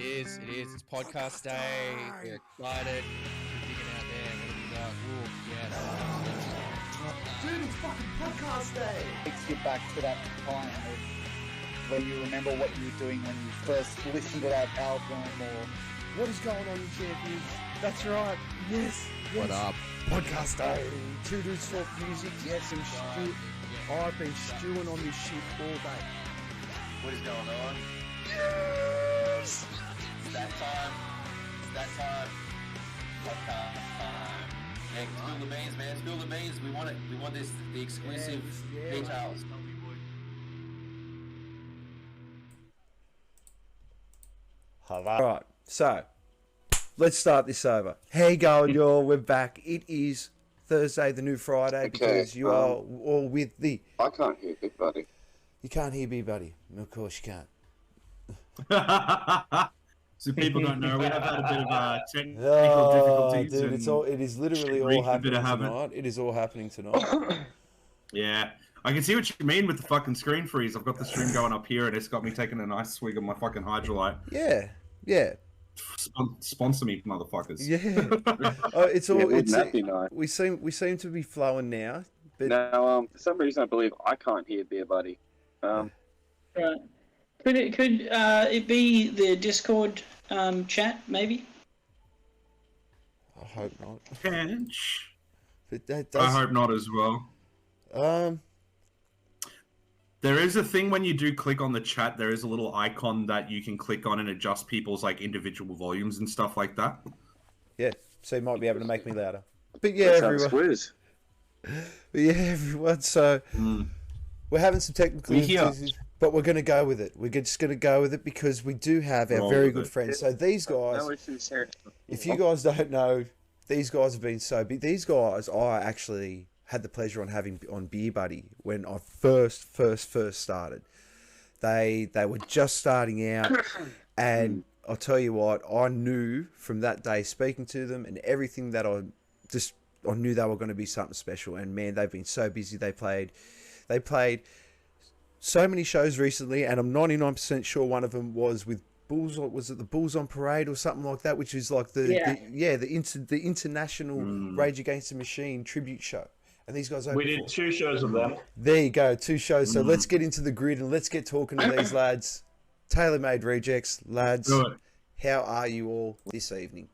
is. It is. It's podcast day. We're excited. We're digging out there. What have we got? Ooh, yeah. Dude, it's fucking podcast day. Takes you back to that time of when you remember what you were doing when you first listened to that album, or What is going on, you champions? That's right. Yes. What up? Podcast day. Two dudes talk music. Yes, and stew. I've been stewing on this shit all day. What is going on? Yes. It's that time. It's that time. Podcast time. Yeah, spill the beans, man. Spill the beans. We want it. We want this. The exclusive Yeah. details. Alright, so let's start this over. How you going, y'all? We're back. It is Thursday, the new Friday, because you are all with the... I can't hear Big Buddy. You can't hear me, buddy. Of course you can't. So people don't know, we have had a bit of technical difficulties. Dude, it is literally all happening tonight. It is all happening tonight. Yeah, I can see what you mean with the fucking screen freeze. I've got the stream going up here, and it's got me taking a nice swig of my fucking Hydrolite. Yeah. Sponsor me, motherfuckers. Yeah. It's all. Wouldn't It's. that be nice? We seem to be flowing now. But Now, for some reason, I believe I can't hear Beer Buddy. Right. Could it be the Discord chat maybe? I hope not. Pinch. But that I does. hope not as well. There is a thing when you do click on the chat, there is a little icon that you can click on and adjust people's like individual volumes and stuff like that. Yeah. So you might be able to make me louder. But yeah, That sounds everyone. squiz. But yeah, everyone. So we're having some technical We here. difficulties, but we're going to go with it. We're just going to go with it because we do have our Roll very with good it. friends. So these guys, No issues here. if you guys don't know, these guys have been so big. These guys, I actually had the pleasure on having on Beer Buddy when I first started. They were just starting out, and I'll tell you what, I knew from that day speaking to them and everything that I knew they were going to be something special. And man, they've been so busy. They played so many shows recently, and I'm 99% sure one of them was with Bulls. Was it the Bulls on Parade or something like that? Which is like the international Rage Against the Machine tribute show. And these guys We did 2 shows of them. There you go, 2 shows. So let's get into the grid and let's get talking to these lads. Tailor-made rejects, lads. Good. How are you all this evening?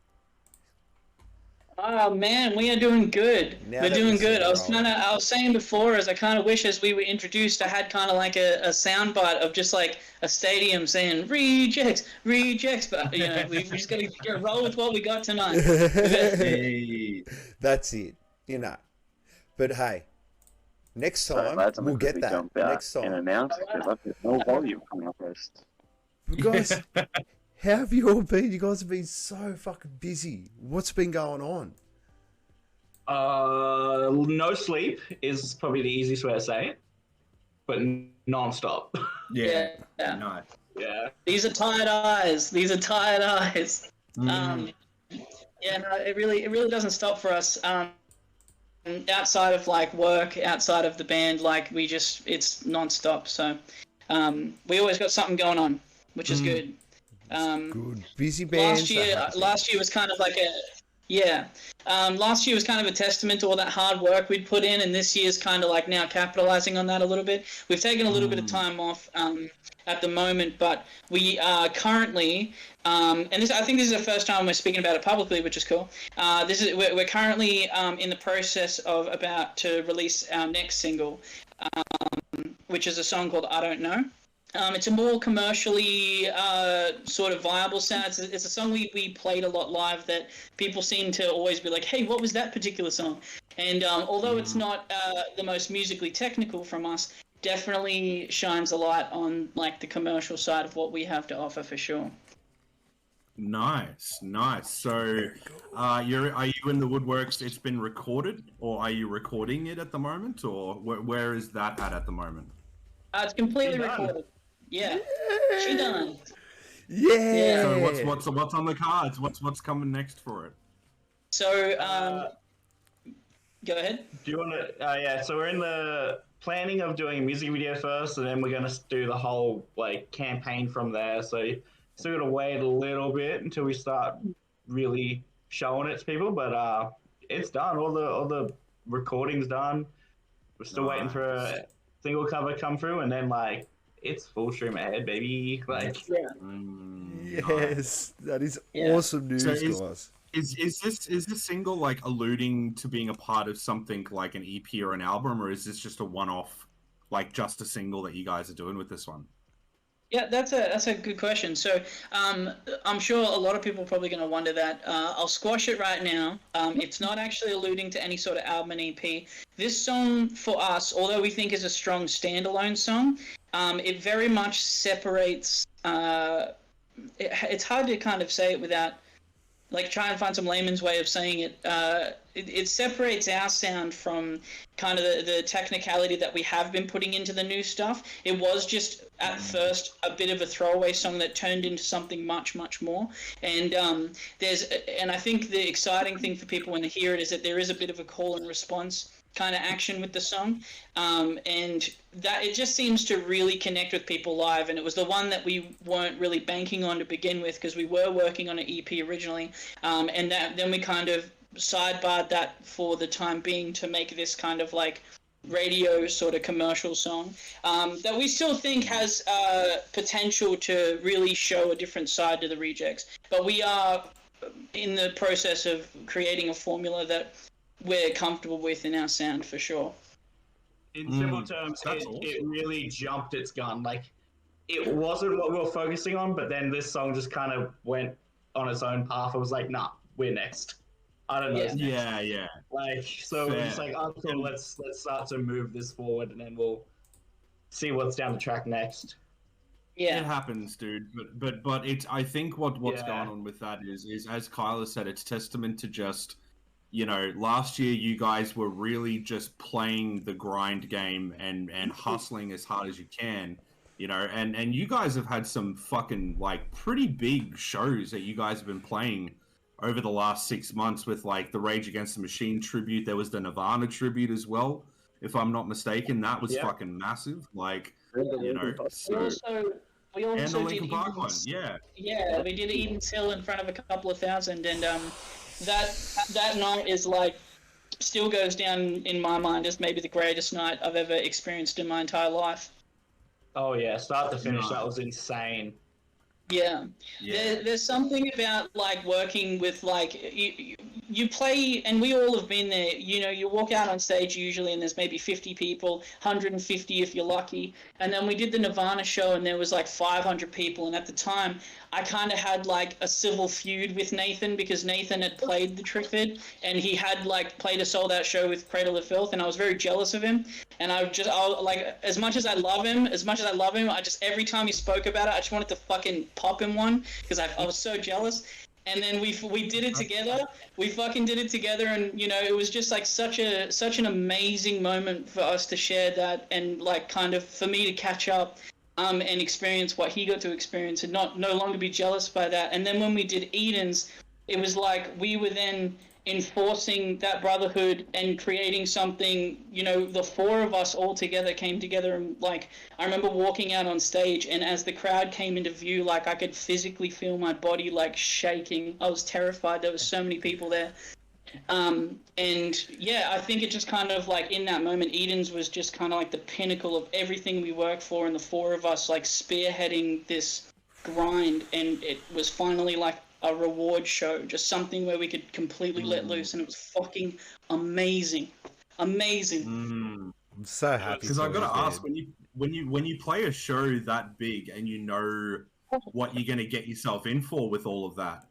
Oh man, we are doing good. Now We're that doing we're good. I sitting was saying before, as I kind of wish, as we were introduced, I had kind of like a soundbite of just like a stadium saying rejects, but you know, we just got to roll with what we got tonight. Hey. That's it, you know. But hey, next Sorry, time lads, I'm we'll gonna get that. jump out Next and time, announce because I've got no volume coming up first. guys. How have you all been? You guys have been so fucking busy. What's been going on? No sleep is probably the easiest way to say it, but non-stop. Yeah. Yeah. Nice. Yeah. These are tired eyes. Yeah, no, it really doesn't stop for us. Outside of like work, outside of the band, like it's non-stop. So we always got something going on, which is good. Good, busy bands. Last year was kind of like last year was kind of a testament to all that hard work we'd put in, and this year's kind of like now capitalizing on that a little bit. We've taken a little bit of time off at the moment, but we are currently, I think this is the first time we're speaking about it publicly, which is cool. We're currently in the process of about to release our next single, which is a song called I Don't Know. It's a more commercially sort of viable sound. It's a song we played a lot live that people seem to always be like, hey, what was that particular song? And although it's not the most musically technical from us, definitely shines a light on like the commercial side of what we have to offer for sure. Nice. So, are you in the woodworks? It's been recorded, or are you recording it at the moment, or where is that at the moment? It's completely She done. recorded. Yeah, she done. Yeah. So what's on the cards? What's coming next for it? So go ahead. Do you want to? Yeah. So we're in the planning of doing a music video first, and then we're gonna do the whole like campaign from there. So Still gotta wait a little bit until we start really showing it to people. But it's done. All the recordings done. We're still waiting for a single cover come through, and then like it's full stream ahead, baby. Like Yes, that is awesome news, guys. Is this single like alluding to being a part of something like an EP or an album, or is this just a one-off, like just a single that you guys are doing with this one? Yeah, that's a good question. So I'm sure a lot of people are probably going to wonder that. I'll squash it right now. It's not actually alluding to any sort of album and EP. This song for us, although we think is a strong standalone song, it very much separates. It's hard to kind of say it without, like, try and find some layman's way of saying it. It separates our sound from kind of the technicality that we have been putting into the new stuff. It was just at first a bit of a throwaway song that turned into something much, much more. And and I think the exciting thing for people when they hear it is that there is a bit of a call and response kind of action with the song, and that it just seems to really connect with people live. And it was the one that we weren't really banking on to begin with, because we were working on an EP originally, and then we kind of sidebarred that for the time being to make this kind of like radio sort of commercial song that we still think has potential to really show a different side to the Rejects. But we are in the process of creating a formula that we're comfortable with in our sound, for sure. In simple terms, it really jumped its gun. Like, it wasn't what we were focusing on, but then this song just kind of went on its own path. I was like, nah, we're next. I don't know. Yeah. Like, so we're just like, oh, cool, let's start to move this forward, and then we'll see what's down the track next. Yeah, it happens, dude. But it's, I think what's going on with that is as Kyla said, it's testament to just, you know, last year you guys were really just playing the grind game and hustling as hard as you can, you know, and you guys have had some fucking like pretty big shows that you guys have been playing over the last 6 months with like the Rage Against the Machine tribute. There was the Nirvana tribute as well, if I'm not mistaken. That was fucking massive. Like, you know, we also and the did Linkin Park one, yeah, we did Eden's Hill in front of a couple of thousand, and that night is like still goes down in my mind as maybe the greatest night I've ever experienced in my entire life. Oh yeah, start to finish, that was insane. Yeah. There's something about like working with like you play, and we all have been there. You know, you walk out on stage usually, and there's maybe 50 people, 150 if you're lucky. And then we did the Nirvana show, and there was like 500 people. And at the time, I kind of had like a civil feud with Nathan, because Nathan had played the Trickfed, and he had like played a sold out show with Cradle of Filth, and I was very jealous of him. And I like, as much as I love him, I just, every time he spoke about it, I just wanted to fucking pop him one, because I was so jealous. And then we did it together. We fucking did it together, and you know, it was just like such an amazing moment for us to share that, and like kind of for me to catch up and experience what he got to experience, and no longer be jealous by that. And then when we did Eden's, it was like we were then enforcing that brotherhood and creating something, you know, the four of us all together came together. And like, I remember walking out on stage, and as the crowd came into view, like I could physically feel my body like shaking. I was terrified. There was so many people there. And yeah, I think it just kind of like in that moment, Eden's was just kind of like the pinnacle of everything we work for, and the four of us like spearheading this grind, and it was finally like a reward show, just something where we could completely let loose, and it was fucking amazing. I'm so happy, because I've got to ask, when you play a show that big and you know what you're going to get yourself in for with all of that,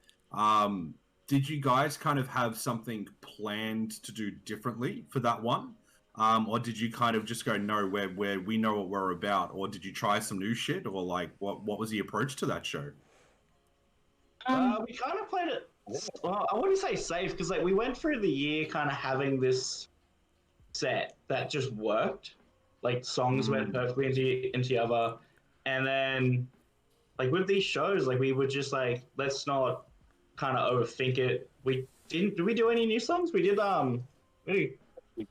did you guys kind of have something planned to do differently for that one, or did you kind of just go, no, where we know what we're about, or did you try some new shit, or like what was the approach to that show? We kind of played it, well, I wouldn't say safe, because like we went through the year kind of having this set that just worked. Like songs went perfectly into the other, and then like with these shows, like we would just like, let's not kind of overthink it. Did we do any new songs? We did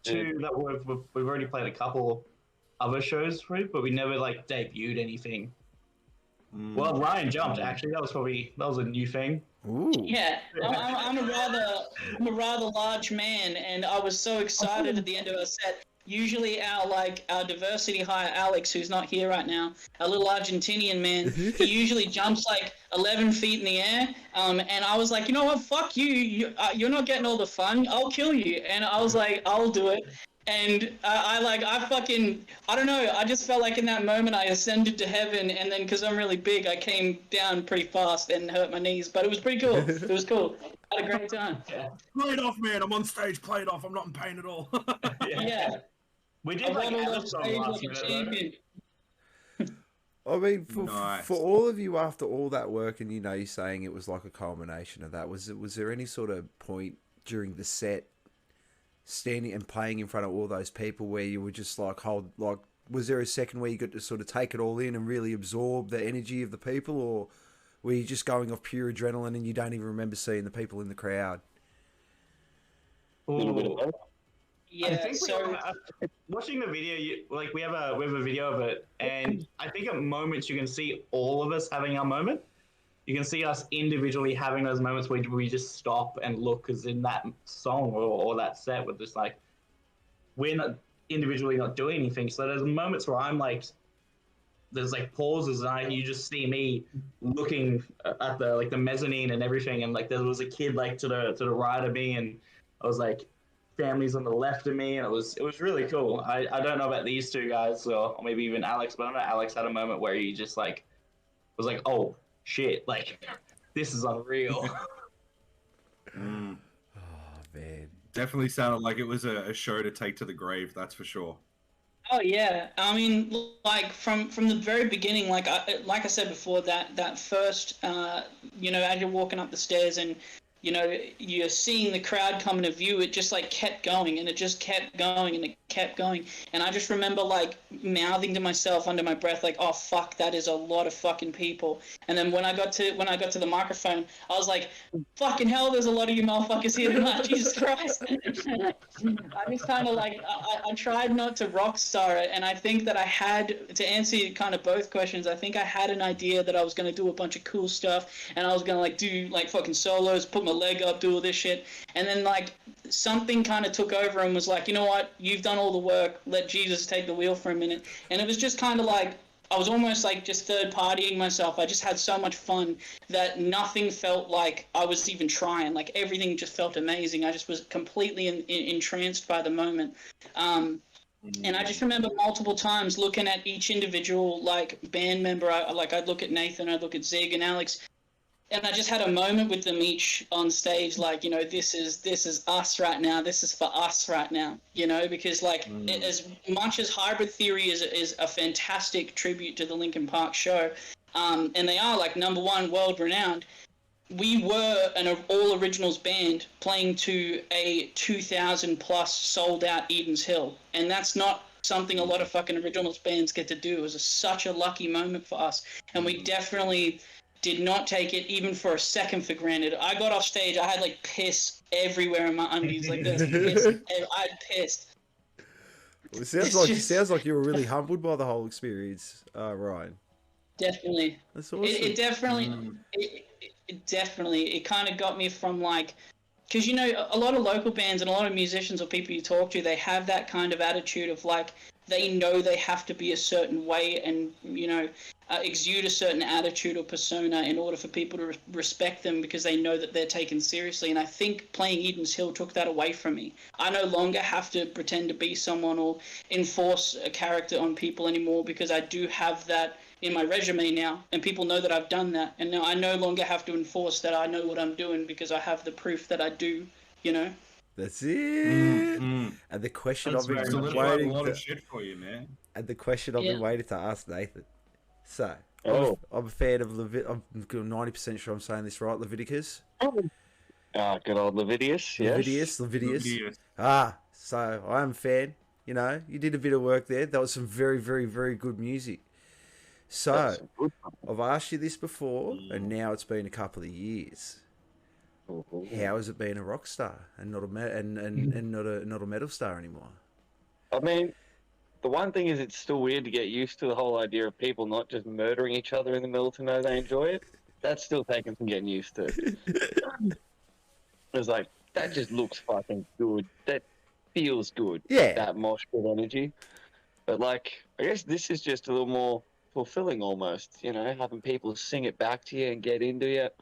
two that we've already played a couple other shows through, but we never like debuted anything. Well, Ryan jumped. Actually, that was a new thing. Ooh. Yeah, I'm a rather large man, and I was so excited at the end of our set. Usually, our diversity hire Alex, who's not here right now, a little Argentinian man, he usually jumps like 11 feet in the air. And I was like, you know what? Fuck you. You're not getting all the fun. I'll kill you. And I was like, I'll do it. And I don't know. I just felt like in that moment I ascended to heaven, and then because I'm really big, I came down pretty fast and hurt my knees. But it was pretty cool. It was cool. I had a great time. Yeah. Play it off, man. I'm on stage. Play it off. I'm not in pain at all. Yeah. We I did like won all Alex those song stages last like a minute. champion. I mean, Nice. for all of you, after all that work, and you're saying it was like a culmination of that, was there any sort of point during the set, standing and playing in front of all those people, where you were just like, was there a second where you got to sort of take it all in and really absorb the energy of the people, or were you just going off pure adrenaline and you don't even remember seeing the people in the crowd? A little bit of both. Yeah, I think so watching the video, we have a video of it, and I think at moments you can see all of us having our moment. You can see us individually having those moments where we just stop and look, because in that song or that set, we're just like, we're not individually not doing anything. So there's moments where I'm like, there's like pauses, and you just see me looking at the mezzanine and everything, and like there was a kid like to the right of me, and I was like, families on the left of me, and it was really cool. I don't know about these two guys, or maybe even Alex, but I know Alex had a moment where he just like was like, oh shit, like this is unreal. Oh man, Definitely sounded like it was a show to take to the grave. That's for sure. oh yeah, I mean, like from the very beginning, like I said before, that first, as you're walking up the stairs and you're seeing the crowd come into view, it just like kept going, and it just kept going, and it kept going. And I just remember like mouthing to myself under my breath, like, oh fuck, that is a lot of fucking people. And then when I got to the microphone, I was like, fucking hell, there's a lot of you motherfuckers here tonight, Jesus Christ. I just kind of like, I tried not to rock star it, and I think that I had, to answer kind of both questions, I think I had an idea that I was going to do a bunch of cool stuff, and I was going to like do like fucking solos, put my leg up, do all this shit. And then like something kind of took over and was like, you know what, you've done all the work, let Jesus take the wheel for a minute. And it was just kind of like, I was almost like just third partying myself. I just had so much fun that nothing felt like I was even trying. Like everything just felt amazing. I just was completely entranced by the moment. And I just remember multiple times looking at each individual like band member. I'd look at Nathan, I'd look at Zig and Alex, and I just had a moment with them each on stage, like, this is us right now. This is for us right now, because like as much as Hybrid Theory is a fantastic tribute to the Linkin Park show, and they are like #1 world renowned, we were an all originals band playing to a 2,000 plus sold out Eden's Hill, and that's not something a lot of fucking originals bands get to do. It was such a lucky moment for us, and we definitely did not take it even for a second for granted. I got off stage, I had like piss everywhere in my undies, like this. I pissed. Well, it sounds like you were really humbled by the whole experience, Ryan. Definitely. That's awesome. It definitely kind of got me from like, because a lot of local bands and a lot of musicians or people you talk to, they have that kind of attitude of like, they know they have to be a certain way and exude a certain attitude or persona in order for people to respect them, because they know that they're taken seriously. And I think playing Eden's Hill took that away from me. I no longer have to pretend to be someone or enforce a character on people anymore, because I do have that in my resume now, and people know that I've done that. And now I no longer have to enforce that I know what I'm doing, because I have the proof that I do, That's it. And the question I've been waiting a lot of shit for you, man. And the question I've been waiting to ask Nathan. So, I'm a fan of I'm 90% sure I'm saying this right, Leviticus. Good old Levidius, yes. Levidius. So I am a fan. You did a bit of work there. That was some very, very, very good music. So, I've asked you this before, and now it's been a couple of years. How has it been a rock star and not a not a metal star anymore? I mean, the one thing is it's still weird to get used to the whole idea of people not just murdering each other in the middle to know they enjoy it. That's still taking some getting used to. It's like, that just looks fucking good. That feels good. Yeah. That mosh pit energy. But like, I guess this is just a little more fulfilling almost, you know, having people sing it back to you and get into it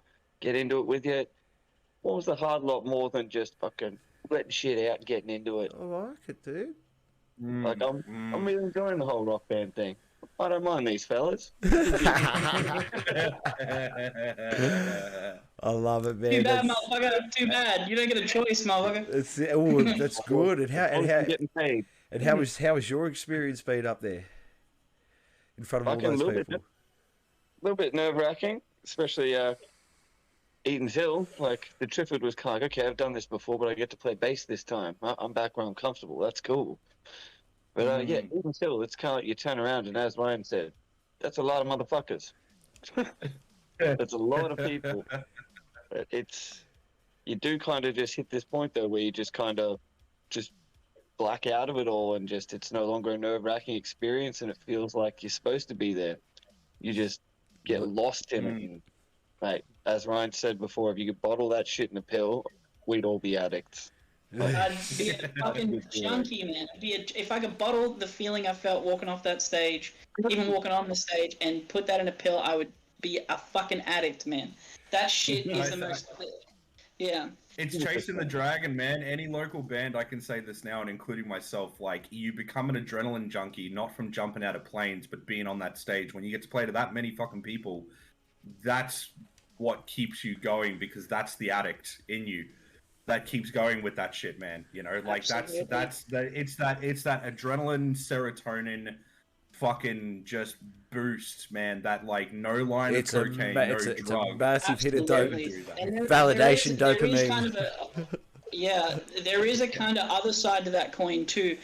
with you. What was the hard lot more than just fucking letting shit out and getting into it? I like it, dude. Like, I'm really enjoying the whole rock band thing. I don't mind these fellas. I love it, man. Too bad, motherfucker. Too bad. You don't get a choice, motherfucker. That's good. And how getting paid. And how was your experience been up there in front of all those people? A little bit nerve-wracking, especially Eaton's Hill. Like, the Triffid was kind of like, okay, I've done this before, but I get to play bass this time. I'm back where I'm comfortable. That's cool. But yeah, Eaton's Hill, it's kind of like you turn around, and as Ryan said, that's a lot of motherfuckers. That's a lot of people. You do kind of just hit this point, though, where you just kind of just black out of it all, and just it's no longer a nerve-wracking experience, and it feels like you're supposed to be there. You just get lost in it. And, mate, as Ryan said before, if you could bottle that shit in a pill, we'd all be addicts. I'd be a fucking junkie, man. If I could bottle the feeling I felt walking off that stage, even walking on the stage, and put that in a pill, I would be a fucking addict, man. That shit is the most... Yeah. It's chasing the dragon, man. Any local band, I can say this now, and including myself, like, you become an adrenaline junkie, not from jumping out of planes, but being on that stage. When you get to play to that many fucking people, that's what keeps you going, because that's the addict in you that keeps going with that shit, man. You know, like, it's that adrenaline, serotonin, fucking just boost, man. That, like, no line of cocaine, no drug. It's a massive hit of validation dopamine. There is a kind of other side to that coin too.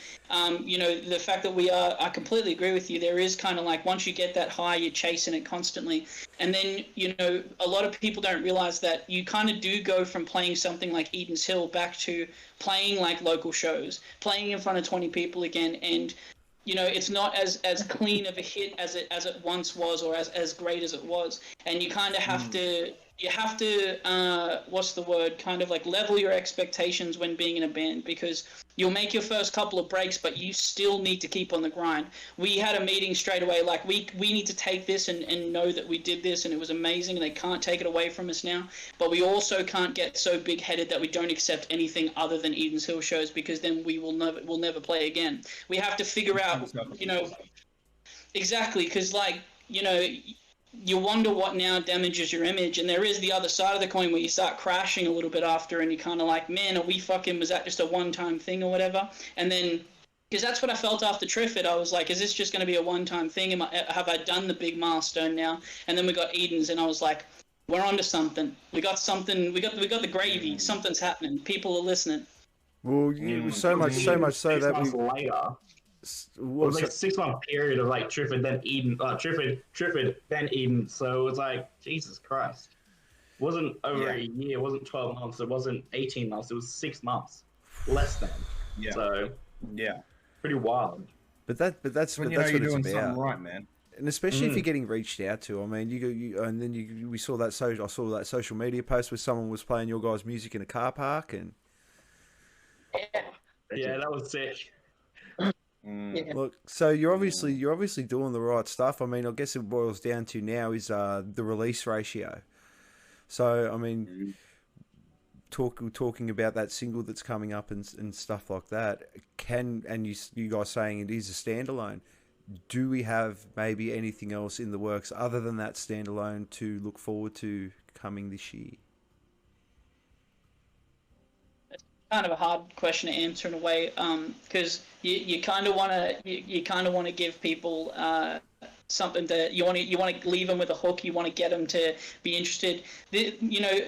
You know, the fact that I completely agree with you. There is kind of like, once you get that high, you're chasing it constantly. And then, you know, a lot of people don't realize that you kind of do go from playing something like Eden's Hill back to playing like local shows, playing in front of 20 people again. And, you know, it's not as clean of a hit as it once was, or as great as it was. And you kind of have to, what's the word, kind of like level your expectations when being in a band, because you'll make your first couple of breaks, but you still need to keep on the grind. We had a meeting straight away, like, we need to take this and know that we did this and it was amazing, and they can't take it away from us now. But we also can't get so big-headed that we don't accept anything other than Eden's Hill shows, because then we'll never play again. We have to figure out, you know, exactly, because, like, you know, you wonder what now damages your image, and there is the other side of the coin where you start crashing a little bit after, and you're kind of like, man, was that just a one-time thing or whatever? And then, because that's what I felt after Triffid, I was like, is this just going to be a one-time thing? Have I done the big milestone now? And then we got Eden's, and I was like, we're onto something. We got something. We got the gravy. Something's happening. People are listening. Well, so much so that we later. It was like a 6-month period of like Triffid, then Eden, Triffid, then Eden. So it was like, Jesus Christ. It wasn't over a year, it wasn't 12 months, it wasn't 18 months, it was 6 months. Less than. Yeah. So, yeah. Pretty wild. But that's when that's what it's doing about. Something right, man. And especially if you're getting reached out to. I mean, we saw that I saw that social media post where someone was playing your guys' music in a car park, and yeah, that was sick. Yeah. Look, so you're obviously doing the right stuff. I mean, I guess it boils down to now is the release ratio. So I mean, talking about that single that's coming up and stuff like that. You guys saying it is a standalone. Do we have maybe anything else in the works other than that standalone to look forward to coming this year? Kind of a hard question to answer in a way, because you kind of want to give people something that you want to leave them with a hook. You want to get them to be interested. You know,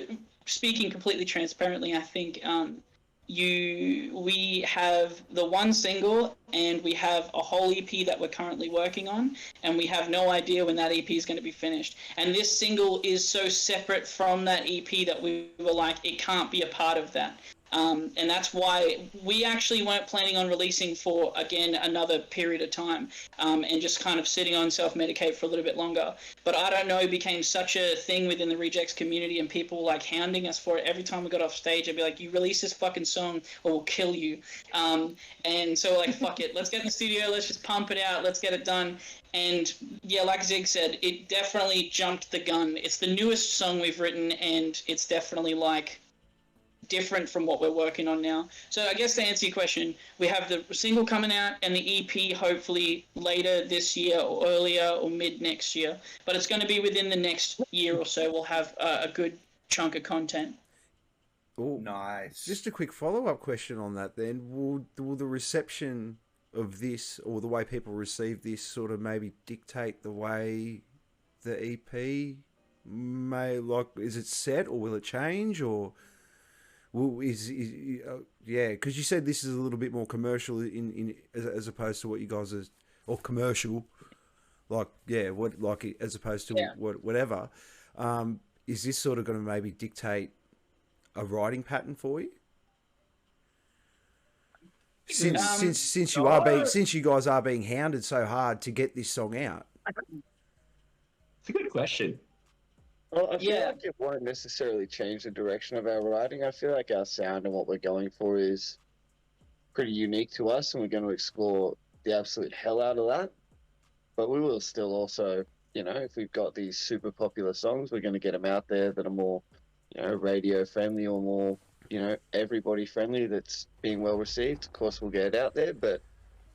speaking completely transparently, I think we have the one single and we have a whole EP that we're currently working on, and we have no idea when that EP is going to be finished. And this single is so separate from that EP that we were like, it can't be a part of that. And that's why we actually weren't planning on releasing for, again, another period of time, and just kind of sitting on self-medicate for a little bit longer. But I Don't Know became such a thing within the Rejects community, and people were like hounding us for it. Every time we got off stage, I'd be like, you release this fucking song or we'll kill you. And so we're like, fuck it, let's get in the studio, let's just pump it out, let's get it done. And yeah, like Zig said, it definitely jumped the gun. It's the newest song we've written, and it's definitely like different from what we're working on now. So I guess to answer your question, we have the single coming out and the EP hopefully later this year or earlier or mid next year. But it's going to be within the next year or so. We'll have a good chunk of content. Oh, Nice. just a quick follow-up question on that then. Will the reception of this, or the way people receive this, sort of maybe dictate the way the EP may, like, is it set, or will it change, or yeah, because you said this is a little bit more commercial in as opposed to what you guys are, or commercial, like, yeah, what, like, as opposed to whatever. Is this sort of going to maybe dictate a writing pattern for you? Since you guys are being hounded so hard to get this song out. It's a good question. Well, I feel like it won't necessarily change the direction of our writing. I feel like our sound and what we're going for is pretty unique to us, and we're going to explore the absolute hell out of that. But we will still also, you know, if we've got these super popular songs, we're going to get them out there that are more, you know, radio friendly or more, you know, everybody friendly, that's being well received. Of course, we'll get it out there, but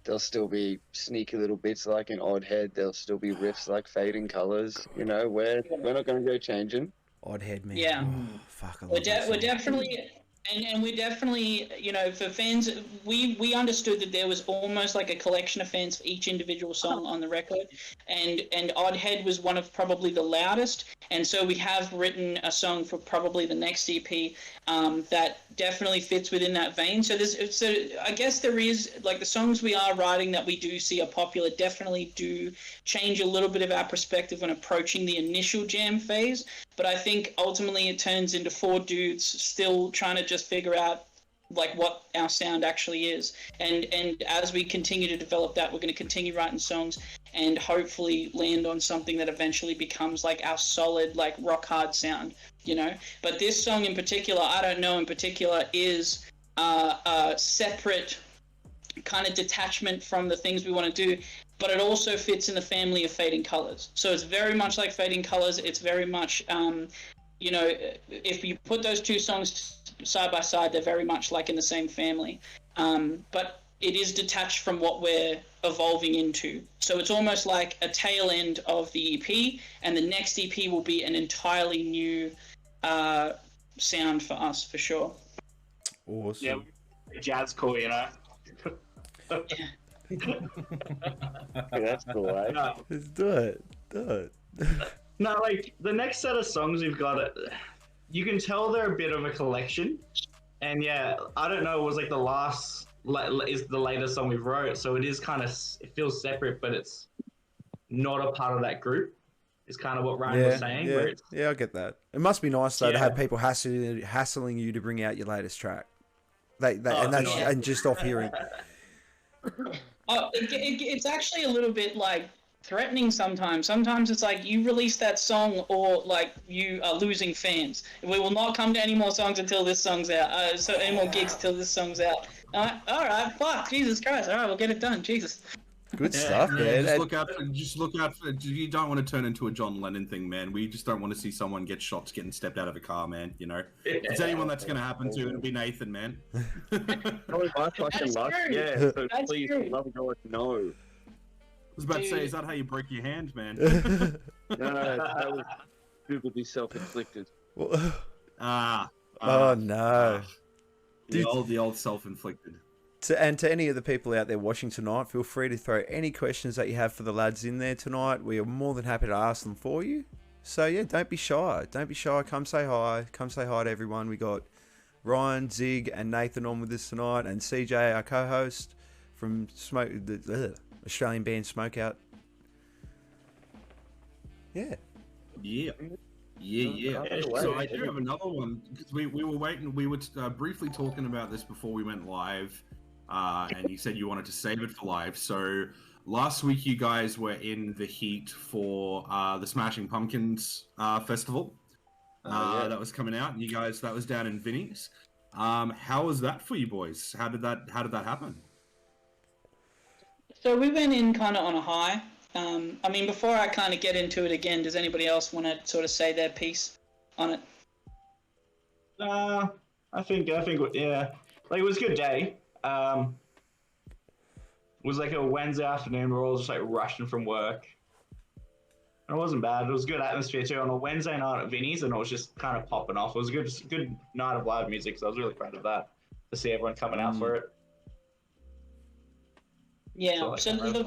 there'll still be sneaky little bits like an Odd Head. There'll still be riffs like Fading Colors. You know, we're not going to go changing. Odd Head, man. Yeah. Oh, fuck, I love We're that song. definitely, and we're definitely, you know, for fans, we understood that there was almost like a collection of fans for each individual song on the record, and Odd Head was one of probably the loudest, and so we have written a song for probably the next EP that definitely fits within that vein. So I guess there is, like, the songs we are writing that we do see are popular definitely do change a little bit of our perspective when approaching the initial jam phase. But I think ultimately it turns into four dudes still trying to just figure out, like, what our sound actually is. And as we continue to develop that, we're going to continue writing songs and hopefully land on something that eventually becomes like our solid, like, rock hard sound, you know. But this song in particular, I Don't Know in particular, is a separate kind of detachment from the things we want to do, but it also fits in the family of Fading Colors. So it's very much like Fading Colors. It's very much, you know, if you put those two songs side by side, they're very much like in the same family. But it is detached from what we're evolving into. So it's almost like a tail end of the EP, and the next EP will be an entirely new sound for us, for sure. Awesome. Yeah, jazz core, you know. That's cool, eh? Let's do it. No, like, the next set of songs we've got, you can tell they're a bit of a collection. And yeah, I Don't Know was like the last, is the latest song we've wrote. So it is kind of, it feels separate, but it's not a part of that group. Is kind of what Ryan was saying. Yeah, where it's, I get that. It must be nice though to have people hassling you to bring out your latest track. And just off hearing. It's actually a little bit like threatening sometimes. Sometimes it's like, you release that song or like you are losing fans. We will not come to any more songs until this song's out. So any more gigs until this song's out. I'm like, all right, fuck, Jesus Christ. All right, we'll get it done. Jesus. Good stuff, man. Just look out for, you don't want to turn into a John Lennon thing, man. We just don't want to see someone get shot getting stepped out of a car, man. You know, if it's anyone that's going to happen to, it'll be Nathan, man. Probably my fucking luck. Yeah, so please, for the love of God, no. I was about to say, is that how you break your hand, man? No, that was stupidly self-inflicted. Oh no. The old self-inflicted. To any of the people out there watching tonight, feel free to throw any questions that you have for the lads in there tonight. We are more than happy to ask them for you. So yeah, don't be shy. Don't be shy. Come say hi. Come say hi to everyone. We got Ryan, Zig, and Nathan on with us tonight, and CJ, our co-host from the Australian band Smokeout. Yeah. Yeah. Yeah. Yeah, So I do have another one because we were waiting. We were briefly talking about this before we went live, and you said you wanted to save it for live. So last week you guys were in the heat for the Smashing Pumpkins festival. That was coming out, and you guys, that was down in Vinny's. How was that for you boys? How did that happen? So we went in kind of on a high. I mean, before I kind of get into it again, does anybody else want to sort of say their piece on it? I think yeah, like it was a good day. It was like a Wednesday afternoon. We're all just like rushing from work. And it wasn't bad. It was a good atmosphere too on a Wednesday night at Vinny's, and it was just kind of popping off. It was a good night of live music, so I was really proud of that to see everyone coming out for it. Yeah, so the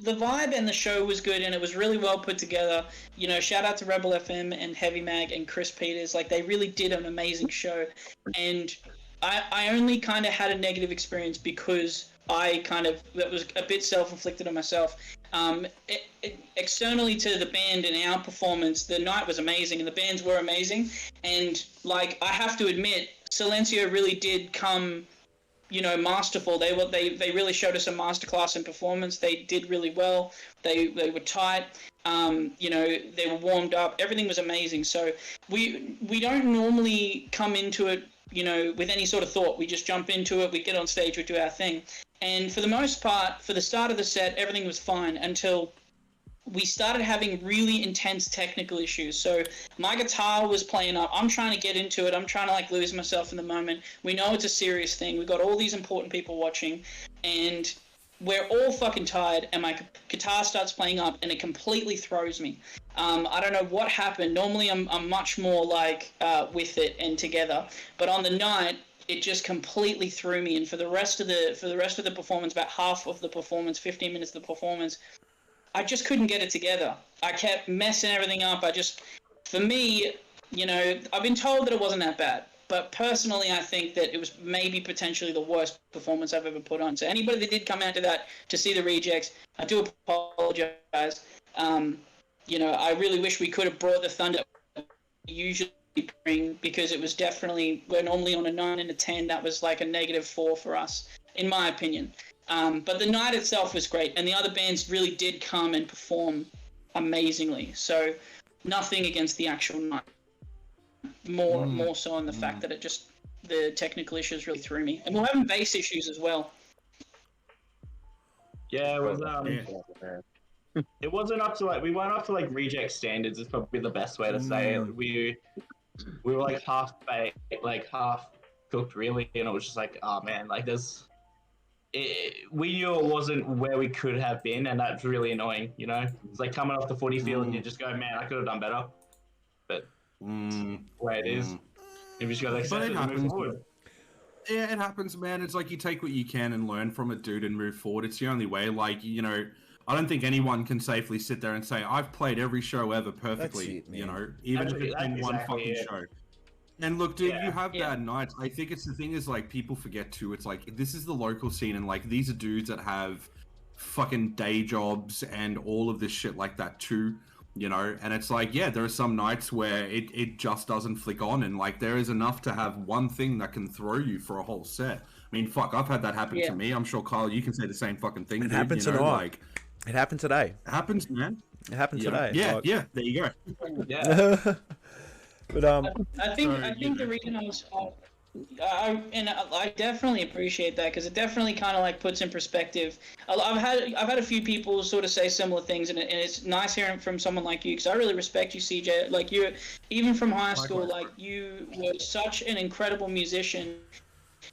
vibe and the show was good, and it was really well put together. You know, shout out to Rebel FM and Heavy Mag and Chris Peters. Like, they really did an amazing show. And I only kind of had a negative experience because that was a bit self-inflicted on myself. Externally to the band and our performance, the night was amazing, and the bands were amazing. And, like, I have to admit, Silencio really did come, you know, masterful. They really showed us a masterclass in performance. They did really well. They were tight. You know, they were warmed up. Everything was amazing. So we don't normally come into it, you know, with any sort of thought. We just jump into it. We get on stage. We do our thing. And for the most part, for the start of the set, everything was fine until we started having really intense technical issues. So my guitar was playing up. I'm trying to get into it. I'm trying to like lose myself in the moment. We know it's a serious thing. We've got all these important people watching, and we're all fucking tired, and my guitar starts playing up, and it completely throws me. I don't know what happened. Normally I'm much more like with it and together, but on the night it just completely threw me. And for the rest of the performance, about half of the performance, 15 minutes of the performance, I just couldn't get it together. I kept messing everything up. For me, you know, I've been told that it wasn't that bad, but personally, I think that it was maybe potentially the worst performance I've ever put on. So anybody that did come out to that to see the Rejects, I do apologize. You know, I really wish we could have brought the thunder we usually bring, because it was definitely, we're normally on a 9 and a 10. That was like a -4 for us, in my opinion. But the night itself was great, and the other bands really did come and perform amazingly. So nothing against the actual night. More so on the fact that the technical issues really threw me. And we're having bass issues as well. Yeah, it was it wasn't up to we weren't up to like Reject standards is probably the best way to say it. We were like half baked, like half cooked really, and it was just like, oh man, like we knew it wasn't where we could have been, and that's really annoying, you know? It's like coming off the footy field and you just go, man, I could have done better. But the way it is. You just got to accept it and move forward. Yeah, it happens, man. It's like you take what you can and learn from it, dude, and move forward. It's the only way. Like, you know, I don't think anyone can safely sit there and say, I've played every show ever perfectly, you know, even if it's been one fucking show. And look, dude, you have bad nights. I think it's the thing is, like, people forget too. It's like, this is the local scene, and like, these are dudes that have fucking day jobs and all of this shit like that too, you know? And it's like, yeah, there are some nights where it just doesn't flick on, and like, there is enough to have one thing that can throw you for a whole set. I mean, fuck, I've had that happen to me. I'm sure, Kyle, you can say the same fucking thing. It happened tonight. Like, it happened today. It happens, man. It happened today. Yeah, like... yeah, there you go. Yeah. But I think the reason I definitely appreciate that, because it definitely kind of like puts in perspective. I've had a few people sort of say similar things, and it's nice hearing from someone like you, because I really respect you, CJ. Like, you, even from high school, like, you were such an incredible musician.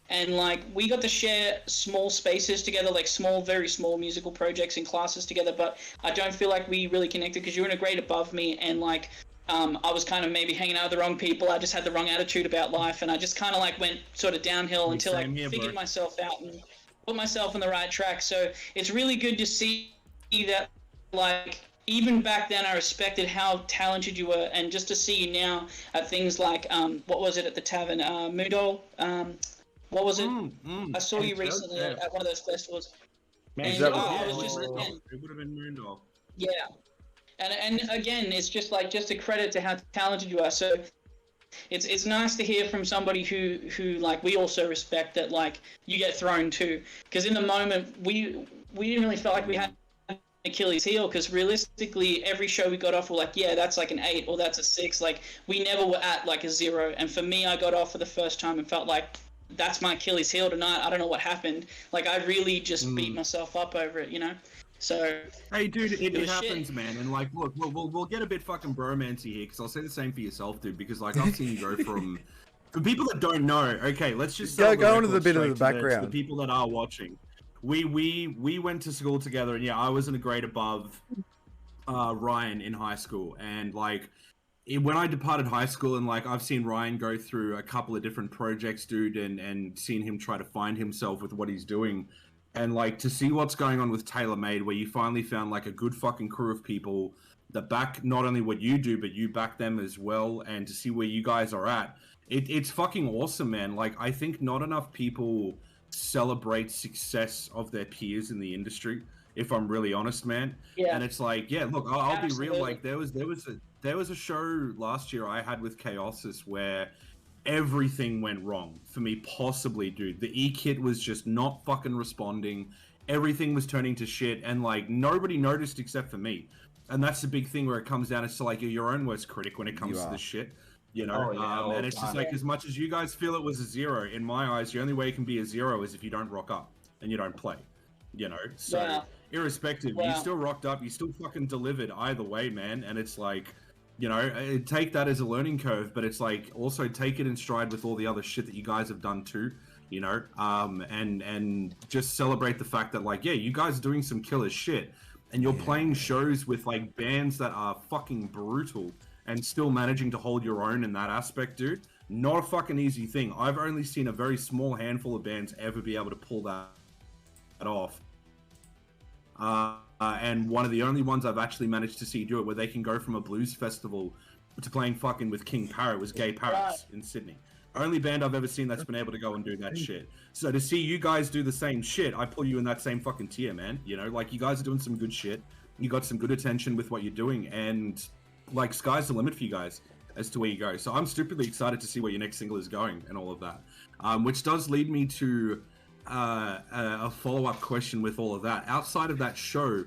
And like, we got to share small spaces together, like very small musical projects and classes together, but I don't feel like we really connected, because you were in a grade above me, and like, I was kind of maybe hanging out with the wrong people. I just had the wrong attitude about life, and I just kind of like went sort of downhill until I figured myself out and put myself on the right track. So it's really good to see that, like, even back then I respected how talented you were, and just to see you now at things like, what was it at the tavern? Moondall? What was it? I saw you recently at one of those festivals. Man, it would have been Moondall. Yeah. And again, it's just a credit to how talented you are. So it's nice to hear from somebody who like we also respect that like you get thrown to, because in the moment we didn't really feel like we had an Achilles heel, because realistically every show we got off were like, yeah, that's like an 8 or that's a 6. Like we never were at like a 0. And for me, I got off for the first time and felt like that's my Achilles heel tonight. I don't know what happened. Like I really just beat myself up over it, you know. So hey, dude, it happens, shit. man. And like, look, we'll get a bit fucking bromancy here, because I'll say the same for yourself, dude. Because like I've seen you go from, for people that don't know, okay, let's just Go into record the bit of straight the to background. the people that are watching. We went to school together, and yeah, I was in a grade above Ryan in high school, and like when I departed high school, and like I've seen Ryan go through a couple of different projects, dude, and seen him try to find himself with what he's doing. And like to see what's going on with TaylorMade, where you finally found like a good fucking crew of people that back not only what you do, but you back them as well, and to see where you guys are at, it's fucking awesome, man. Like I think not enough people celebrate success of their peers in the industry, if I'm really honest, man. Yeah. And it's like, yeah, look, I'll be real. Absolutely. Like there was a show last year I had with Chaosis where everything went wrong for me, possibly, dude. The E-kit was just not fucking responding. Everything was turning to shit, and like nobody noticed except for me. And that's the big thing where it comes down to like you're your own worst critic when it comes to this shit, you know. And it's just like, as much as you guys feel it was a 0, in my eyes, the only way it can be a 0 is if you don't rock up and you don't play, you know. So irrespective, you still rocked up, you still fucking delivered either way, man. And it's like, you know, take that as a learning curve, but it's like also take it in stride with all the other shit that you guys have done too, you know, and just celebrate the fact that like, yeah, you guys are doing some killer shit, and you're playing shows with like bands that are fucking brutal and still managing to hold your own in that aspect, dude. Not a fucking easy thing. I've only seen a very small handful of bands ever be able to pull that off. And one of the only ones I've actually managed to see do it, where they can go from a blues festival to playing fucking with King Parrot, was Gay Parrots in Sydney. Only band I've ever seen that's been able to go and do that shit. So to see you guys do the same shit, I pull you in that same fucking tier, man. You know, like you guys are doing some good shit. You got some good attention with what you're doing, and like sky's the limit for you guys as to where you go. So I'm stupidly excited to see where your next single is going and all of that. Which does lead me to a follow-up question with all of that. Outside of that show,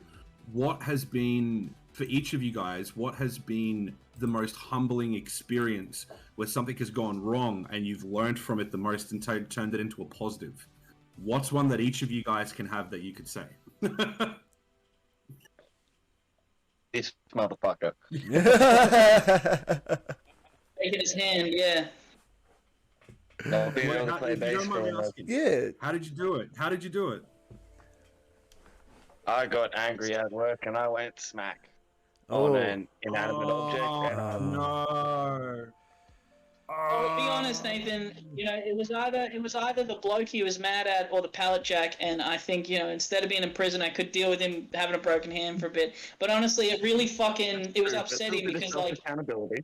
what has been, for each of you guys, what has been the most humbling experience where something has gone wrong and you've learned from it the most and turned it into a positive? What's one that each of you guys can have that you could say? This motherfucker. Taking his hand, yeah. No, being able to play If you bass don't mind me for asking, Yeah. how did you do it? How did you do it? I got angry at work and I went smack Oh. on an inanimate object. And No. Well, to be honest, Nathan, you know, it was either the bloke he was mad at or the pallet jack, and I think, you know, instead of being in prison, I could deal with him having a broken hand for a bit. But honestly, it really it was upsetting because, like, accountability.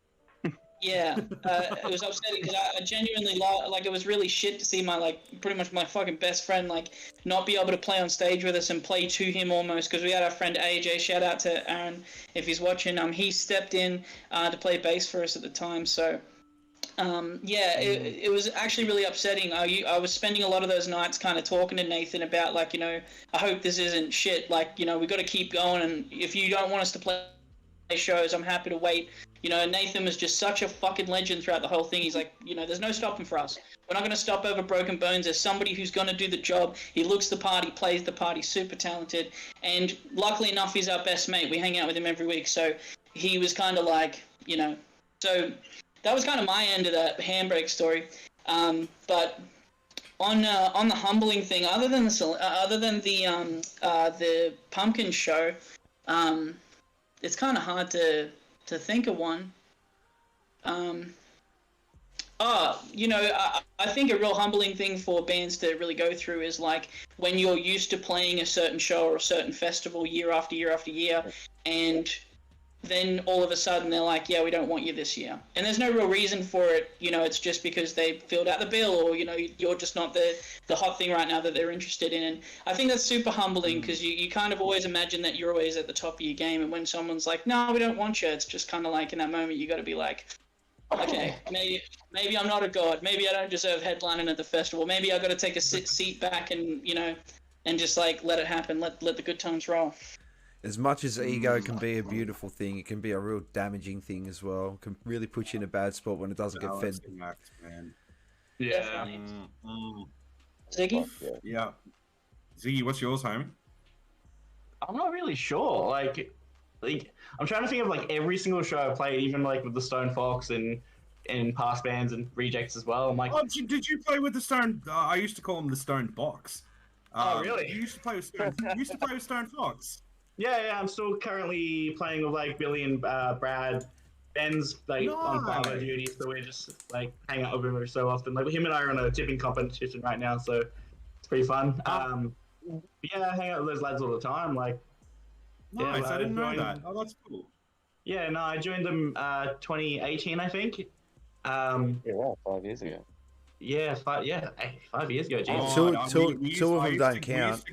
yeah, it was upsetting because I genuinely like, it was really shit to see my, like, pretty much my fucking best friend, like, not be able to play on stage with us and play to him almost, because we had our friend AJ, shout out to Aaron if he's watching, he stepped in to play bass for us at the time, so it was actually really upsetting. I was spending a lot of those nights kind of talking to Nathan about, like, you know, I hope this isn't shit, like, you know, we got to keep going, and if you don't want us to play shows, I'm happy to wait. You know, Nathan was just such a fucking legend throughout the whole thing. He's like, you know, there's no stopping for us. We're not going to stop over Broken Bones. There's somebody who's going to do the job. He looks the part, he plays the part, he's super talented. And luckily enough, he's our best mate. We hang out with him every week. So he was kind of like, you know, so that was kind of my end of that handbrake story. But on the humbling thing, other than the pumpkin show, it's kind of hard to think of one. You know, I think a real humbling thing for bands to really go through is, like, when you're used to playing a certain show or a certain festival year after year after year, and then all of a sudden they're like, yeah, we don't want you this year. And there's no real reason for it. It's just because they filled out the bill, or, you're just not the hot thing right now that they're interested in. And I think that's super humbling, because you kind of always imagine that you're always at the top of your game. And when someone's like, no, we don't want you, it's just kind of like in that moment you got to be like, okay, maybe I'm not a god. Maybe I don't deserve headlining at the festival. Maybe I got to take a seat back and, and just like let it happen. Let the good times roll. As much as ego can be a beautiful thing, it can be a real damaging thing as well. It can really put you in a bad spot when it doesn't get fed. Man. Yeah. Ziggy? Yeah. Ziggy, what's yours, home? I'm not really sure. Like I'm trying to think of like every single show I played, even like with the Stone Fox and in past bands and rejects as well. I'm like, oh, did you play with the Stone? I used to call them the Stone Box. Oh, really? You used to play with Stone. You used to play with Stone Fox. Yeah, I'm still currently playing with like Billy and Brad. Ben's like on farmer duty, so we're just like hang out with him every so often. Like him and I are on a tipping competition right now, so it's pretty fun. Yeah, I hang out with those lads all the time. Like, nice, yeah, I didn't know that. Oh, that's cool. Yeah, no, I joined them 2018, I think. Yeah, wow, 5 years ago. Yeah, 5 years ago. Geez. Oh, two of them don't count.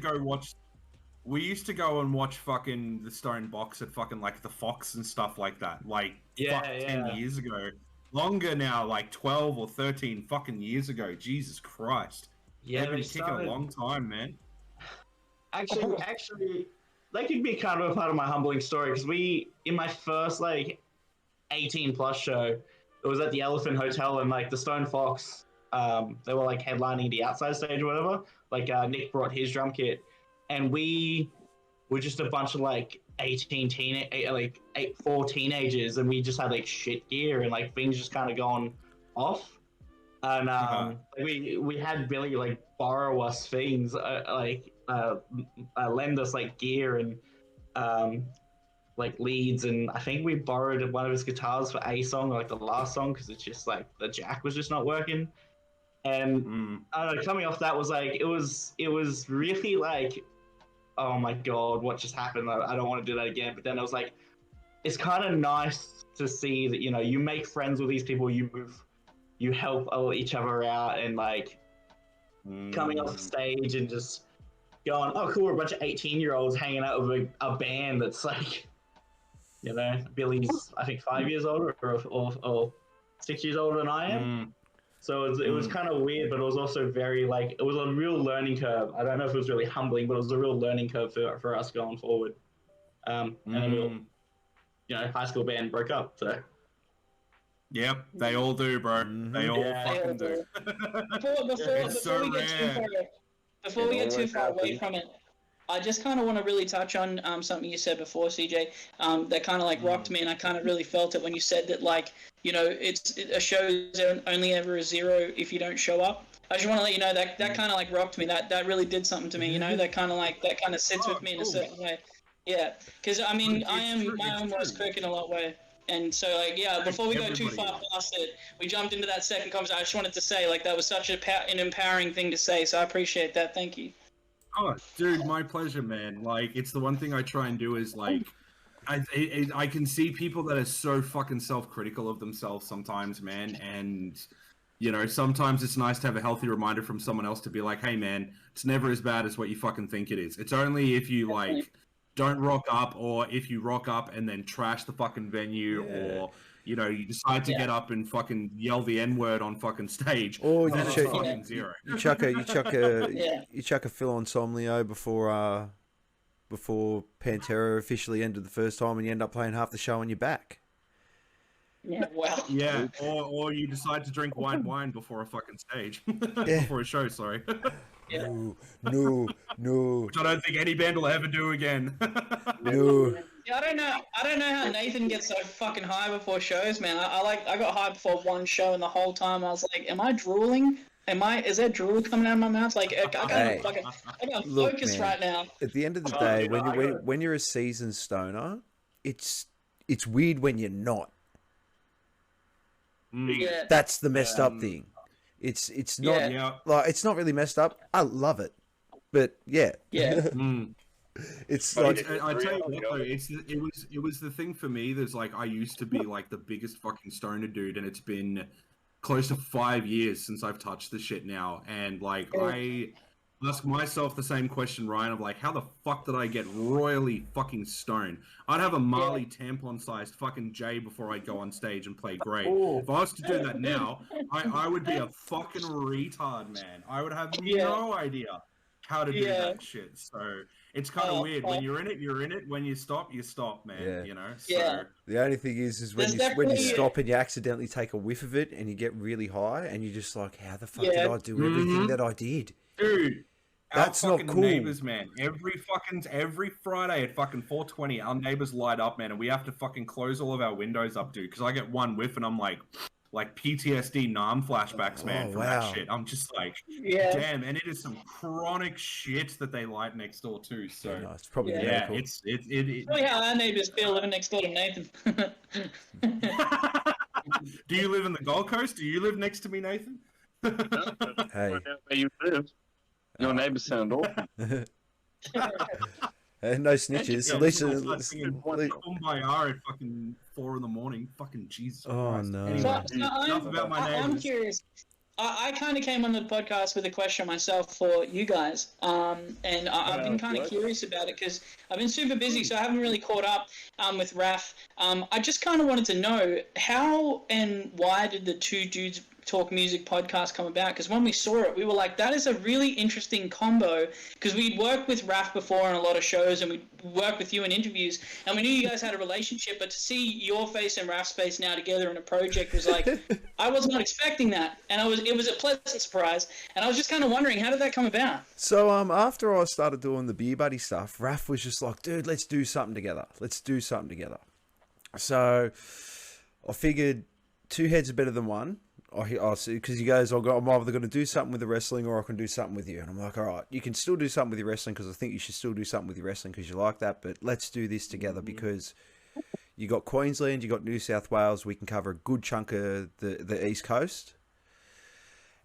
We used to go and watch fucking the Stone Box at fucking like the Fox and stuff like that. Like 10 years ago. Longer now, like 12 or 13 fucking years ago. Jesus Christ. Yeah, they've been kicking a long time, man. Actually, that could be kind of a part of my humbling story, because in my first like 18 plus show, it was at the Elephant Hotel, and like the Stone Fox, they were like headlining the outside stage or whatever. Like Nick brought his drum kit, and we were just a bunch of like 4 teenagers, and we just had like shit gear, and like things just kind of gone off. And we had Billy like borrow us things, lend us like gear and like leads, and I think we borrowed one of his guitars for a song, like the last song, because it's just like the jack was just not working. And I don't know, coming off that was like it was really like, oh my god, what just happened? I don't want to do that again. But then I was like, it's kind of nice to see that you make friends with these people, you help each other out, and like coming off stage and just going, oh cool, we're a bunch of 18-year-olds hanging out with a band that's like, Billy's I think 5 years older or 6 years older than I am. So it was kind of weird, but it was also very like, it was a real learning curve. I don't know if it was really humbling, but it was a real learning curve for us going forward. And then high school band broke up, so. Yep, they all do, bro. They all fucking do. Before we get too far away from it, I just kind of want to really touch on something you said before, CJ, that kind of like rocked me, and I kind of really felt it when you said that, like, a show is only ever a zero if you don't show up. I just want to let you know that kind of like rocked me. That really did something to me, that kind of sits with me in a certain way. Yeah, because I mean, I am my own worst critic in a lot of way. And so, like, yeah, before we go too far past it, we jumped into that second conversation. I just wanted to say, like, that was such an empowering thing to say, so I appreciate that. Thank you. Oh, dude, my pleasure, man. Like, it's the one thing I try and do is, like, I can see people that are so fucking self-critical of themselves sometimes, man, and, sometimes it's nice to have a healthy reminder from someone else to be like, hey, man, it's never as bad as what you fucking think it is. It's only if you, like, don't rock up, or if you rock up and then trash the fucking venue, or you decide to get up and fucking yell the N-word on fucking stage, or then it's fucking zero. You chuck a Phil Anselmo before Pantera officially ended the first time, and you end up playing half the show on your back. Yeah, wow. Yeah, or you decide to drink white wine before a fucking stage, before a show. Sorry. Yeah. No. Which I don't think any band will ever do again. No. Yeah, I don't know how Nathan gets so fucking high before shows, man. I got high before one show, and the whole time I was like, am I drooling? Is there drool coming out of my mouth? Like, I can't focus right now. At the end of the day, when you're a seasoned stoner, it's weird when you're not. Yeah. That's the messed up thing. It's not like, it's not really messed up. I love it, but yeah. It's But like I tell you what, though, it was the thing for me. There's like I used to be like the biggest fucking stoner dude, and it's been close to 5 years since I've touched the shit now, and like I ask myself the same question, Ryan, of like, how the fuck did I get royally fucking stoned? I'd have a Marley tampon-sized fucking J before I'd go on stage and play great. If I was to do that now, I would be a fucking retard, man. I would have no idea how to do that shit. So it's kind of weird. When you're in it, you're in it. When you stop, man. Yeah. You know. So, the only thing is when you stop and you accidentally take a whiff of it and you get really high and you're just like, how the fuck did I do everything that I did? Dude, that's our not fucking cool. Neighbors, man. Every Friday at fucking 4:20, our neighbors light up, man, and we have to fucking close all of our windows up, dude. Because I get one whiff and I'm like PTSD, Nam flashbacks, man, from that shit. I'm just like, damn. And it is some chronic shit that they light next door too. So no, it's probably it's probably how our neighbors feel living next door to Nathan. Do you live in the Gold Coast? Do you live next to me, Nathan? Hey. Where you live. Your neighbors sound awful. And no snitches. At least, Kumbaya at fucking 4 a.m. Fucking Jesus Christ. No. Anyway, So enough about my neighbors. I'm curious. I kind of came on the podcast with a question myself for you guys, and I've been kind of curious about it because I've been super busy, so I haven't really caught up with Raf. I just kind of wanted to know how and why did the Two Dudes Talk Music podcast come about? Because when we saw it, we were like, that is a really interesting combo, because we'd worked with Raf before on a lot of shows and we'd worked with you in interviews and we knew you guys had a relationship, but to see your face and Raf's face now together in a project was like, I was not expecting that, and it was a pleasant surprise, and I was just kind of wondering, how did that come about? So after I started doing the Beer Buddy stuff, Raf was just like, dude, let's do something together. So I figured two heads are better than one. Because he goes, I'm either going to do something with the wrestling or I can do something with you. And I'm like, all right, you can still do something with your wrestling because I think you should still do something with your wrestling because you like that. But let's do this together because you got Queensland, you got New South Wales. We can cover a good chunk of the East Coast.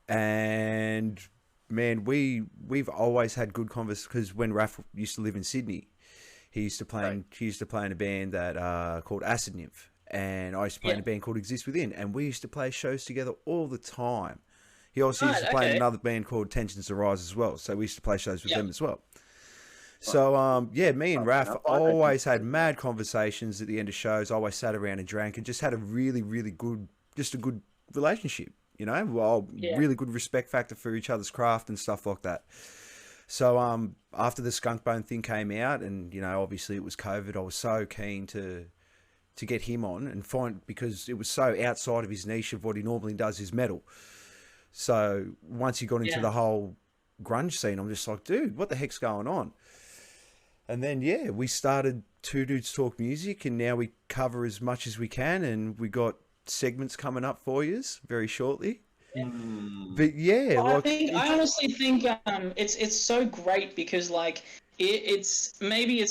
And man, we've always had good conversations because when Raph used to live in Sydney, he used to play in a band that called Acid Nymph. And I used to play in a band called Exist Within, and we used to play shows together all the time. He also used to play in another band called Tensions Arise as well, so we used to play shows with them as well. So, me and Raph always had mad conversations at the end of shows, always sat around and drank, and just had a really, really good, just a good relationship, you know? Really good respect factor for each other's craft and stuff like that. So, after the Skunk Bone thing came out, and, you know, obviously it was COVID, I was so keen to get him on and because it was so outside of his niche of what he normally does is metal. So once he got into the whole grunge scene, I'm just like, dude, what the heck's going on? And then, we started Two Dudes Talk Music, and now we cover as much as we can, and we got segments coming up for you very shortly. But I honestly think it's so great because it's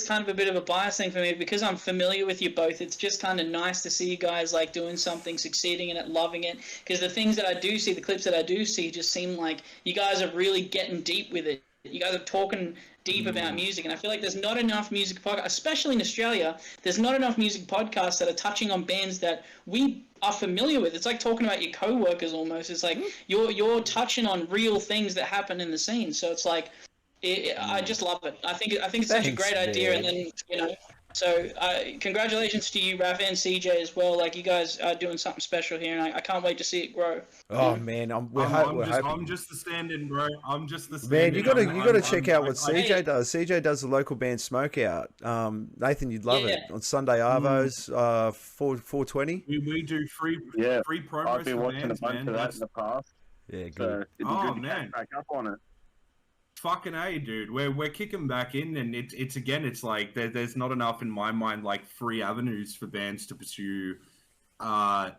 kind of a bit of a bias thing for me because I'm familiar with you both. It's just kind of nice to see you guys doing something, succeeding in it, loving it. Because the things that I do see, the clips that I do see, just seem like you guys are really getting deep with it. You guys are talking deep about music, and I feel like there's not enough music podcasts, especially in Australia. There's not enough music podcasts that are touching on bands that we are familiar with. It's like talking about your co-workers almost. It's like you're touching on real things that happen in the scene. So it's like. I just love it. I think it's such a great idea, and then so congratulations to you, Raf, and CJ as well. You guys are doing something special here, and I can't wait to see it grow. Oh man, I'm just the stand-in, bro. I'm just the stand-in. Man, you got to check out what CJ does. CJ does the local band Smokeout. Nathan, you'd love it on Sunday Arvos, 420. We do free promos. I've been watching a bunch of that in the past. Yeah, good. So it'd be good to get back up on it. Fucking A, dude. We're kicking back in, and it's like there's not enough in my mind free avenues for bands to pursue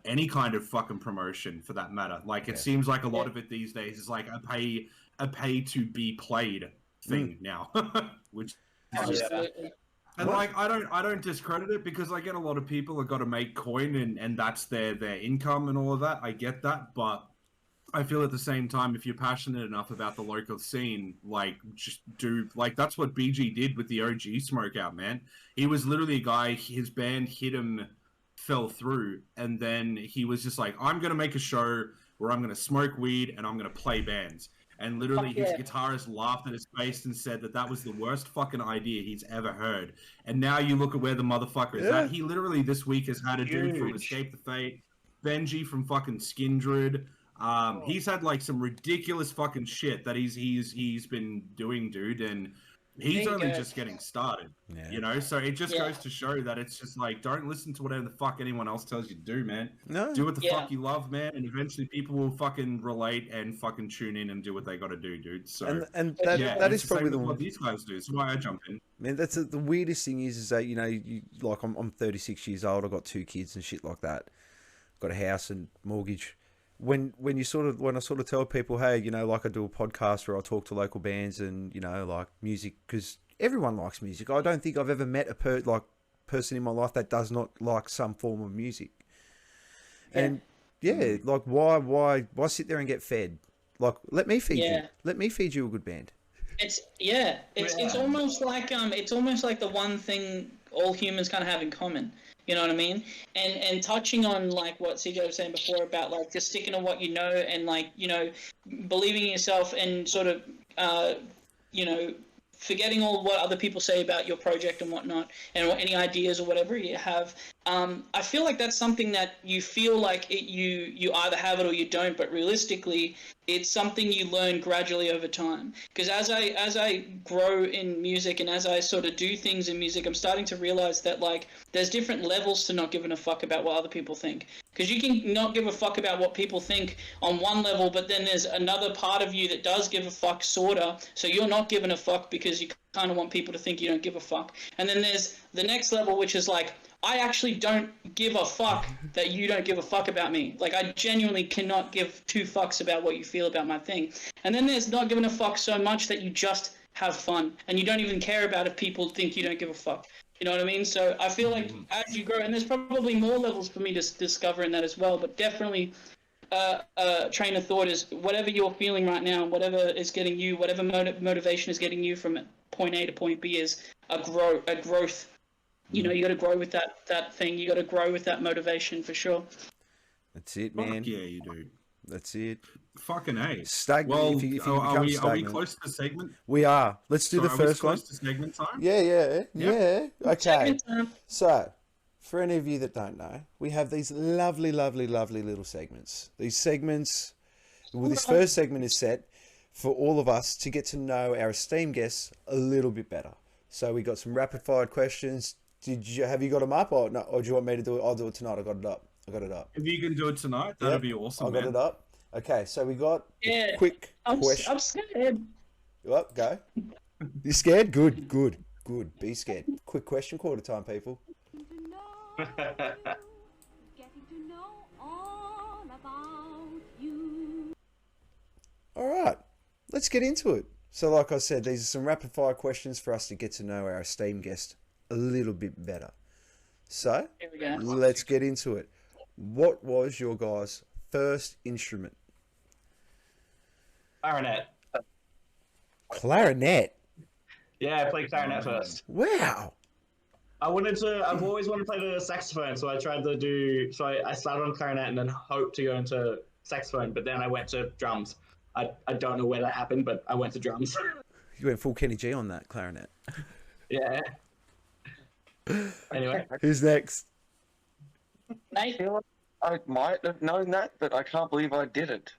any kind of fucking promotion for that matter. It seems like a lot of it these days is like a pay to be played thing now, which is just, and I don't discredit it because I get a lot of people have got to make coin and that's their income and all of that. I get that, but I feel at the same time, if you're passionate enough about the local scene, like, just do, like, that's what BG did with the OG Smoke Out, man. He was literally a guy, his band hit him, fell through, and then he was just like, I'm going to make a show where I'm going to smoke weed and I'm going to play bands. And literally his guitarist laughed at his face and said that was the worst fucking idea he's ever heard. And now you look at where the motherfucker is at. He literally this week has had a dude from Escape the Fate, Benji from fucking Skindred. He's had like some ridiculous fucking shit that he's been doing, dude, and he's only just getting started. You know, so it just goes to show that it's just like, don't listen to whatever the fuck anyone else tells you to do, man. No. Do what the fuck you love, man, and eventually people will fucking relate and fucking tune in and do what they got to do, dude. So and that is probably what these guys do. So why I jump in. Man, that's the weirdest thing is that, you know, like I'm 36 years old, I've got 2 kids and shit like that, got a house and mortgage. When I sort of tell people, hey, you know, like I do a podcast where I talk to local bands and, you know, like music, because everyone likes music. I don't think I've ever met a person in my life that does not like some form of music. And like why sit there and get fed? Like, let me feed you. Let me feed you a good band. It's almost like the one thing all humans kind of have in common. You know what I mean? And touching on like what CJ was saying before about like just sticking to what you know and like, you know, believing in yourself and sort of, you know, forgetting all what other people say about your project and whatnot and any ideas or whatever you have. I feel like that's something that you feel like you either have it or you don't, but realistically, it's something you learn gradually over time. Because as I grow in music and as I sort of do things in music, I'm starting to realize that like there's different levels to not giving a fuck about what other people think. Because you can not give a fuck about what people think on one level, but then there's another part of you that does give a fuck, sorta. So you're not giving a fuck because you kind of want people to think you don't give a fuck. And then there's the next level, which is like, I actually don't give a fuck that you don't give a fuck about me. Like, I genuinely cannot give 2 fucks about what you feel about my thing. And then there's not giving a fuck so much that you just have fun and you don't even care about if people think you don't give a fuck. You know what I mean? So I feel like as you grow, and there's probably more levels for me to discover in that as well, but definitely train of thought is whatever you're feeling right now, whatever is getting you, whatever motivation is getting you from point A to point B is a growth. You know, you got to grow with that thing. You got to grow with that motivation for sure. That's it, man. Fuck yeah, you do. That's it. Fucking A. Stagnant. Well, if you are we stagnant. close to the segment? We are. Let's do the first one. Are we close to segment time? Yeah. Okay. So, for any of you that don't know, we have these lovely, lovely, lovely little segments. These segments, well, this first segment is set for all of us to get to know our esteemed guests a little bit better. So we got some rapid fire questions. Have you got them up or no? Or do you want me to do it? I'll do it tonight. I got it up. If you can do it tonight, that'd be awesome. I got it up. Okay, so we got a quick question. I'm scared. Well, go. You scared? Good. Be scared. Quick question, quarter time, people. All right, let's get into it. So like I said, these are some rapid fire questions for us to get to know our esteemed guest a little bit better. So let's get into it. What was your guys' first instrument? Clarinet? Yeah, I played clarinet first. Wow. I've always wanted to play the saxophone, so I started on clarinet and then hoped to go into saxophone, but then I went to drums. I don't know where that happened, but I went to drums. You went full Kenny G on that clarinet. Yeah. Anyway. Who's next? I feel like I might have known that, but I can't believe I didn't.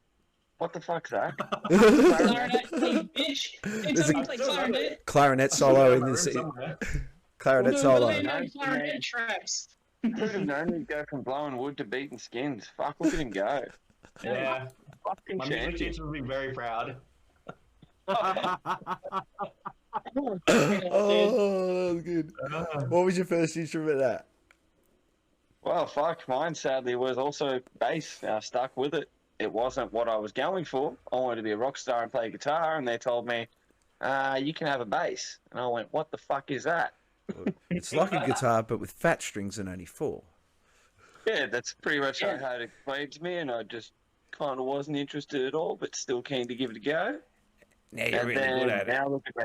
What the fuck's that? Clarinet, bitch. It's like clarinet. Clarinet solo in this. Clarinet solo. Clarinet tracks. Could have known he'd go from blowing wood to beating skins. Fuck, look at him go. Yeah. Fucking My music teacher would be very proud. Oh, that was good. What was your first instrument at? Well, fuck, mine sadly was also bass. I stuck with it. It wasn't what I was going for. I wanted to be a rock star and play guitar, and they told me, you can have a bass. And I went, what the fuck is that? It's like a guitar, but with fat strings and only 4. Yeah, that's pretty much how it explained to me, and I just kind of wasn't interested at all, but still keen to give it a go. Now you're And really then good at it. now look at me.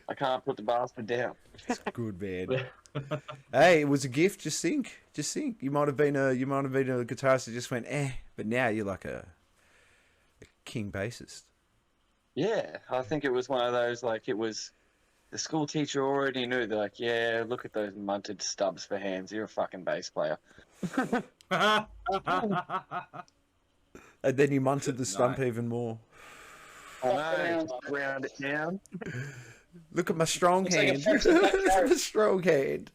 I can't put the bastard down. It's good, man. Hey, it was a gift. Just think. You might have been a guitarist that just went but now you're like a king bassist. Yeah, I think it was one of those, like, it was the school teacher already knew. They're like, yeah, look at those munted stubs for hands. You're a fucking bass player. And then you munted the stump even more. I know, just ground it down. Look at my strong It's like a hand. French Look at my strong hand.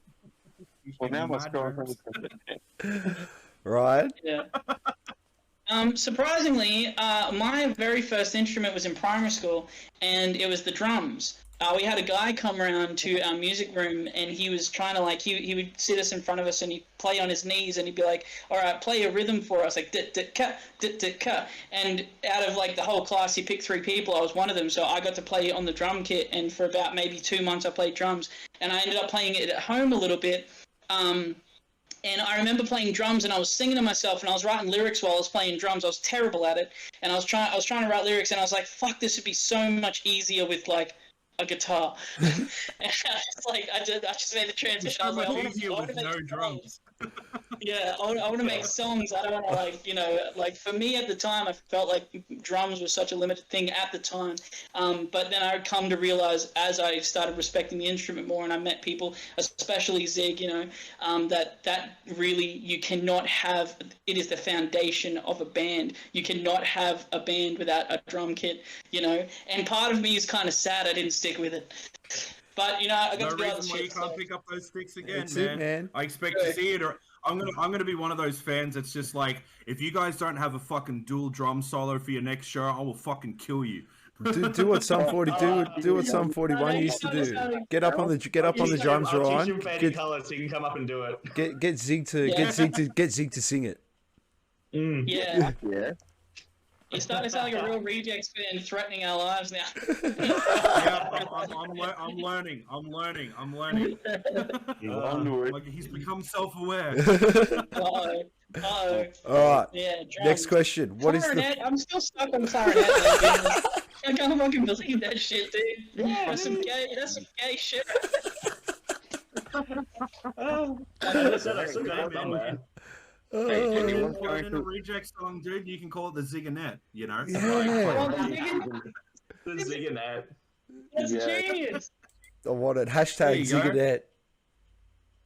Well, now my strong Right? Yeah. Surprisingly, my very first instrument was in primary school, and it was the drums. We had a guy come around to our music room, and he was trying to, like, he would sit us in front of us, and he'd play on his knees, and he'd be like, all right, play a rhythm for us, like, dit-dit-ka, dit-dit-ka. And out of, like, the whole class, he picked 3 people. I was one of them, so I got to play on the drum kit, and for about maybe 2 months I played drums, and I ended up playing it at home a little bit. And I remember playing drums, and I was singing to myself, and I was writing lyrics while I was playing drums. I was terrible at it, and I was trying to write lyrics, and I was like, fuck, this would be so much easier with, like, a guitar. And I just made the transition. I was like, I want to make no songs. drums. Yeah, I want to make songs. I don't want to, like, you know, like, for me at the time, I felt like drums was such a limited thing at the time. But then I come to realize as I started respecting the instrument more, and I met people, especially Zig, you know, that really, you cannot have, it is the foundation of a band. You cannot have a band without a drum kit, you know. And part of me is kind of sad I didn't stick with it. But, you know, I got to be able to reason why you can't pick up those sticks again, That's it, man. I expect to see it. Or I'm gonna be one of those fans that's just like, if you guys don't have a fucking dual drum solo for your next show, I will fucking kill you. Do what Sum 40 do what Sum 41 used to do. Get up on the drums, I'll Ryan. teach him Fading Colours so you can come up and do it. Get Zig to sing it. Yeah. Yeah. You're starting to sound like a real rejects fan threatening our lives now. Yeah, I'm learning. Like, he's become self-aware. Uh-oh. All right. Yeah, drums. Next question. What is clarinet, the? I'm still stuck on clarinet. I can't fucking believe that shit, dude. Yeah, That's some gay shit. That's a band somewhere. Hey, if you Oh, want in a reject song, dude, you can call it the Zigonet, you know? yeah. The Zigonet. That's Yeah. genius. I want it. There Hashtag you go. Zigonet.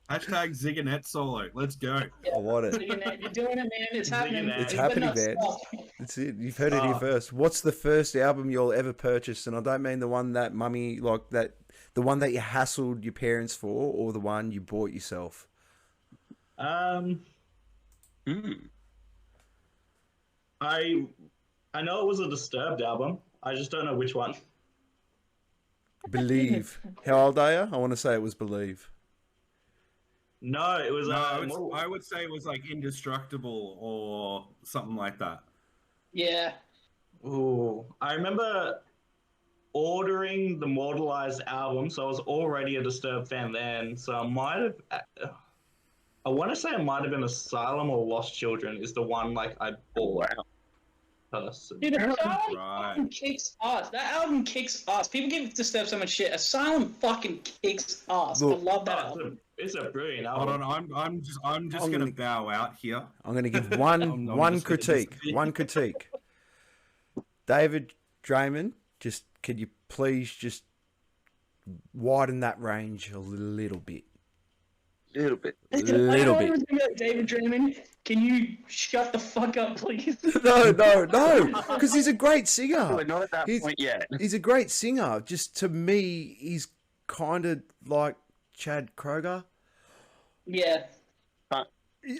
Hashtag Zigonet solo. Let's go. I want it. You're doing it, man. It's happening. Zigonet. It's You better happening, not man. stop. That's it. You've heard it here first. What's the first album you'll ever purchase? And I don't mean the one that mummy, like that, the one that you hassled your parents for, or the one you bought yourself. I know it was a Disturbed album. I just don't know which one. Believe. How old are you? I want to say it was Believe. No, it was. I would say it was like Indestructible or something like that. Yeah. Ooh, I remember ordering the Mortalized album, so I was already a Disturbed fan then. So I might have. I want to say it might have been Asylum or Lost Children is the one like I bought. Person. Dude, Asylum Right. fucking kicks ass. That album kicks ass. People give Disturbed so much shit. Asylum fucking kicks ass. Look, I love that No, album. it's a brilliant Hold album. on, I'm just I'm gonna gonna- bow out here. I'm going to give one I'm one just gonna critique. disagree. One critique. David Draymond, just could you please just widen that range a little bit? Little bit. Little I bit. always think about David Draymond. Can you shut the fuck up, please? No, because he's a great singer. We're not at that He's- point yet. He's a great singer. Just to me, he's kind of like Chad Kroger. Yeah.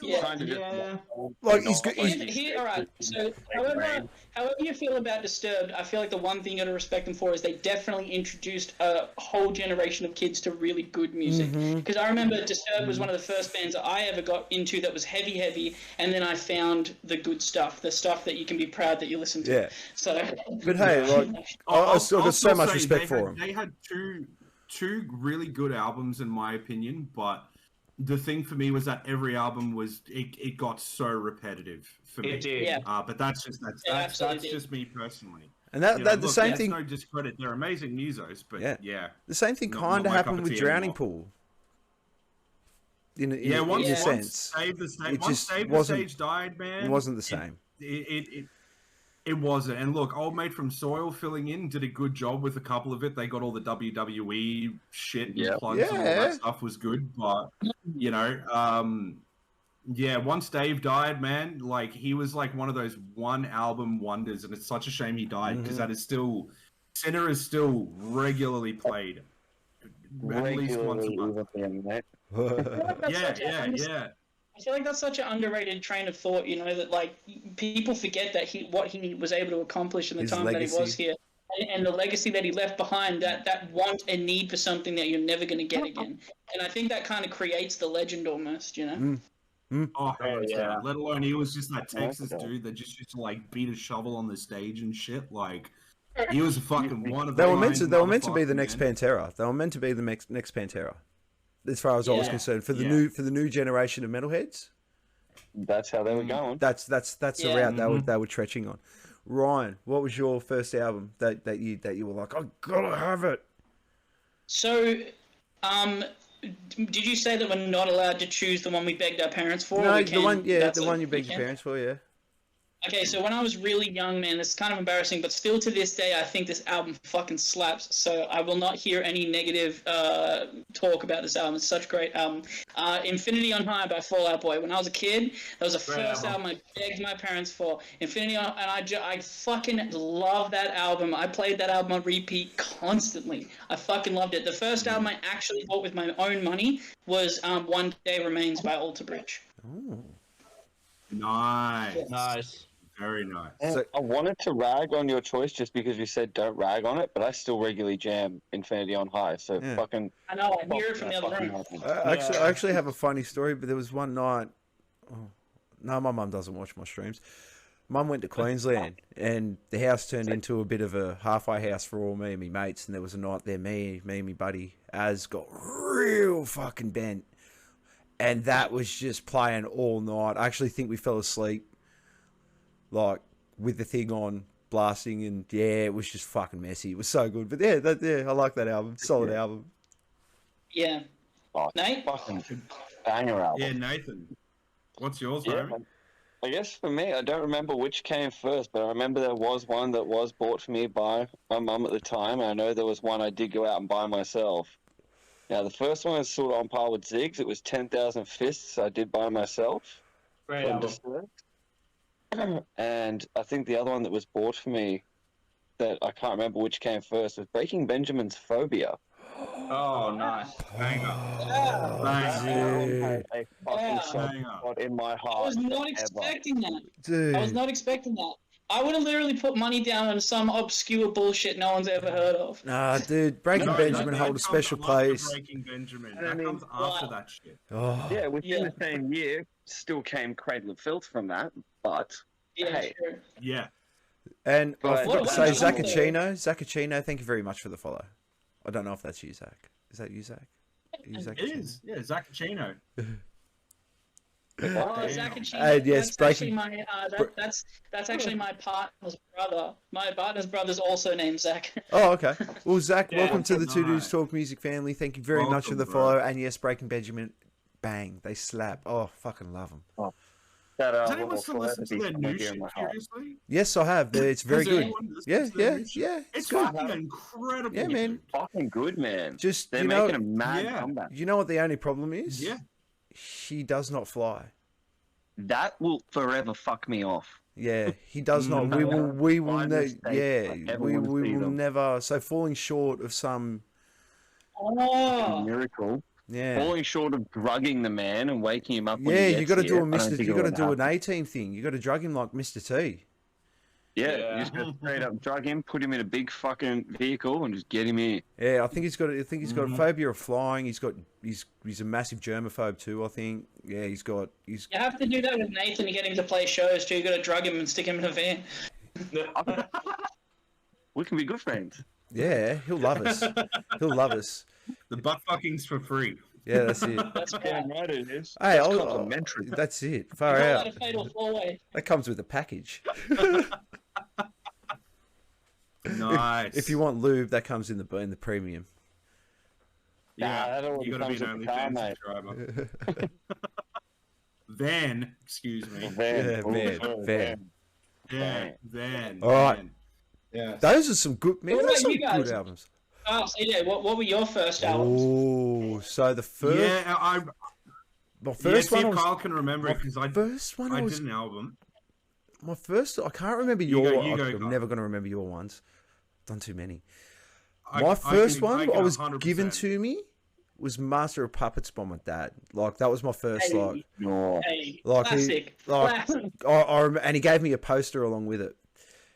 Yeah. Kind of Yeah. Like he's good. All right. So, however you feel about Disturbed, I feel like the one thing you got to respect them for is they definitely introduced a whole generation of kids to really good music. Because I remember Disturbed was one of the first bands that I ever got into that was heavy, and then I found the good stuff, the stuff that you can be proud that you listen to. Yeah. So. But hey, like I still got so much respect for him. They had two really good albums in my opinion, but the thing for me was that every album was it got so repetitive for me. It did. Yeah. But that's just me personally. And that the look, same that's thing. no discredit. They're amazing musos, but yeah. The same thing Not kind of my cup happened of with tea Drowning anymore. Pool. In Once a sense, Save the Stage, it once just Save the wasn't. Stage died, man. It wasn't the same. It wasn't. And look, Old Mate from Soil filling in did a good job with a couple of it. They got all the WWE shit and plugs and all that stuff was good. But, once Dave died, man, like he was like one of those one album wonders. And it's such a shame he died because that is still, Sinner is still regularly played. At least once a month. Yeah. I feel like that's such an underrated train of thought, that like people forget that what he was able to accomplish in the His time legacy. that he was here, and the legacy that he left behind, that want and need for something that you're never going to get again. And I think that kind of creates the legend almost, Oh, hands yeah. down. Let alone he was just that Texas dude that just used to like beat a shovel on the stage and shit. Like he was a fucking one of They the were meant to be the motherfuckers, next man. Pantera. They were meant to be the next Pantera. As far as I was concerned, for the new generation of metalheads, That's how they were going. that's the route they were treaching on. Ryan, what was your first album that you were like, I gotta have it? So, did you say that we're not allowed to choose the one we begged our parents for? No, or we the can- one that's you we begged your can? parents for, yeah. Okay, so when I was really young, man, it's kind of embarrassing, but still to this day, I think this album fucking slaps. So I will not hear any negative talk about this album. It's such a great album. Infinity on High by Fall Out Boy. When I was a kid, that was the first album I begged my parents for. Infinity on, and I fucking love that album. I played that album on repeat constantly. I fucking loved it. The first album I actually bought with my own money was One Day Remains by Alter Bridge. Ooh. Nice. Very nice. So- I wanted to rag on your choice just because you said don't rag on it, but I still regularly jam Infinity on High. So Yeah. fucking. I know, I hear it from the other room. I actually have a funny story, but there was one night. Oh, no, my mum doesn't watch my streams. Mum went to Queensland, and the house turned into a bit of a halfway house for all me and me mates. And there was a night there, me and my buddy Az got real fucking bent, and that was just playing all night. I actually think we fell asleep, like with the thing on blasting, and it was just fucking messy. It was so good, but I like that album. Solid album. Yeah. Oh, Nate? fucking banger album. Yeah, Nathan. What's yours, Yeah, homie? I guess for me, I don't remember which came first, but I remember there was one that was bought for me by my mum at the time, and I know there was one I did go out and buy myself. Now, the first one is sort of on par with Ziggs. It was 10,000 Fists I did by myself. Great from album. Disturbed. And I think the other one that was bought for me that I can't remember which came first was Breaking Benjamin's Phobia. Oh, nice. Banger. Dude. A fucking soft Banger. spot in my I heart. was not forever. expecting that. Dude. I was not expecting that. I would have literally put money down on some obscure bullshit no one's ever heard of. Nah, dude, Breaking Benjamin hold a special comes after place. Breaking Benjamin. I That mean, comes after that shit. Oh, Yeah, within Yeah. the same year, still came Cradle of Filth from that, but Yeah, hey, sure. Yeah. and I But- forgot to What say, about Zacchino, thank you very much for the follow. I don't know if that's you, Zach. Is that you, Zach? Are you Zach It is. Yeah, Zacchino. Oh, Zach and Sheena, And yes, that's actually Breaking- my that's actually my partner's brother. My partner's brother's also named Zach. Oh, okay. Well, Zach, Yeah, welcome to the Two Dudes nice. Talk Music family. Thank you very much for Welcome, the bro. follow. And yes, Breaking Benjamin, bang, they slap. Oh, fucking love them. that Does album anyone will still forever listen to be their somewhere new dear in shit, my heart. seriously? Yes, I have. It's very Does good. anyone listen Yeah, to their yeah, new shit? yeah. It's good. fucking incredible. Yeah, man. dude. Fucking good, man. Just They're you know, making a mad Yeah. comeback. you know what the only problem is? Yeah. He does not fly. That will forever fuck me off. Yeah, he does not. We will By no, mistake, yeah, I never we wanna see will them. never. So falling short of some, Oh, Miracle. yeah, Falling short of drugging the man and waking him up. When yeah. he You gets got to here, do a I don't Mister. think You got to it'll do an happen. 18 thing. You got to drug him like Mr. T. Yeah, Yeah. you just got to straight up drug him, put him in a big fucking vehicle, and just get him here. Yeah, I think he's got. I think he's got a phobia of flying. He's a massive germaphobe too. I think. Yeah, he's. you have to do that with Nathan to get him to play shows too. You got to drug him and stick him in a van. We can be good friends. Yeah, he'll love us. He'll love us. The butt fucking's for free. Yeah, that's it. That's right. Damn right it is. Hey, That's I'll- complimentary. That's it. You Far call out. that a fatal four-way. That comes with a package. Nice. If you want lube, that comes in the premium. Nah, that already you got to be comes an with the car, OnlyFans mate. subscriber. Van, excuse me. Yeah, Oh, van, oh, van. Yeah, Van. All right. Van. Yeah. Those are some good. Man, What those are about some you guys? good albums. Oh, CJ, what were your first albums? Oh, so the first, Yeah, my first see one if was Kyle can remember it because I first one I was did an album. my first. I can't remember You your. go, you go, I'm Kyle. never going to remember your ones. Done too many. I- My I first can- one can I was 100%. given to me was Master of Puppets by my dad. Like that was my first like. No. Hey, Like classic. classic. And he gave me a poster along with it.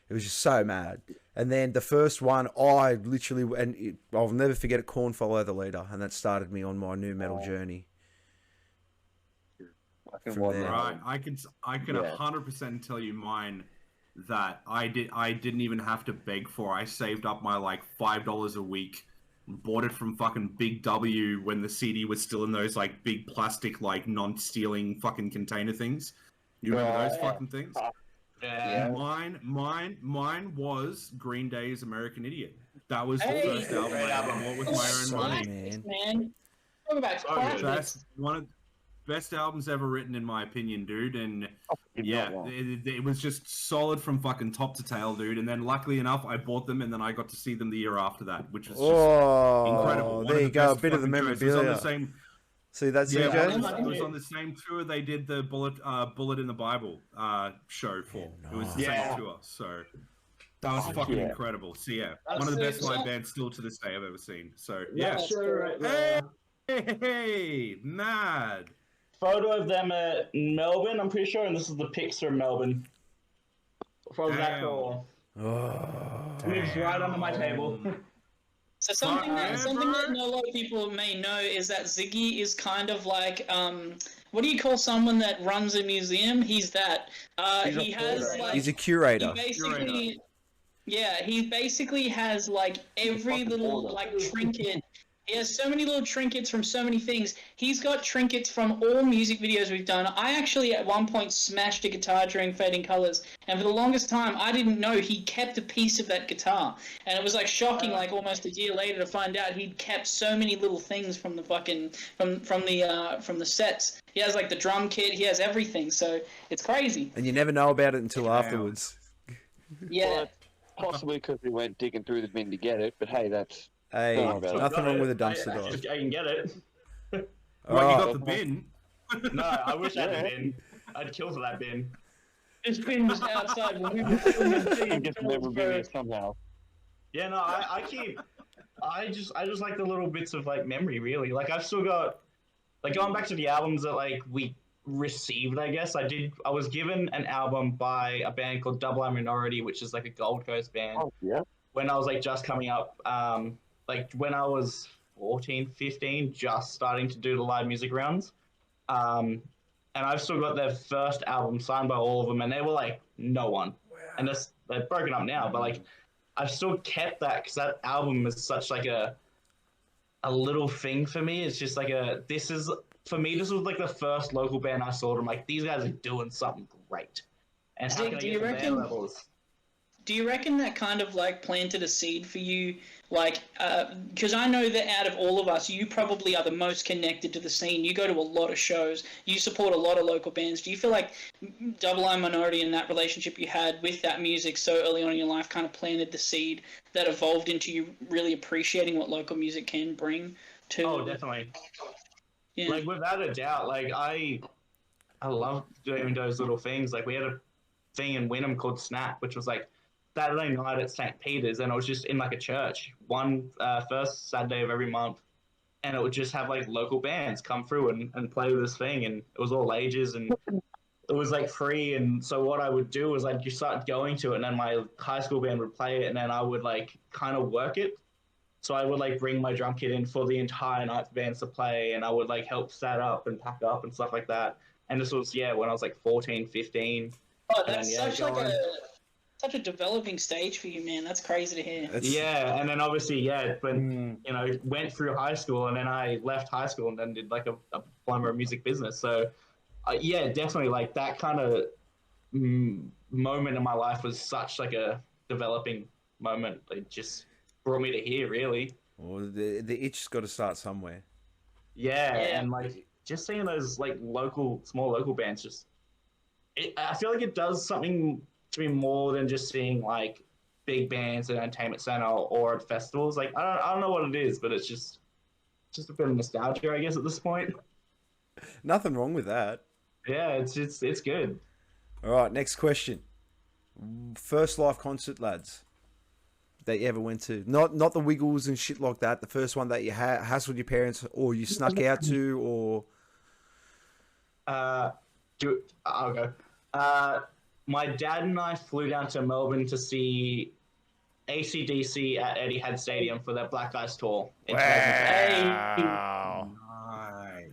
It was just so mad. And then the first one, I literally, I'll never forget it, Corn Follow the Leader. And that started me on my new metal journey. From there. Right, I can Yeah. 100% tell you mine that I didn't even have to beg for. I saved up my like $5 a week, bought it from fucking Big W when the CD was still in those like big plastic like non-stealing fucking container things. You remember those fucking things? Yeah. Mine was Green Day's American Idiot. That was the Hey, first album great I ever album. bought with my own money. man. Man. Talk about So classics. That's one of the best albums ever written, in my opinion, dude. And yeah, it was just solid from fucking top to tail, dude. And then luckily enough, I bought them, and then I got to see them the year after that, which was just incredible. One there of you the go, a best bit of the fucking tours. It was on memorabilia. the same, See that, yeah, CJ? it was on the same tour they did the Bullet in the Bible show for. It was the Yeah. same tour, so that was fucking incredible. So yeah, one of the best live bands still to this day I've ever seen. So yeah, That's right there. hey, mad. Photo of them at Melbourne, I'm pretty sure, and this is the pics from Melbourne. From that Damn. tour. Oh, It's right under my table. So something that Forever. not a lot of people may know is that Ziggy is kind of like what do you call someone that runs a museum? He's that. He has like he's a he curator. basically he basically has like every little like trinket. He has so many little trinkets from so many things. He's got trinkets from all music videos we've done. I actually at one point smashed a guitar during Fading Colors, and for the longest time I didn't know he kept a piece of that guitar. And it was like shocking, like almost a year later, to find out he'd kept so many little things from the fucking from the sets. He has like the drum kit. He has everything. So it's crazy. And you never know about it until afterwards. Yeah. Possibly because we went digging through the bin to get it, but hey, that's Hey, Don't worry about it. nothing wrong with a I dumpster dive. can get it. Well, you Alright. got the bin. No, I wish I had a bin. I'd kill for that bin. This bin was outside when we were filming the thing. get the memorabilia somehow. Yeah, no, I just like the little bits of like memory, really. Like I've still got, like going back to the albums that like we received, I guess. I was given an album by a band called Double I Minority, which is like a Gold Coast band. Oh yeah. When I was like just coming up, like when I was 14, 15, just starting to do the live music rounds. And I've still got their first album signed by all of them, and they were like no one. And they're broken up now, but like I've still kept that because that album is such like a little thing for me. It's just like this was like the first local band I saw. I'm like, these guys are doing something great. And how Zig, can I do get you to their reckon- levels? Do you reckon that kind of like planted a seed for you? Like, because I know that out of all of us, you probably are the most connected to the scene. You go to a lot of shows. You support a lot of local bands. Do you feel like Double I Minority and that relationship you had with that music so early on in your life kind of planted the seed that evolved into you really appreciating what local music can bring to? Oh, definitely. Yeah. Like without a doubt, like I love doing those little things. Like we had a thing in Wynnum called Snap, which was like Saturday night at St. Peter's, and it was just in like a church, first Saturday of every month, and it would just have like local bands come through and play with this thing, and it was all ages, and it was like free. And so what I would do was I'd just start going to it, and then my high school band would play it, and then I would like kind of work it. So I would like bring my drum kit in for the entire night for bands to play, and I would like help set up and pack up and stuff like that. And this was when I was like 14, 15. Oh, that's such like such a developing stage for you, man. That's crazy to hear. Yeah, and then obviously, when went through high school, and then I left high school and then did like a diploma of music business. So, definitely like that kind of moment in my life was such like a developing moment. It just brought me to here, really. Well, the itch's got to start somewhere. Yeah, and like just seeing those like small local bands, I feel like it does something to me more than just seeing like big bands at entertainment center or at festivals. Like I don't know what it is, but it's just a bit of nostalgia, I guess, at this point. Nothing wrong with that. Yeah, it's good. All right, next question. First live concert, lads, that you ever went to? Not the Wiggles and shit like that. The first one that you hassled your parents or you snuck out to, or I'll go. My dad and I flew down to Melbourne to see AC/DC at Etihad Stadium for their Black Ice tour. In 2010. Wow.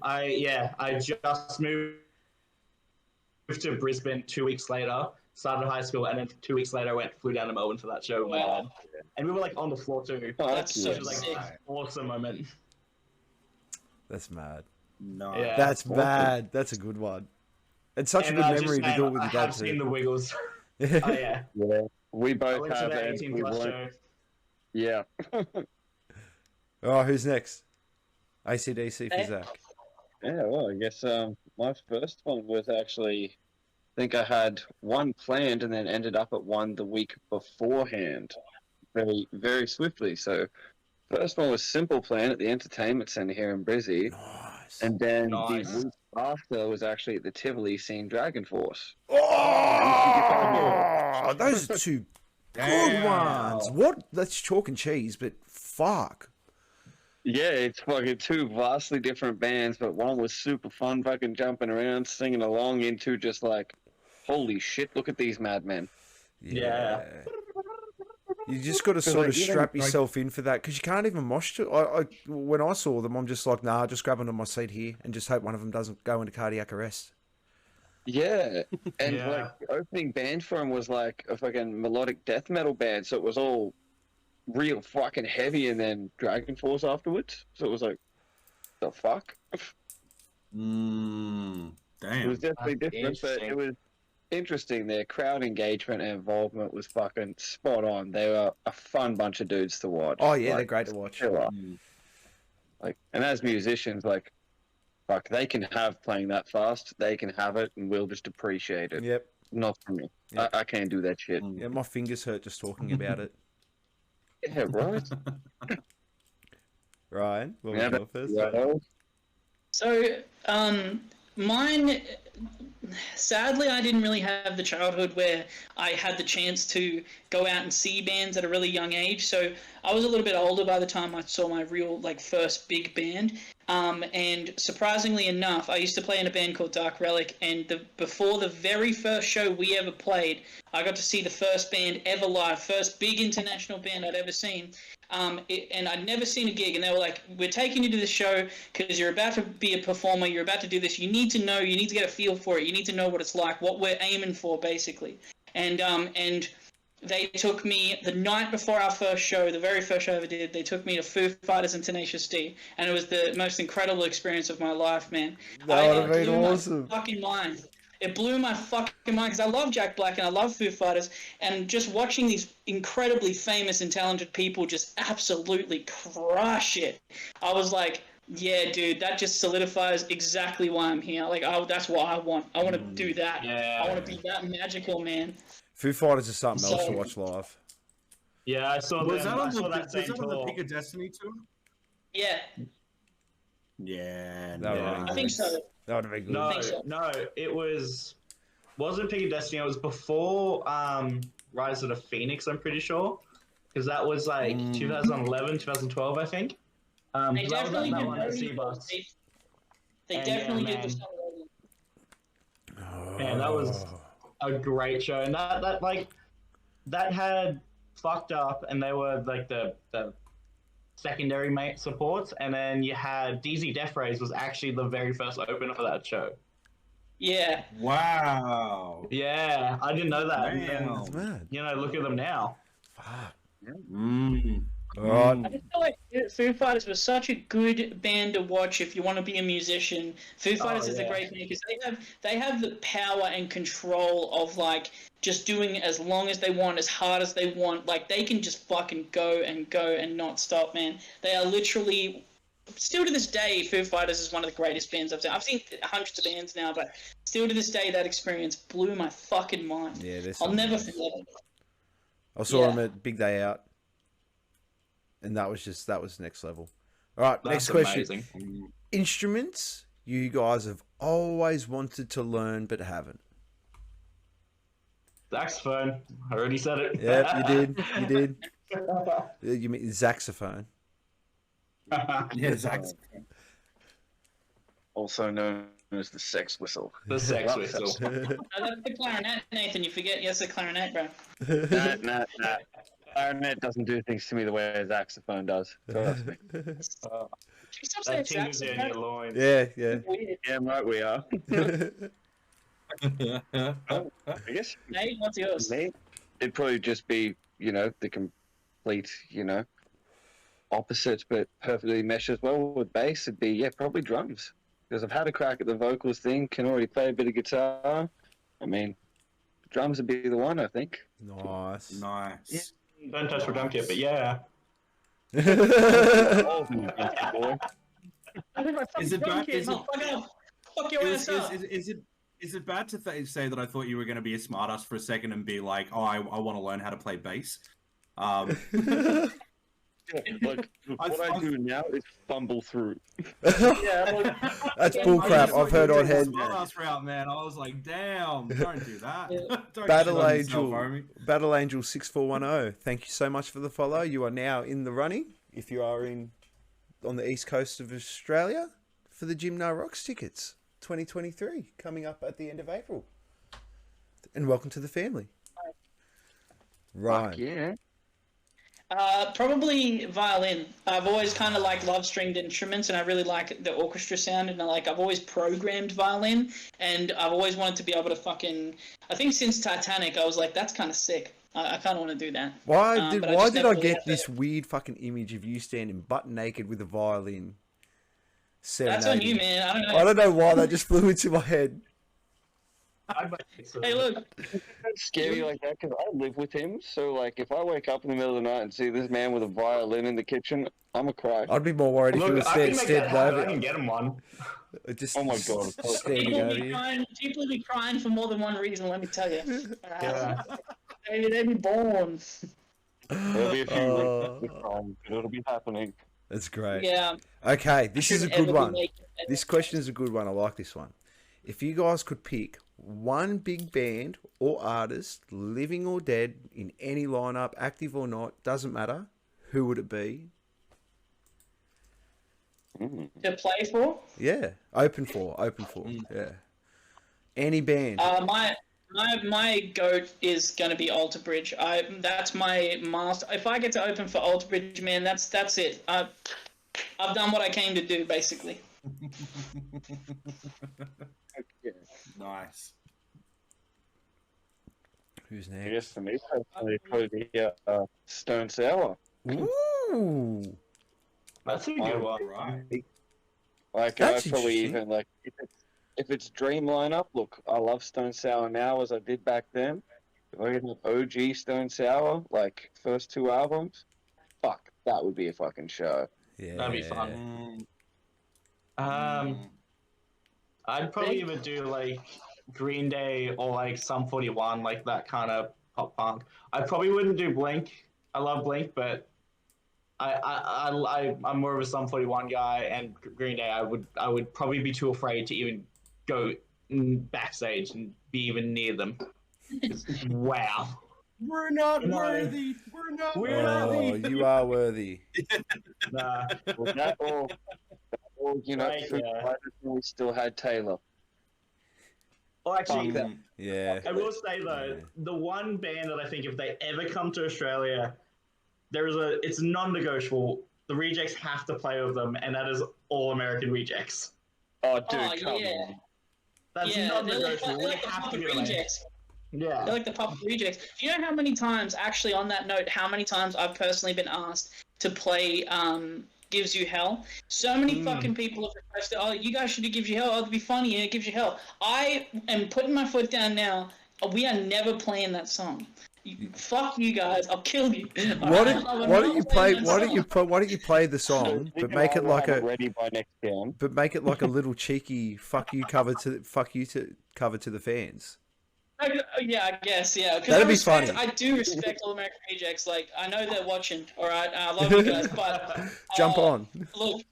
I just moved to Brisbane 2 weeks later, started high school, and then 2 weeks later flew down to Melbourne for that show with my dad. And we were like on the floor too. Oh, That's so It was like sick. an awesome moment. That's mad. No. Yeah. That's bad. That's a good one. It's such a good memory to do it with your I dad have seen too. the Wiggles. Oh yeah. Yeah, we I both went to have. the And 18 we plus won't. show. Yeah. Oh, who's next? AC/DC for Zach. Yeah, well, I guess my first one was actually, I think I had one planned and then ended up at one the week beforehand, very, very swiftly. So, first one was Simple Plan at the Entertainment Centre here in Brizzy, Nice. and then Nice. the week after was actually at the Tivoli seeing Dragon Force. Oh, those are two good Damn. ones. What? That's chalk and cheese, but fuck. Yeah, it's fucking two vastly different bands, but one was super fun, fucking jumping around, singing along into just like, holy shit, look at these madmen. Yeah. You just got to sort of strap yourself in for that because you can't even mosh to. When I saw them, I'm just like, nah, just grab onto my seat here and just hope one of them doesn't go into cardiac arrest. Yeah, and Yeah. like the opening band for him was like a fucking melodic death metal band, so it was all real fucking heavy, and then Dragon Force afterwards. So it was like, the fuck? It Damn. was definitely That's different, but it interesting. was interesting. Their crowd engagement and involvement was fucking spot on. They were a fun bunch of dudes to watch. Oh yeah, Like, they're great to watch. killer. Like, and as musicians, like, fuck, they can have playing that fast. They can have it, and we'll just appreciate it. Yep. Not for me. Yep. I can't do that shit. Yeah, my fingers hurt just talking about it. Yeah, right. Ryan, what was Yeah, your first? Well, So, mine, sadly, I didn't really have the childhood where I had the chance to go out and see bands at a really young age. So I was a little bit older by the time I saw my real, like, first big band. And surprisingly enough, I used to play in a band called Dark Relic, and before the very first show we ever played, I got to see the first band ever live, first big international band I'd ever seen. And I'd never seen a gig, and they were like, we're taking you to this show because you're about to be a performer, you're about to do this, you need to know, you need to get a feel for it, you need to know what it's like, what we're aiming for, basically. And they took me the night before our first show, the very first show I ever did, they took me to Foo Fighters and Tenacious D, and it was the most incredible experience of my life, man. That would have It been blew awesome. my fucking mind. It blew my fucking mind because I love Jack Black and I love Foo Fighters, and just watching these incredibly famous and talented people just absolutely crush it. I was like, yeah, dude, that just solidifies exactly why I'm here. Like, that's what I want. I want to do that. Yeah. I want to be that magical, man. Foo Fighters is something else to So- watch live. Yeah, I saw Was them. that I on saw the, that was same that on the tour. Pick of Destiny tour? Yeah, Yeah. That no. would I think so. That would have been good. No, think so. no, it wasn't Pick of Destiny. It was before Rise of the Phoenix, I'm pretty sure, because that was like 2011, 2012, I think. They 'cause that was definitely that did one at very, Seabus. they And definitely yeah, did the man. song. Man, that was a great show, and that had Fucked Up, and they were like the secondary mate supports, and then you had DZ Death Rays was actually the very first opener for that show. Yeah. Wow. Yeah, I didn't know that. And then, Wow. That's mad. you know, look at them now. Fuck. Mm. All right. I just feel like Foo Fighters was such a good band to watch if you want to be a musician. Foo Fighters is a yeah. great band because they have the power and control of like just doing as long as they want, as hard as they want. Like they can just fucking go and not stop, man. They are literally still to this day, Foo Fighters is one of the greatest bands I've seen. I've seen hundreds of bands now, but still to this day, that experience blew my fucking mind. Yeah, I'll never forget it. I saw Yeah. him at Big Day Out, and that was next level. All right, That's next question. amazing. Instruments you guys have always wanted to learn but haven't. Saxophone. I already said it. Yeah, you did. You did. You mean saxophone? Yeah, exactly. Also known as the sex whistle. The sex whistle. Oh, that's the clarinet, Nathan. You forget? Yes, the clarinet, bro. Nah. Clarinet doesn't do things to me the way a saxophone does. Trust me. Stop saying That tingles in saxophone. your loins. Yeah, yeah. Weird. Damn right we are. I guess Nate, what's yours? me, it'd probably just be, the complete, opposite, but perfectly meshes well with bass. It'd be, probably drums. Because I've had a crack at the vocals thing, can already play a bit of guitar. I mean, drums would be the one, I think. Nice. Nice. Don't touch for dunk yet, but yeah. All of them, boy. I think my Is it fucking bad- kid, is it- motherfucker. Fuck your ass up. Is it bad to say that I thought you were going to be a smartass for a second and be like, oh, I want to learn how to play bass? Like, what I do now is fumble through. Yeah, That's bullcrap. I've heard on head. Smartass route, man. I was like, damn, don't do that. Yeah. Don't Battle shit on Angel, yourself, homie. Battle Angel 6410. Thank you so much for the follow. You are now in the running. If you are on the east coast of Australia for the Jim No Rocks tickets 2023 coming up at the end of April. And welcome to the family. Right. Fuck yeah. Probably violin. I've always kind of like love stringed instruments, and I really like the orchestra sound. And I've always programmed violin, and I've always wanted to be able to fucking. I think since Titanic, I was like, that's kind of sick. I kind of want to do that. Why did but I why just did never I really get had this weird fucking image of you standing butt naked with a violin? That's on you, serenading? man. I don't know. I don't know why that just flew into my head. Hey, look. It's scary like that because I live with him. So, like, if I wake up in the middle of the night and see this man with a violin in the kitchen, I'm a cry. I'd be more worried if he was I can make that standing happen. over I can get him one. just Oh my God. standing over you. People be crying for more than one reason. Let me tell you. Yeah. They be born. There'll be a few Oh. weeks, but it'll be happening. That's great. Yeah. Okay, this is a Shouldn't good ever be one. naked. This question is a good one. I like this one. If you guys could pick one big band or artist, living or dead, in any lineup, active or not, doesn't matter, who would it be? To play for? Yeah, open for. Yeah, any band. My goat is gonna be Alter Bridge. That's my master. If I get to open for Alter Bridge, man, that's it. I've done what I came to do, basically. Nice. Who's I next? guess for me, probably Stone Sour. Ooh. That's a good one. Right. Like, That's I probably interesting. even, like, if it's dream lineup, look, I love Stone Sour now as I did back then. If I get an OG Stone Sour, like, first two albums, fuck, that would be a fucking show. Yeah. That'd be fun. Mm. I'd probably either do like Green Day or like Sum 41, like that kind of pop punk. I probably wouldn't do Blink. I love Blink, but I'm more of a Sum 41 guy, and Green Day I would probably be too afraid to even go backstage and be even near them. Wow. We're not No. worthy. We're not We're Oh, worthy. you are worthy. Nah. Well, that or you know, Right, Foo yeah. Fighters, we still had Taylor. Well, actually, Yeah. I will say though, Yeah. the one band that I think if they ever come to Australia, it's non-negotiable. The Rejects have to play with them, and that is All American Rejects. Oh, dude, Oh, come yeah. on. That's Yeah, not they're like, negotiable. they're We like the have to puppet give it away. rejects. Yeah. They're like the puppet rejects. Do you know how many times, actually, on that note, how many times I've personally been asked to play Gives You Hell? So many fucking people have requested, oh, you guys should do Gives You Hell. Oh, it'd be funny, and it gives you hell. I am putting my foot down now. We are never playing that song. Fuck you guys. I'll kill you. Why don't you play the song, but make it like a ready by next game. but make it like a little cheeky fuck you cover to the fans. Yeah, I guess, yeah. 'Cause That'd I be respect, funny. I do respect All American Rejects. Like, I know they're watching, all right? I love you guys, but... Jump on. Look,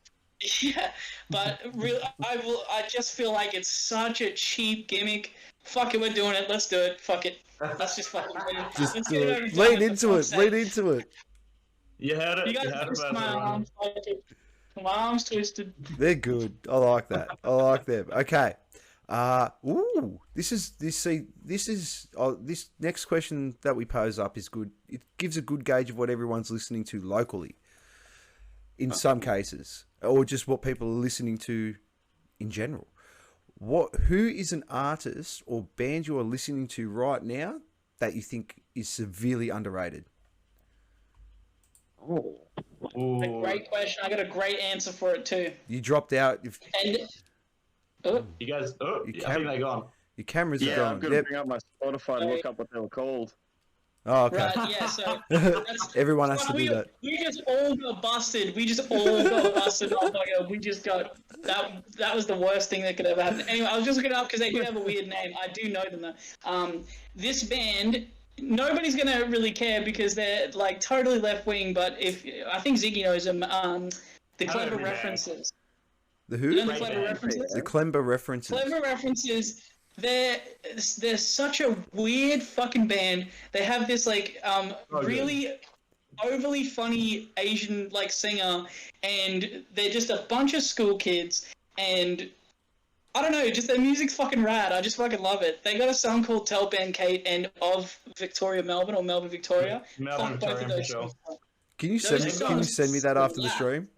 yeah, but I just feel like it's such a cheap gimmick. Fuck it, we're doing it. Let's do it. Fuck it. Let's just fucking do it. Just Let's do get it. over Lean done with, into for it. fuck's Lean sake. into it. You heard it. You guys You heard twist about my it. arms. My arms twisted. They're good. I like that. I like them. Okay. This next question that we pose up is good. It gives a good gauge of what everyone's listening to locally. In some cases, or just what people are listening to in general. Who is an artist or band you are listening to right now that you think is severely underrated? Oh. A great question. I got a great answer for it too. You dropped out. And You guys, I think can't- they're gone. Your cameras are Yeah, gone. I'm gonna Yep. bring up my Spotify and look up what they were called. Oh, okay. right, yeah. So that's, Everyone has to do that. We just all got busted. We just all got busted. Oh my god, we just got that. That was the worst thing that could ever happen. Anyway, I was just looking it up because they do have a weird name. I do know them though. This band, nobody's gonna really care because they're like totally left wing. But if I think Ziggy knows them, the Clever every band. References. The You know who? the Clever References. The Clember references. Clever References. They're such a weird fucking band. They have this like really overly funny Asian like singer, and they're just a bunch of school kids. And I don't know, just their music's fucking rad. I just fucking love it. They got a song called "Tell Ben Kate" and "Of Victoria Melbourne" or "Melbourne Victoria." Melbourne Fuck both of Victoria, those for sure. songs. Can you send me? Those Can you songs send me that after the slap. stream?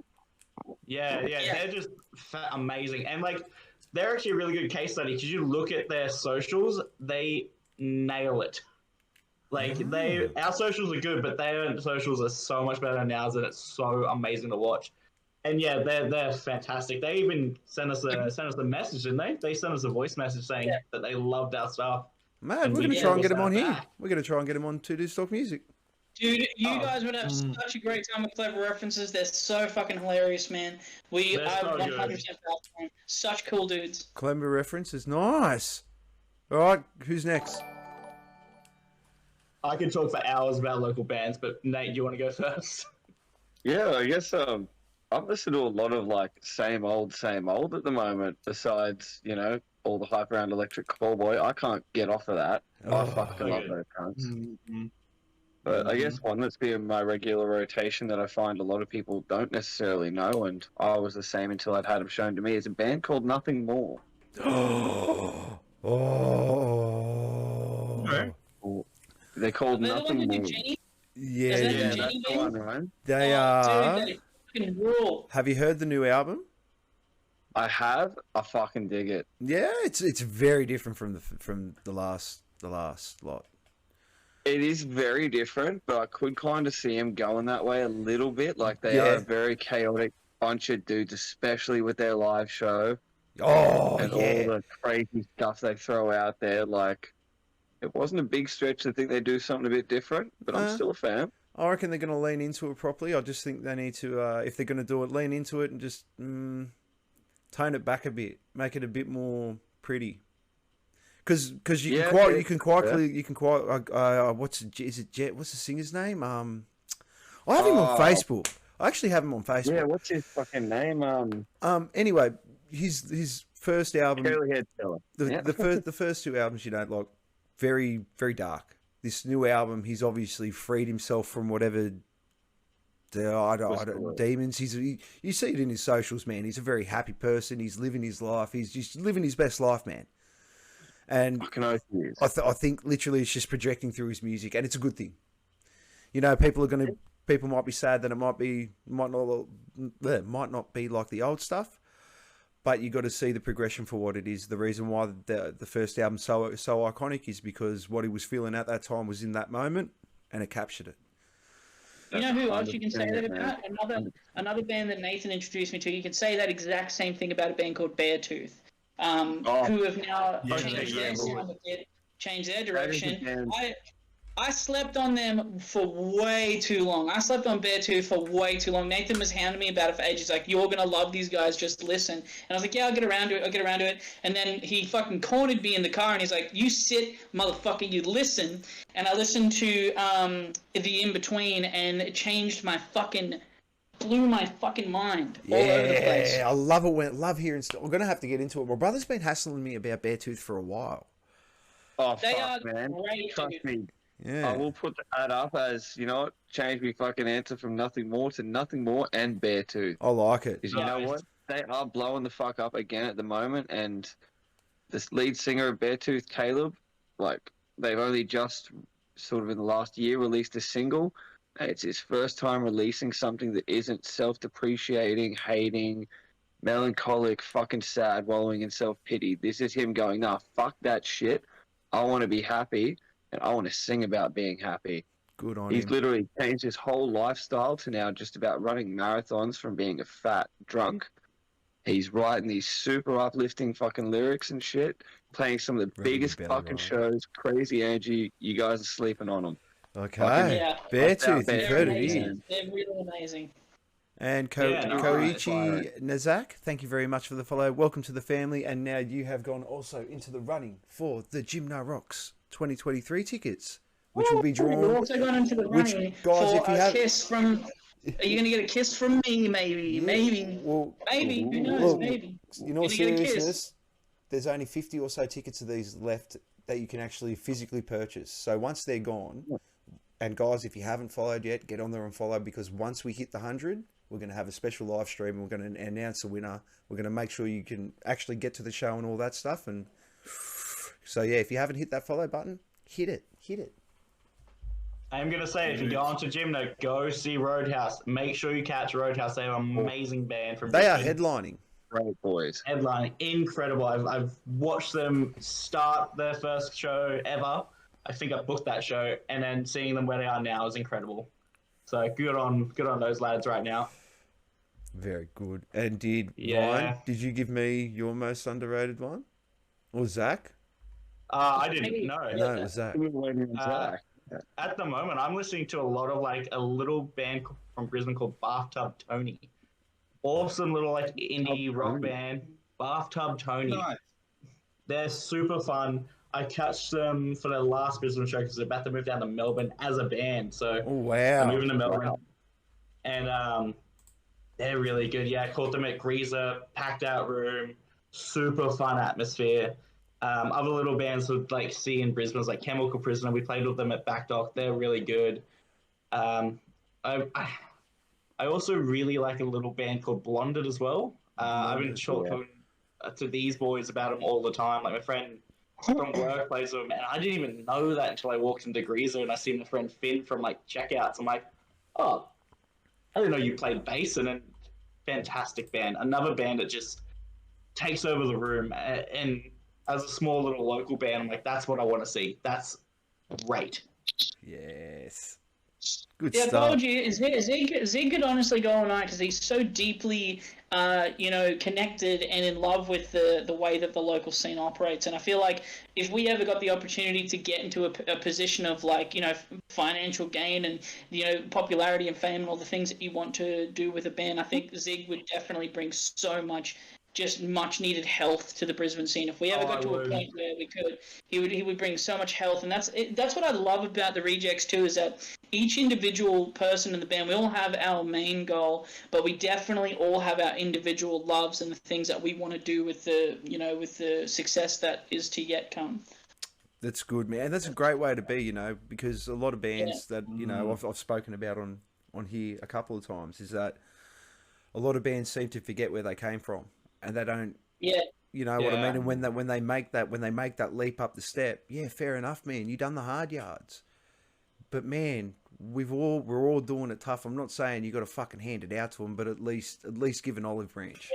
Yeah, Yeah. they're just amazing. And like, they're actually a really good case study because you look at their socials, they nail it. Like our socials are good, but their socials are so much better than ours, and it's so amazing to watch. And yeah, they're fantastic. They even sent us a message, didn't they? They sent us a voice message saying that they loved our stuff. Man, And we're we gonna try and get always him on have here. that. We're gonna try and get him on to do stock music. Dude, you guys would have such a great time with Clever References. They're so fucking hilarious, man. They're I so 100% good. vouch for them. Such cool dudes. Clember references, nice. All right, who's next? I could talk for hours about local bands, but Nate, you want to go first? Yeah, I guess I've listened to a lot of like same old at the moment. Besides, all the hype around Electric Callboy, I can't get off of that. I fucking love okay. those cunts. Mm-hmm. But I guess one that's been in my regular rotation that I find a lot of people don't necessarily know, and I was the same until I'd had them shown to me, is a band called Nothing More. Oh. They're called They're the Nothing ones with More. the Jenny? Yeah, Is that yeah. the Jenny That's the one, right? They Oh, are. dude, they fucking rule. Have you heard the new album? I have. I fucking dig it. Yeah, it's very different from the last lot. It is very different, but I could kind of see them going that way a little bit. Like they Yeah. are a very chaotic bunch of dudes, especially with their live show Oh and all yeah. the crazy stuff they throw out there. Like, it wasn't a big stretch to think they do something a bit different, but I'm still a fan. I reckon they're going to lean into it properly. I just think they need to, if they're going to do it, lean into it and just tone it back a bit, make it a bit more pretty. Because you can quite what's the singer's name? I have him on Facebook. I actually have him on Facebook. Yeah, what's his fucking name? Anyway, his first album, Curly Head Fella. the first two albums, like very very dark. This new album, he's obviously freed himself from whatever demons. You see it in his socials, man. He's a very happy person. He's living his life. He's just living his best life, man. And I think literally it's just projecting through his music, and it's a good thing. People might be sad that it might not be like the old stuff, but you got to see the progression for what it is. The reason why the first album so iconic is because what he was feeling at that time was in that moment, and it captured it. You know who else you can say that about? Another band that Nathan introduced me to. You can say that exact same thing about a band called Beartooth, who have now changed their sound a bit, changed their direction. I slept on them for way too long. I slept on Beartooth for way too long. Nathan was hounding me about it for ages. Like, you're going to love these guys, just listen. And I was like, yeah, I'll get around to it. And then he fucking cornered me in the car and he's like, you sit, motherfucker, you listen. And I listened to The In-Between and it changed my fucking, blew my fucking mind all over the place. Yeah, I love it. Love hearing stuff. I'm going to have to get into it. My brother's been hassling me about Beartooth for a while. Oh, They fuck, are man. great, Trust dude. me. Yeah. I will put that up as, you know what, change me fucking answer from Nothing More to Nothing More and Beartooth. I like it. Because you know what? They are blowing the fuck up again at the moment, and this lead singer of Beartooth, Caleb, like, they've only just, sort of in the last year, released a single. It's his first time releasing something that isn't self-depreciating, hating, melancholic, fucking sad, wallowing in self-pity. This is him going, nah, fuck that shit. I want to be happy. And I want to sing about being happy. Good on He's him. literally changed his whole lifestyle to now just about running marathons from being a fat drunk. He's writing these super uplifting fucking lyrics and shit, playing some of the biggest fucking shows, crazy energy. You guys are sleeping on them. Okay. Yeah. Beartooth, you've heard it amazing. here. They're really amazing. And Koichi Nazak, thank you very much for the follow. Welcome to the family. And now you have gone also into the running for the Gymna Rocks 2023 tickets, which will be drawn. We've also gone into the running for a kiss from. Are you going to get a kiss from me? Maybe. Well, maybe. Who knows? Maybe. In all seriousness, there's only 50 or so tickets of these left that you can actually physically purchase. So once they're gone, and guys, if you haven't followed yet, get on there and follow, because once we hit the 100, we're going to have a special live stream and we're going to announce the winner. We're going to make sure you can actually get to the show and all that stuff. And so, yeah, if you haven't hit that follow button, hit it. I'm going to say, if you go onto Gymno, go see Roadhouse. Make sure you catch Roadhouse. They have an amazing band from They are Brisbane. headlining. Great boys. Headlining. Incredible. I've watched them start their first show ever. I think I booked that show, and then seeing them where they are now is incredible. So good on those lads right now. Very good. And Ryan, did you give me your most underrated one? Or Zach? I didn't know. No, it was Zach. At the moment, I'm listening to a lot of like a little band from Brisbane called Bathtub Tony. Awesome little like indie rock band, Bathtub Tony. Nice. They're super fun. I catched them for their last Brisbane show because they're about to move down to Melbourne as a band. So wow, I'm moving to Melbourne, and they're really good. Yeah, I caught them at Greaser, packed out room, super fun atmosphere. Other little bands would like see in Brisbane was like Chemical Prisoner. We played with them at Backdock. They're really good. I also really like a little band called Blonded as well. I've been talking to these boys about them all the time. Like my friend from work plays with them, and I didn't even know that until I walked into Greaser and I seen my friend Finn from like checkouts. I'm like, oh, I didn't know you played bass. And then fantastic band. Another band that just takes over the room, and as a small little local band, I'm like, that's what I want to see. That's great. Yes. Good stuff. stuff. I told you, Zig could honestly go all night because he's so deeply, connected and in love with the way that the local scene operates. And I feel like if we ever got the opportunity to get into a position of like, financial gain and, popularity and fame and all the things that you want to do with a band, I think Zig would definitely bring so much just much needed health to the Brisbane scene. If we ever got to a point where we could, he would bring so much health, and that's what I love about the Rejects too, is that each individual person in the band, we all have our main goal, but we definitely all have our individual loves and the things that we want to do with the success that is to yet come. That's good, man. And that's a great way to be, because a lot of bands that I've spoken about on here a couple of times is that a lot of bands seem to forget where they came from. And they don't, what I mean. And when they make that leap up the step, fair enough, man. You done the hard yards, but man, we're all doing it tough. I'm not saying you got to fucking hand it out to them, but at least give an olive branch.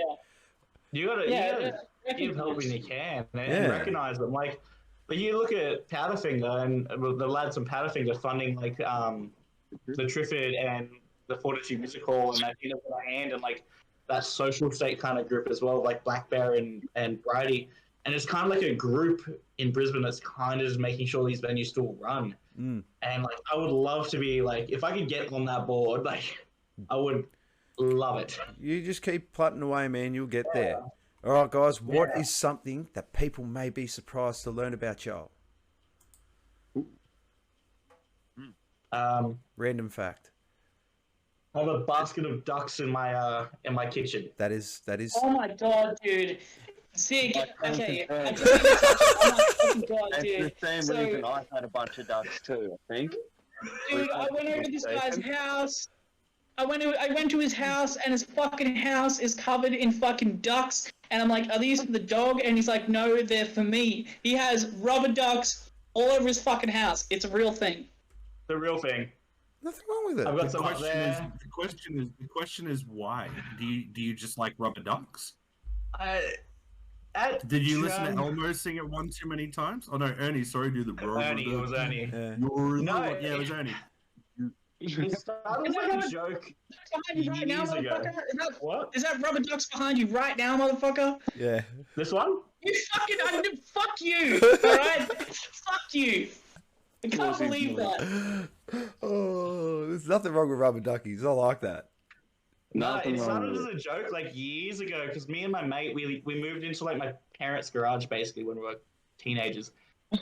You gotta give help when you can and recognize them. Like you look at Powderfinger and the lads from Powderfinger funding like the Triffid and the Fortitude Music Hall and that Hand and like that social state kind of group as well, like Black Bear and Bridie. And it's kind of like a group in Brisbane that's kind of just making sure these venues still run. And like, I would love to be like, if I could get on that board, like, I would love it. You just keep plotting away, man. You'll get there. All right, guys. What is something that people may be surprised to learn about y'all? Random fact. I have a basket of ducks in my kitchen. That is. Oh my god, dude. Zig, okay. Oh my fucking god, dude. It's the same reason I had a bunch of ducks too, I think. Dude, I went over to this guy's house. I went to his house, and his fucking house is covered in fucking ducks. And I'm like, are these for the dog? And he's like, no, they're for me. He has rubber ducks all over his fucking house. It's a real thing. The real thing. Nothing wrong with it. I've got some up there. The question is why? Do you just like rubber ducks? Did you listen to Elmo sing it one too many times? Oh no, Ernie. Sorry, do the Ernie. It was Ernie. Yeah. It was Ernie. It started like a joke. Behind you right now, motherfucker? What? Is that rubber ducks behind you right now, motherfucker? Yeah. This one? You fucking fuck you! Alright? Fuck you! I can't believe that. Oh, there's nothing wrong with rubber duckies. I like that. No, it started as a joke like years ago because me and my mate, we moved into like my parents' garage basically when we were teenagers.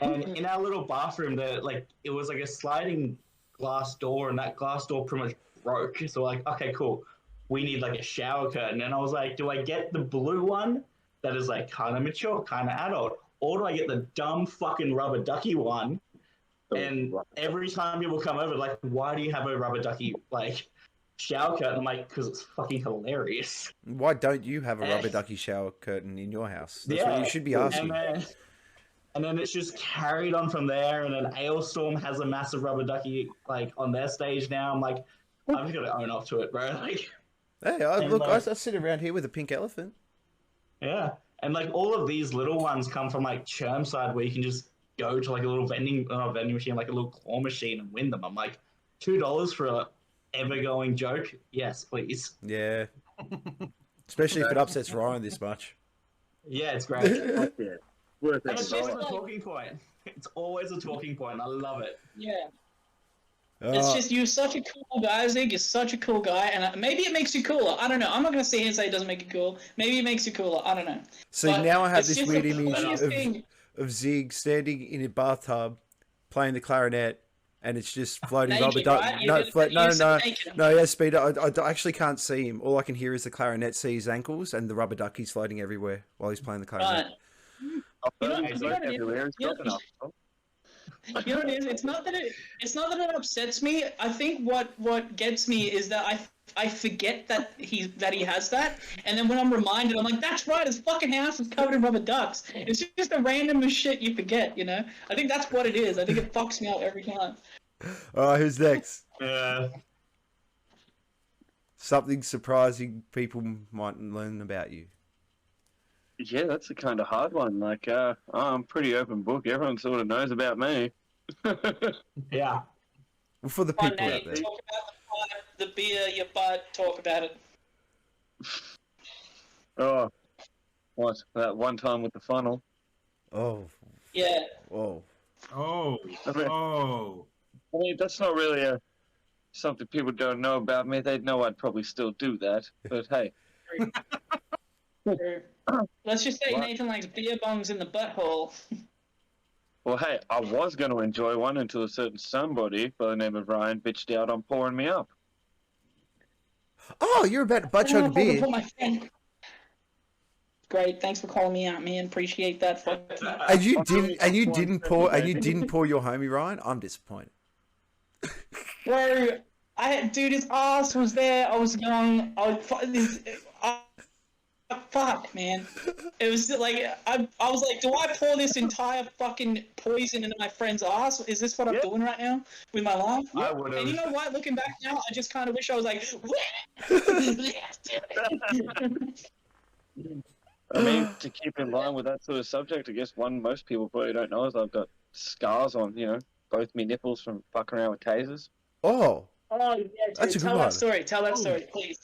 And in our little bathroom, it was like a sliding glass door, and that glass door pretty much broke. So like, okay, cool. We need like a shower curtain. And I was like, do I get the blue one that is like kind of mature, kind of adult? Or do I get the dumb fucking rubber ducky one? And every time people come over, like, why do you have a rubber ducky like shower curtain? I'm like, because it's fucking hilarious. Why don't you have a rubber ducky shower curtain in your house? That's what you should be asking. And then it's just carried on from there. And then Ailstorm has a massive rubber ducky like on their stage now. I'm like, I've just got to own up to it, bro. Like, hey, I sit around here with a pink elephant. Yeah, and like all of these little ones come from like Chermside, where you can just go to like a little vending machine, like a little claw machine, and win them. I'm like, $2 for a ever-going joke? Yes, please. Yeah. Especially if it upsets Ryan this much. Yeah, it's great. And it's just a talking point. It's always a talking point. I love it. Yeah. It's just, you're such a cool guy, Zig. You're such a cool guy, and maybe it makes you cooler. I don't know. I'm not going to sit here and say it doesn't make you cool. Maybe it makes you cooler. I don't know. See, now I have this weird image of Zig standing in a bathtub playing the clarinet, and it's just floating rubber duck. Right? No, yeah, Speeder. I actually can't see him. All I can hear is the clarinet see his ankles and the rubber ducky's floating everywhere while he's playing the clarinet. You know what it is? It's not that it upsets me. I think what gets me is that I forget that he has that, and then when I'm reminded, I'm like, that's right, his fucking house is covered in rubber ducks. It's just the randomest shit you forget, you know? I think that's what it is. I think it fucks me up every time. Alright, who's next? Yeah. Something surprising people might learn about you. Yeah, that's a kind of hard one. Like, I'm pretty open book. Everyone sort of knows about me. Yeah. Well, for the people out there. Talk about the beer, your butt, talk about it. Oh, what? That one time with the funnel. Oh. Yeah. Oh. Oh. Oh. I mean, that's not really something people don't know about me. They'd know I'd probably still do that. But hey. Let's just say Nathan likes beer bongs in the butthole. Well, hey, I was going to enjoy one until a certain somebody by the name of Ryan bitched out on pouring me up. Oh, you're about to butt chug a beer. Great, thanks for calling me out, man. Appreciate that. And you didn't pour your homie Ryan. I'm disappointed. Bro, dude, his ass was there. I was young. Fuck, man. It was like, I was like, do I pour this entire fucking poison into my friend's ass? Is this what I'm doing right now with my life? I would have. And you know what? Looking back now, I just kind of wish I was like, I mean, to keep in line with that sort of subject, I guess one most people probably don't know is I've got scars on, both me nipples from fucking around with tasers. Oh, Oh, yeah, that's a dude, good tell one. that story. Tell that story, please.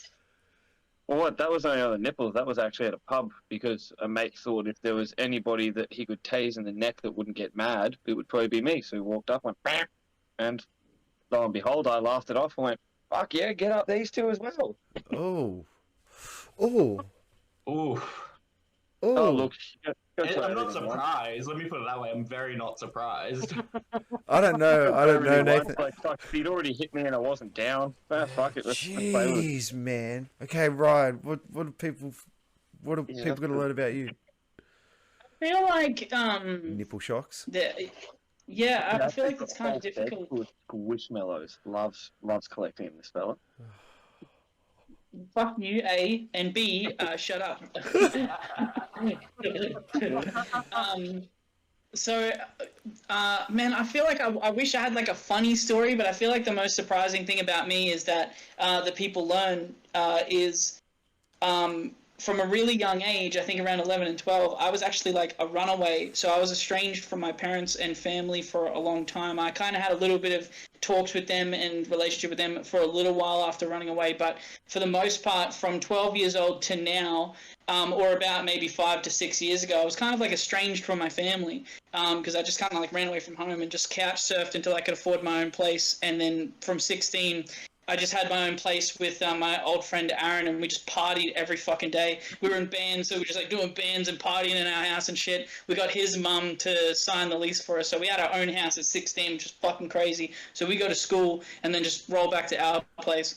Well, what? That was only on the nipples. That was actually at a pub because a mate thought if there was anybody that he could tase in the neck that wouldn't get mad, it would probably be me. So he walked up, went, bam, and lo and behold, I laughed it off and went, fuck yeah, get up these two as well. Oh, oh, Ooh. Oh, oh. look. I'm not surprised. Let me put it that way. I'm very not surprised. I don't know, Nathan. Like, fuck, he'd already hit me and I wasn't down. Ah, fuck it. Let's play with it. Jeez, man. Okay, Ryan. What are people gonna learn about you? I feel like Nipple shocks. I feel like it's kind of difficult. Squishmallows. Loves collecting this fella. Fuck you, A, and B, shut up. Man, I feel like I wish I had like a funny story, but I feel like the most surprising thing about me is that that people learn is from a really young age, I think around 11 and 12, I was actually like a runaway. So I was estranged from my parents and family for a long time. I kind of had a little bit of talks with them and relationship with them for a little while after running away. But for the most part, from 12 years old to now, or about maybe 5 to 6 years ago, I was kind of like estranged from my family because I just kind of like ran away from home and just couch surfed until I could afford my own place. And then from 16, I just had my own place with my old friend Aaron, and we just partied every fucking day. We were in bands, so we were just like doing bands and partying in our house and shit. We got his mum to sign the lease for us, so we had our own house at 16, which is fucking crazy. So we go to school and then just roll back to our place,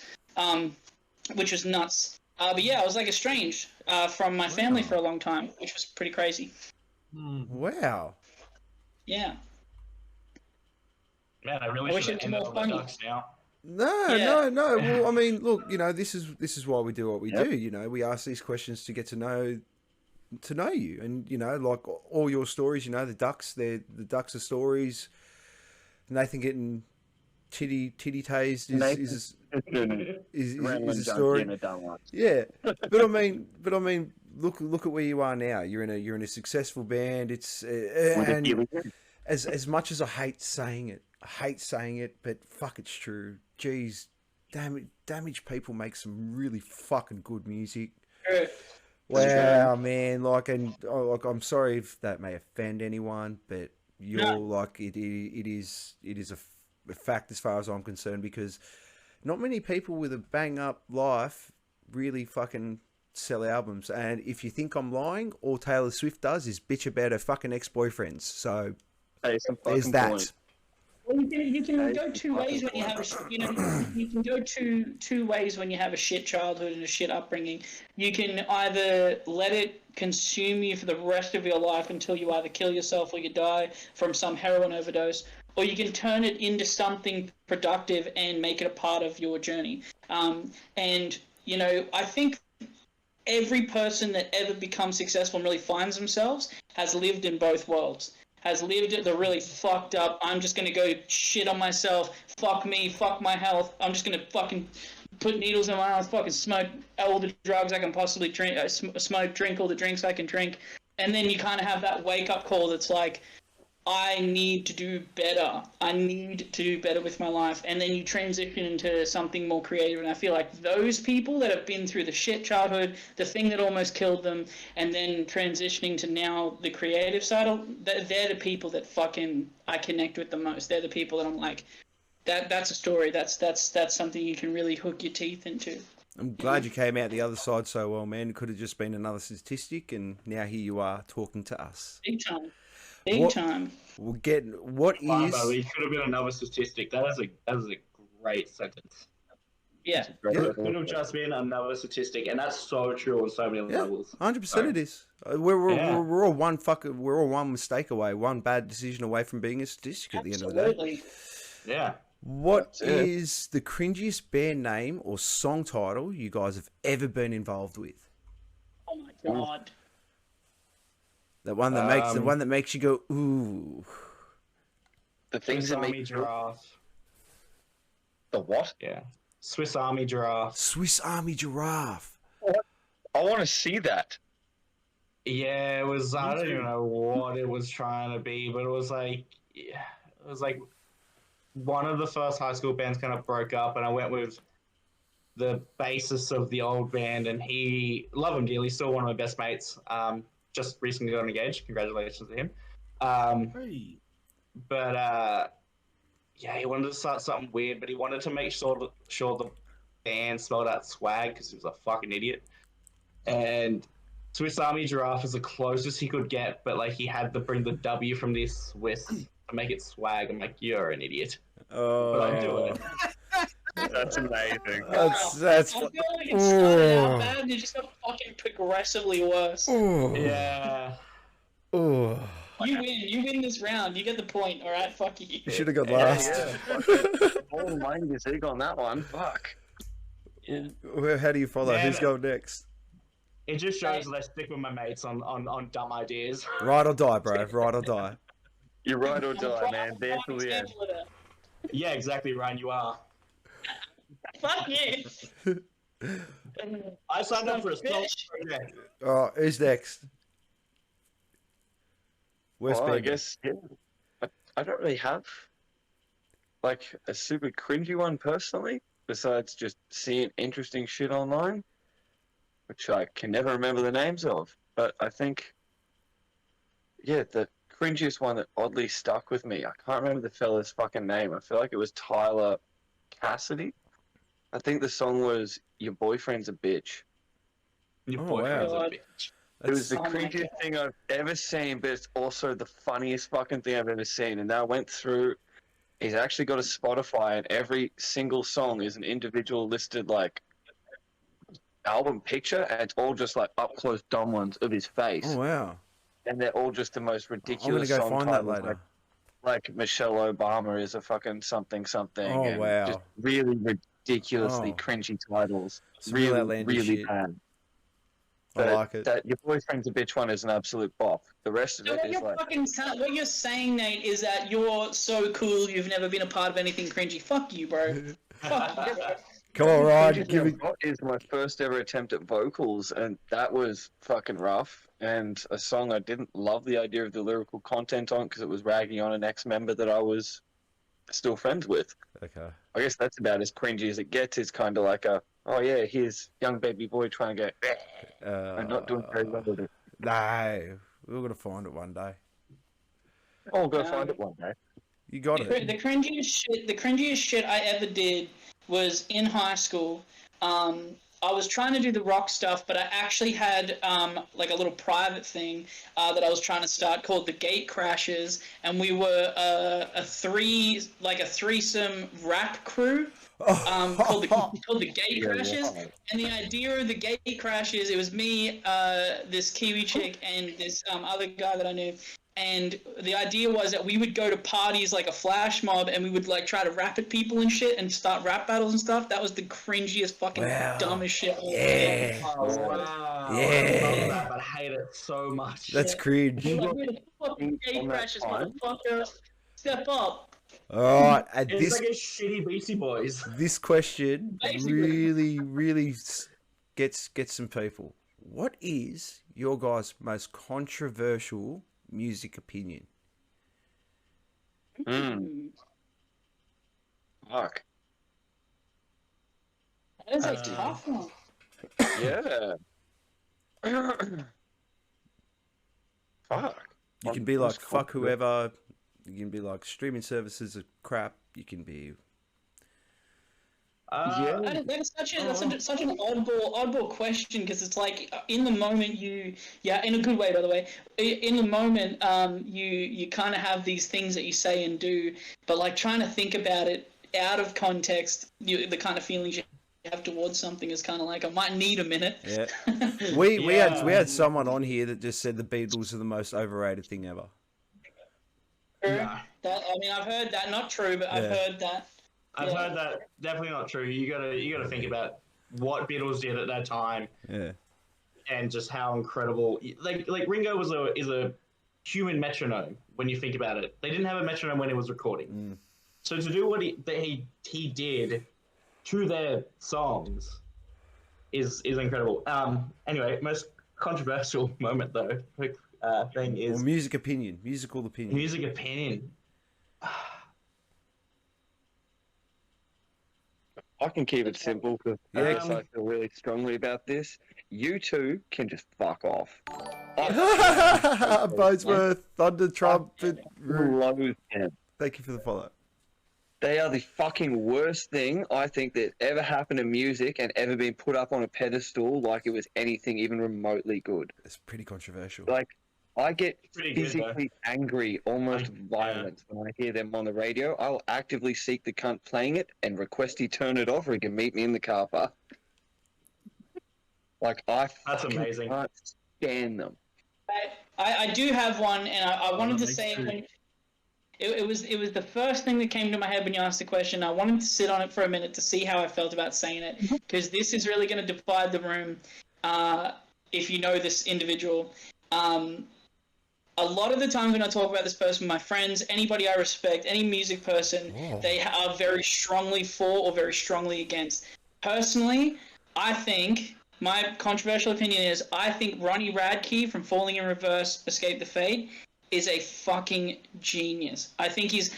which was nuts. But yeah, I was like estranged from my family for a long time, which was pretty crazy. Wow. Yeah. Man, I really wish should it have was ended more on the funny. Ducks now. No. Well, I mean, look, this is why we do what we do. We ask these questions to get to know you, and like all your stories. The Ducks, the Ducks are stories. Nathan getting titty tased is a story. Yeah, but I mean, look at where you are now. You're in a successful band. It's and as much as I hate saying it, but fuck, it's true. Jeez, damaged people make some really fucking good music. Wow, man. I'm sorry if that may offend anyone, but it is a fact as far as I'm concerned, because not many people with a bang up life really fucking sell albums. And if you think I'm lying, all Taylor Swift does is bitch about her fucking ex-boyfriends. So there's that. Point. Well, you can go two ways when you have you can go two ways when you have a shit childhood and a shit upbringing. You can either let it consume you for the rest of your life until you either kill yourself or you die from some heroin overdose, or you can turn it into something productive and make it a part of your journey. And I think every person that ever becomes successful and really finds themselves has lived in both worlds. Has lived the really fucked up, I'm just going to go shit on myself, fuck me, fuck my health, I'm just going to fucking put needles in my mouth, fucking smoke all the drugs I can possibly drink, drink all the drinks I can drink. And then you kind of have that wake-up call that's like, I need to do better. I need to do better with my life. And then you transition into something more creative. And I feel like those people that have been through the shit childhood, the thing that almost killed them, and then transitioning to now the creative side, they're the people that fucking I connect with the most. They're the people that I'm like, that's a story. That's something you can really hook your teeth into. I'm glad you came out the other side so well, man. It could have just been another statistic, and now here you are talking to us. Big time. Big time. We'll get what is. It could have been another statistic. That is a great sentence. Yeah. It could have just been another statistic, and that's so true on so many levels. 100% it is. We're all one mistake away, one bad decision away from being a statistic at the end of the day. Yeah. What is the cringiest band name or song title you guys have ever been involved with? Oh my god. The one that makes you go ooh. The things Swiss that Army make Giraffe. The what? Yeah. Swiss Army Giraffe. Swiss Army Giraffe. I want to see that. Yeah, it was. I don't even know what it was trying to be, but it was like, yeah, it was like one of the first high school bands kind of broke up, and I went with the bassist of the old band, and he love him dearly, still one of my best mates. Just recently got engaged. Congratulations to him. Hey. But yeah, he wanted to start something weird, but he wanted to make sure the band spelled out swag because he was a fucking idiot. And Swiss Army Giraffe is the closest he could get, but like he had to bring the W from this Swiss to make it swag. I'm like, you're an idiot. But I do it. That's amazing. That's I feel like it started out bad and it just got fucking progressively worse. Yeah. Oh, You win this round. You get the point, alright? Fuck you. you should have got last. All mind is big on that one. Fuck. Well, how do you follow? Man, Who's going next? It just shows that I stick with my mates on dumb ideas. Right or die, bro. Right or die. You're right or die, man. There till the end. Yeah, exactly, Ryan. You are. Fuck you. I signed up for a song project. Oh, who's next? Where's Well, I Ben? guess yeah. I don't really have like a super cringy one personally, besides just seeing interesting shit online, which I can never remember the names of. But I think, yeah, the cringiest one that oddly stuck with me, I can't remember the fella's fucking name. I feel like it was Tyler Cassidy. I think the song was Your Boyfriend's a Bitch. Your Oh, boyfriend's wow. a bitch. It was the Oh my cringiest God. thing I've ever seen, but it's also the funniest fucking thing I've ever seen. And now I went through, he's actually got a Spotify, and every single song is an individual listed, like, album picture, and it's all just, like, up-close dumb ones of his face. Oh, wow. And they're all just the most I'm going ridiculous to go song find that titles. later. Like Michelle Obama is a fucking something. Oh, and wow. just really ridiculously Oh. cringy titles. Some real Really, outlandish really shit. bad. I like it. That Your Boyfriend's a Bitch one is an absolute bop. The rest of So it what is you're like, what you're saying, Nate, is that you're so cool you've never been a part of anything cringy. Fuck you, bro. Fuck you. Come on, Ryan. Cringiest Give me. I've got is my first ever attempt at vocals, and that was fucking rough. And a song I didn't love the idea of the lyrical content on because it was ragging on an ex-member that I was still friends with. Okay. I guess that's about as cringy as it gets. It's kind of like a, oh yeah, here's young baby boy trying to go, and not doing very well with it. No. We're going to find it one day. Oh, go find it one day. You got it. The cringiest shit I ever did was in high school. I was trying to do the rock stuff, but I actually had like a little private thing that I was trying to start called the Gate Crashers, and we were a threesome rap crew called the Gate Crashers. And the idea of the Gate Crashers, it was me, this Kiwi chick, and this other guy that I knew. And the idea was that we would go to parties like a flash mob, and we would like try to rap at people and shit, and start rap battles and stuff. That was the cringiest, fucking Wow. dumbest shit. Yeah. Oh, wow. Yeah. I love that, but I hate it so much. That's cringe. We're like, we're the fucking Gate Crashers, motherfucker. Step up. All right. And It's this like a shitty Beastie Boys. this question Basically. really gets some people. What is your guys' most controversial music opinion? Fuck. That is a tough one. Yeah. Fuck. You can be like Most fuck whoever. You can be like streaming services are crap. You can be That is such an oddball question, because it's like in the moment in a good way, by the way, in the moment you kind of have these things that you say and do, but like trying to think about it out of context, the kind of feelings you have towards something is kind of like, I might need a minute. yeah. We had someone on here that just said the Beatles are the most overrated thing ever. Nah. I've heard that, not true, but I've heard that. I've heard that. Definitely not true. You gotta think about what Beatles did at that time, Yeah. and just how incredible. Like Ringo is a human metronome when you think about it. They didn't have a metronome when he was recording, so to do what he did to their songs is incredible. Anyway, most controversial moment though. Quick thing Or is musical opinion. music opinion. I can keep it simple because Yeah. I feel really strongly about this. You two can just fuck off. Bonesworth, Thunder, Trump, Loathe them. thank you for the follow. They are the fucking worst thing I think that ever happened to music and ever been put up on a pedestal like it was anything even remotely good. It's pretty controversial. Like, I get Pretty good, physically angry, almost violent when I hear them on the radio. I'll actively seek the cunt playing it and request he turn it off or he can meet me in the car park. Like, That's fucking amazing. can't stand them. I do have one, and I wanted to say when it was the first thing that came to my head when you asked the question. I wanted to sit on it for a minute to see how I felt about saying it, because this is really going to divide the room. If you know this individual, a lot of the times when I talk about this person, my friends, anybody I respect, any music person, they are very strongly for or very strongly against. Personally, I think. My controversial opinion is I think Ronnie Radke from Falling in Reverse, Escape the Fate is a fucking genius. I think he's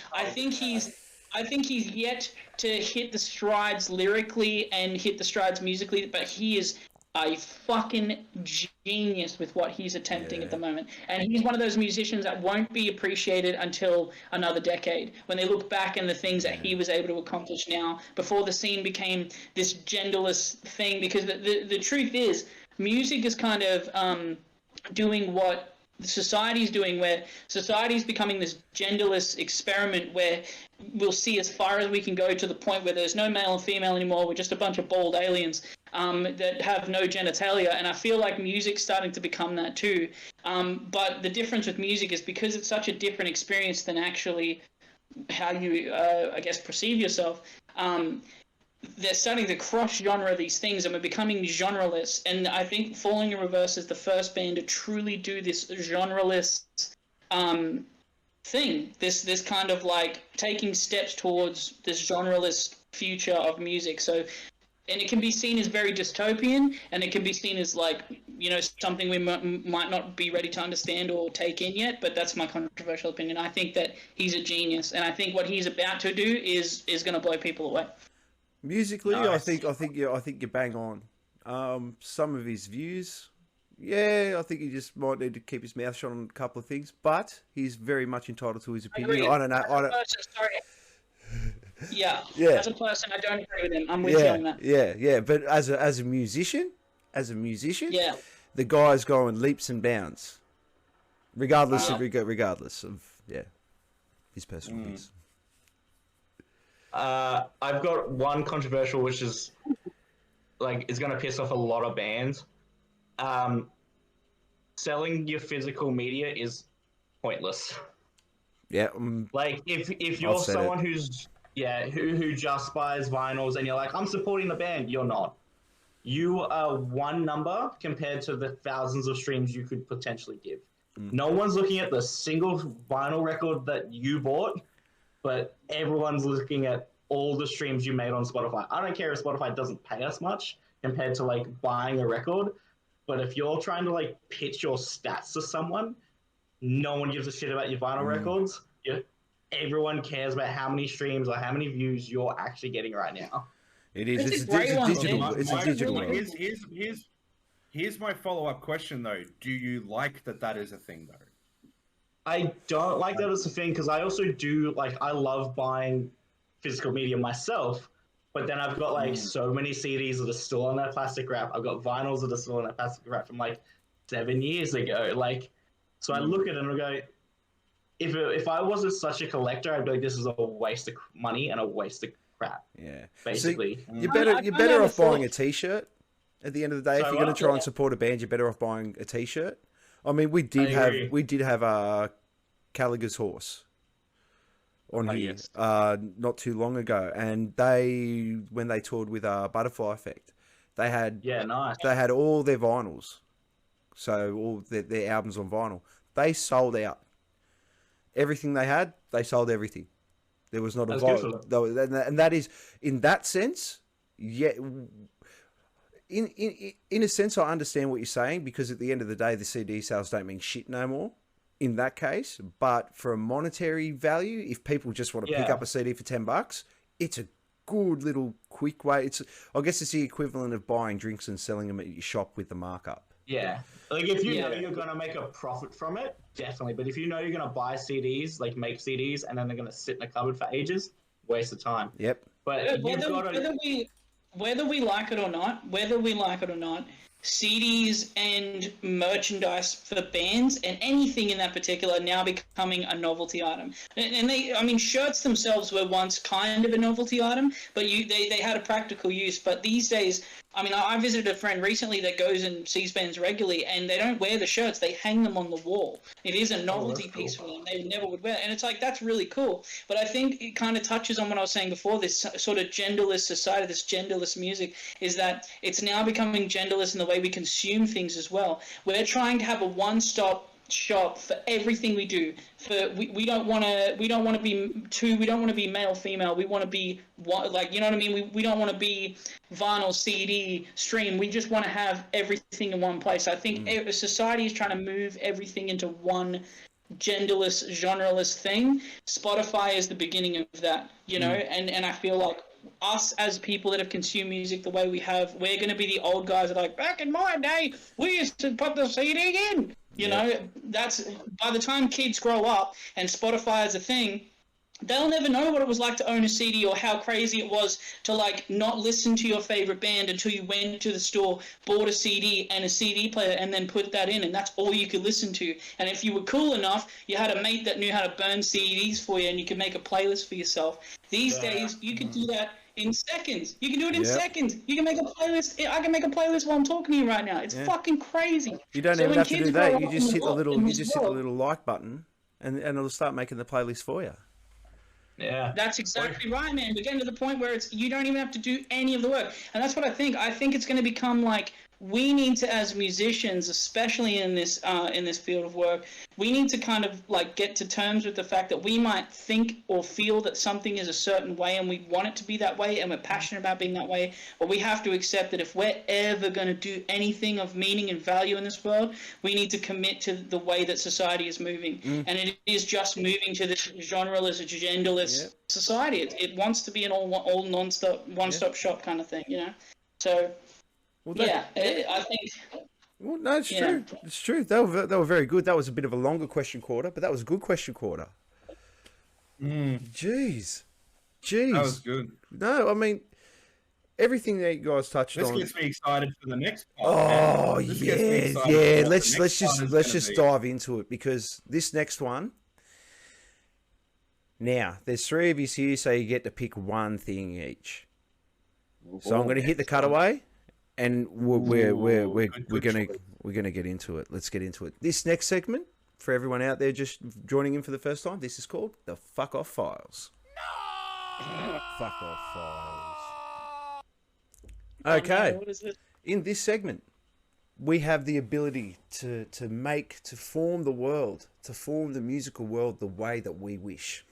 yet to hit the strides lyrically and hit the strides musically, but he is a fucking genius with what he's attempting at the moment. And he's one of those musicians that won't be appreciated until another decade, when they look back and the things that he was able to accomplish now, before the scene became this genderless thing. Because the truth is, music is kind of doing what society's doing, where society's becoming this genderless experiment where we'll see as far as we can go, to the point where there's no male and female anymore. We're just a bunch of bald aliens that have no genitalia. And I feel like music's starting to become that too. But the difference with music is because it's such a different experience than actually how you, I guess, perceive yourself. They're starting to cross-genre these things, and we're becoming genreless. And I think Falling in Reverse is the first band to truly do this genreless thing. This kind of like taking steps towards this genreless future of music. So, and it can be seen as very dystopian, and it can be seen as like, you know, something we might not be ready to understand or take in yet. But that's my controversial opinion. I think that he's a genius, and I think what he's about to do is going to blow people away. Musically, Nice. I think you bang on. Some of his views, I think he just might need to keep his mouth shut on a couple of things, but he's very much entitled to his opinion. I don't know. Yeah. As a person, I don't agree with him. I'm with you on that. Yeah. But as a musician, the guy's going leaps and bounds, regardless of his personal views. I've got one controversial, which is like it's gonna piss off a lot of bands. Selling your physical media is pointless. Yeah. Like if you're someone who's who just buys vinyls and you're like, I'm supporting the band, you're not. You are one number compared to the thousands of streams you could potentially give. No one's looking at the single vinyl record that you bought, but everyone's looking at all the streams you made on Spotify. I don't care if Spotify doesn't pay us much compared to like buying a record, but if you're trying to like pitch your stats to someone, no one gives a shit about your vinyl records. Everyone cares about how many streams or how many views you're actually getting right now. It is. It's It's a great a one, digital. Jim. It's a digital. world. Here's my follow-up question though. Do you like that is a thing though? I don't like that as a thing because I also do like I love buying physical media myself, but then I've got like so many CDs that are still on that plastic wrap. I've got vinyls that are still on that plastic wrap from like 7 years ago. Like, so I look at it and I go, if I wasn't such a collector, I'd be like, this is a waste of money and a waste of crap. Yeah, basically. So you're better off buying a T-shirt. At the end of the day, if you're going to try and support a band, you're better off buying a T-shirt. I mean, we did have Gallagher's Horse on here not too long ago, and when they toured with Butterfly Effect, they had they had all their vinyls, so all their albums on vinyl. They sold out everything they had. They sold everything. There was not a vinyl, and that is in that sense. Yeah, in a sense, I understand what you're saying, because at the end of the day, the CD sales don't mean shit no more in that case. But for a monetary value, if people just want to pick up a CD for $10, it's a good little quick way. I guess it's the equivalent of buying drinks and selling them at your shop with the markup. Yeah. Like, if you know you're going to make a profit from it, definitely. But if you know you're going to buy CDs, like make CDs, and then they're going to sit in a cupboard for ages, waste of time. Yep. But whether we like it or not, CDs and merchandise for bands and anything in that particular are now becoming a novelty item. And they, I mean, shirts themselves were once kind of a novelty item, but they had a practical use. But these days, I mean, I visited a friend recently that goes and sees bands regularly, and they don't wear the shirts; they hang them on the wall. It is a novelty piece for them; they never would wear it, and it's like that's really cool. But I think it kind of touches on what I was saying before. This sort of genderless society, this genderless music, is that it's now becoming genderless in the way we consume things as well. We're trying to have a one-stop shop for everything we do. We don't want to be male female. We want to be like, you know what I mean. We don't want to be vinyl, CD, stream. We just want to have everything in one place. I think society is trying to move everything into one genderless, genreless thing. Spotify is the beginning of that, you know, and I feel like us as people that have consumed music the way we have, we're going to be the old guys that are like, back in my day, we used to put the CD in. You know, that's by the time kids grow up and Spotify is a thing, they'll never know what it was like to own a CD or how crazy it was to, like, not listen to your favorite band until you went to the store, bought a CD and a CD player, and then put that in, and that's all you could listen to. And if you were cool enough, you had a mate that knew how to burn CDs for you, and you could make a playlist for yourself. These days, you can do that in seconds. You can do it in seconds. You can make a playlist. I can make a playlist while I'm talking to you right now. It's fucking crazy. You don't even have to do that. You just hit the little like button, and it'll start making the playlist for you. Yeah, that's exactly right, man. We're getting to the point where you don't even have to do any of the work, and that's what I think. I think it's going to become like we need to, as musicians, especially in this field of work, we need to kind of like get to terms with the fact that we might think or feel that something is a certain way, and we want it to be that way, and we're passionate about being that way. But we have to accept that if we're ever going to do anything of meaning and value in this world, we need to commit to the way that society is moving, and it is just moving to this genreless, genderless society. It wants to be an all non-stop, one-stop shop kind of thing, you know. So. Well, I think. Well, no, it's true. It's true. They were very good. That was a bit of a longer question quarter, but that was a good question quarter. Jeez. That was good. No, I mean, everything that you guys touched on. This gets me excited for the next part. Oh, yeah. Let's just dive into it, because this next one. Now, there's three of you here, so you get to pick one thing each. So I'm going to hit the cutaway. And we're gonna get into it. Let's get into it. This next segment, for everyone out there just joining in for the first time, this is called the Fuck Off Files. No! Fuck Off Files. Okay. What is it? In this segment, we have the ability to form the world, to form the musical world the way that we wish.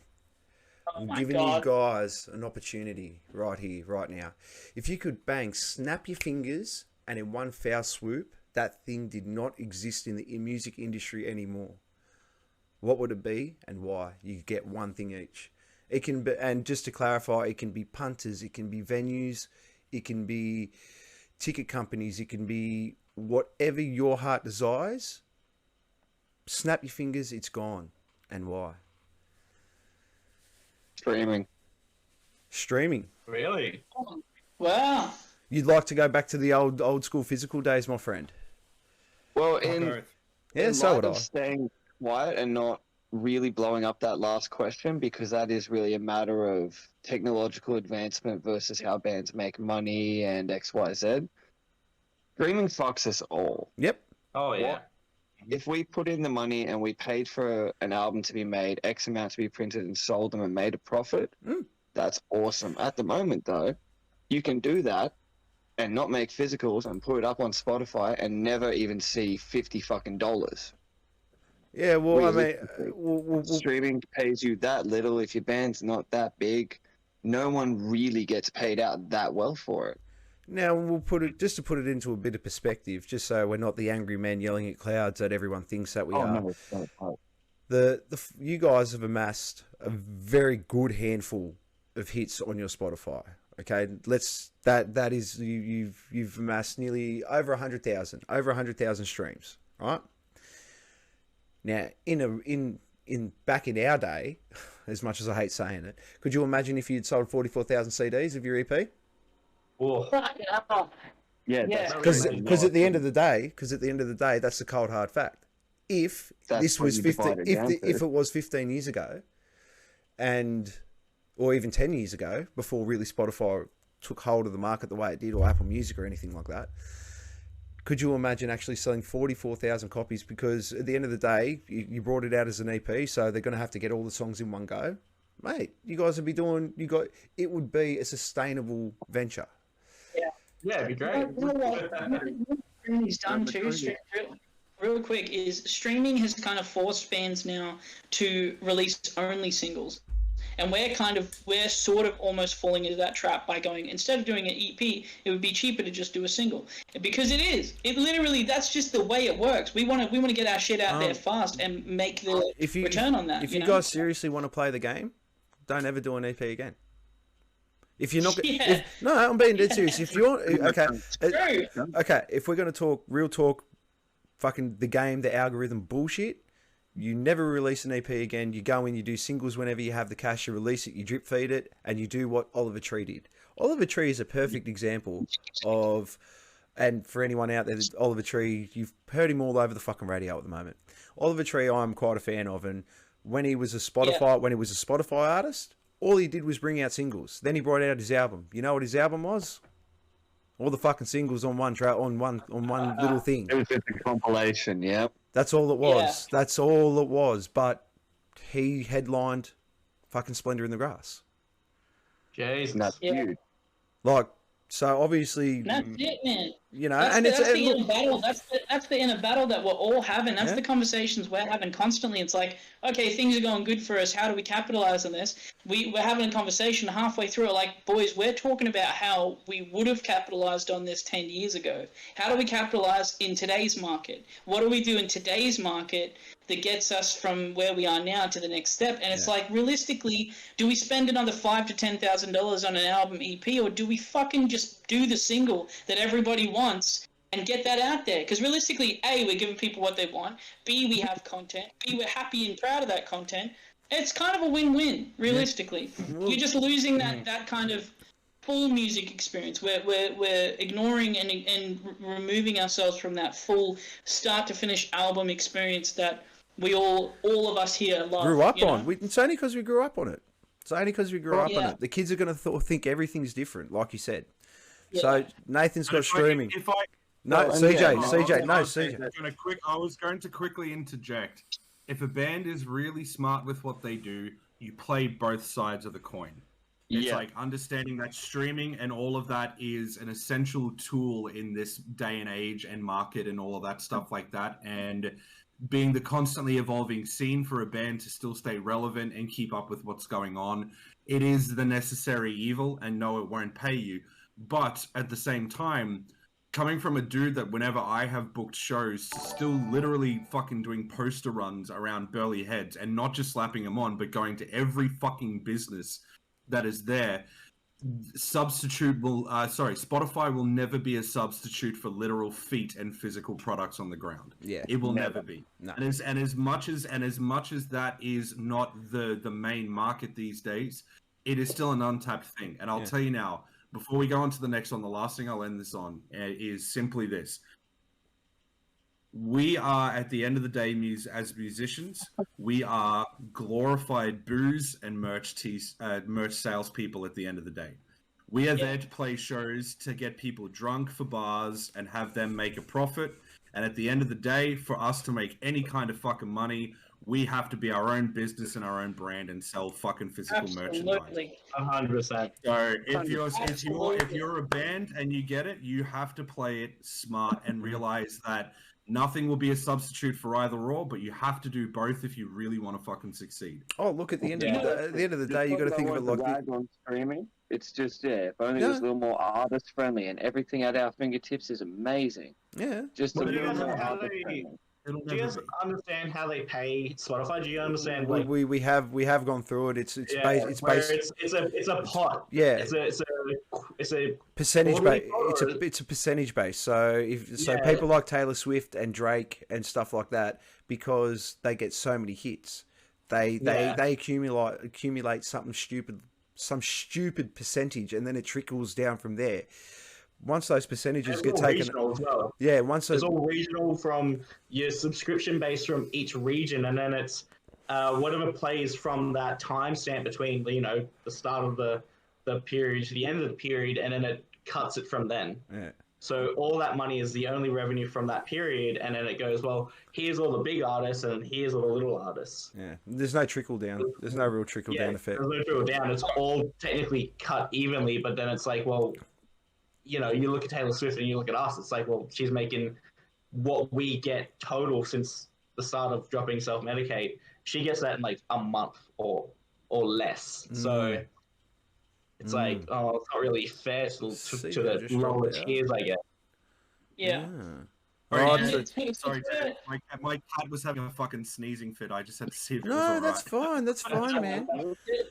I'm giving you guys an opportunity right here, right now. If you could snap your fingers, and in one foul swoop, that thing did not exist in the music industry anymore, what would it be and why? You get one thing each. It can be, and just to clarify, it can be punters, it can be venues, it can be ticket companies, it can be whatever your heart desires. Snap your fingers, it's gone, and why? Streaming. Really? Wow. You'd like to go back to the old school physical days, my friend? Well, so would I. Staying quiet and not really blowing up that last question, because that is really a matter of technological advancement versus how bands make money and XYZ. Streaming fucks us all. Yep. Oh yeah. If we put in the money and we paid for an album to be made, X amount to be printed and sold them and made a profit, that's awesome. At the moment, though, you can do that and not make physicals and put it up on Spotify and never even see $50 fucking. Yeah, well, I mean, streaming pays you that little. If your band's not that big, no one really gets paid out that well for it. Now we'll put it just to put it into a bit of perspective, just so we're not the angry men yelling at clouds that everyone thinks that we are. No. You guys have amassed a very good handful of hits on your Spotify. Okay, that is you've amassed nearly over 100,000 streams, right? Now in back in our day, as much as I hate saying it, could you imagine if you'd sold 44,000 CDs of your EP? Yeah, Because at the end of the day, that's the cold hard fact. If this was 15, if it was 15 years ago, or even 10 years ago, before really Spotify took hold of the market the way it did, or Apple Music or anything like that, could you imagine actually selling 44,000 copies? Because at the end of the day, you brought it out as an EP, so they're going to have to get all the songs in one go. Mate, you guys would be doing, it would be a sustainable venture. Yeah, it'd be great. Streaming's done too. Real quick, is streaming has kind of forced bands now to release only singles. And we're sort of almost falling into that trap by going, instead of doing an EP, it would be cheaper to just do a single. Because it literally, that's just the way it works. We want to get our shit out there fast and make the return on that. If you guys seriously want to play the game, don't ever do an EP again. If you're not, no, I'm being dead serious. If you want, okay, if we're going to talk real talk, fucking the game, the algorithm bullshit, you never release an EP again. You go in, you do singles whenever you have the cash, you release it, you drip feed it, and you do what Oliver Tree did. Oliver Tree is a perfect example of, and for anyone out there, Oliver Tree, you've heard him all over the fucking radio at the moment. Oliver Tree, I'm quite a fan of, and when he was a Spotify artist, all he did was bring out singles. Then he brought out his album. You know what his album was? All the fucking singles on one track, on one little thing. It was just a compilation, yeah. That's all it was. Yeah. That's all it was. But he headlined fucking Splendor in the Grass. Jesus. That's huge. Like, so obviously, that's it, man. You know, that's the inner battle. That's the inner battle that we're all having. That's the conversations we're having constantly. It's like, okay, things are going good for us. How do we capitalize on this? We're having a conversation halfway through it, like, boys, we're talking about how we would have capitalized on this 10 years ago. How do we capitalize in today's market? What do we do in today's market that gets us from where we are now to the next step? And it's like, realistically, do we spend another $5,000 to $10,000 on an album EP, or do we fucking just do the single that everybody wants and get that out there? Because realistically, A, we're giving people what they want. B, we have content. B, we're happy and proud of that content. It's kind of a win-win, realistically. You're just losing that kind of full music experience. We're ignoring and removing ourselves from that full start-to-finish album experience that we all of us here love. Grew up on. It's only because we grew up on it. It's only because we grew up on it. The kids are going to think everything's different, like you said. Yeah. So Nathan's got streaming. CJ. I was going to quickly interject. If a band is really smart with what they do, you play both sides of the coin. It's like understanding that streaming and all of that is an essential tool in this day and age and market and all of that stuff like that. And being the constantly evolving scene for a band to still stay relevant and keep up with what's going on, it is the necessary evil, and no, it won't pay you. But at the same time, coming from a dude that whenever I have booked shows, still literally fucking doing poster runs around Burley Heads and not just slapping them on, but going to every fucking business that is there, Spotify will never be a substitute for literal feet and physical products on the ground. Yeah, it will never be. No. And as much as that is not the main market these days, it is still an untapped thing. And I'll tell you now, before we go on to the next one, the last thing I'll end this on is simply this. We are, at the end of the day, as musicians, we are glorified booze and merch salespeople at the end of the day. We are there to play shows to get people drunk for bars and have them make a profit. And at the end of the day, for us to make any kind of fucking money, we have to be our own business and our own brand and sell fucking physical merchandise. 100%. So if you're a band and you get it, you have to play it smart and realize that Nothing will be a substitute for either or, but you have to do both if you really want to fucking succeed. Oh, look, at the end of the day, you got to think of it like rag on streaming. It's just if only it Yeah. was a little more artist friendly, and everything at our fingertips is amazing. yeah. Just a But do you little guys know more how artist they- friendly. It'll Do you never guys be. understand how they pay Spotify? Do you understand We, like we have gone through it. It's yeah, based it's where based it's a pot. yeah. It's a Percentage quarterly base. pot, or- It's a percentage base. So Yeah. people like Taylor Swift and Drake and stuff like that, because they get so many hits, they accumulate some stupid percentage, and then it trickles down from there. Once those percentages It's get all taken, regional as well. yeah. Once those, It's all regional from your subscription base from each region, and then it's whatever plays from that timestamp between the start of the period to the end of the period, and then it cuts it from then. yeah. So all that money is the only revenue from that period, and then it goes, well, here's all the big artists, and here's all the little artists. Yeah, there's no trickle down. There's no real trickle down effect. There's no trickle down. It's all technically cut evenly, but then it's like, well, you look at Taylor Swift and you look at us, it's like, well, she's making what we get total since the start of dropping Self-Medicate. She gets that in like a month or less. So it's like, oh, it's not really fair to See, the just dropped lower it out. tiers, I guess. Yeah. Oh, Sorry, it's sorry, my cat was having a fucking sneezing fit. I just had to see if it was no, alright. that's fine. That's fine, man.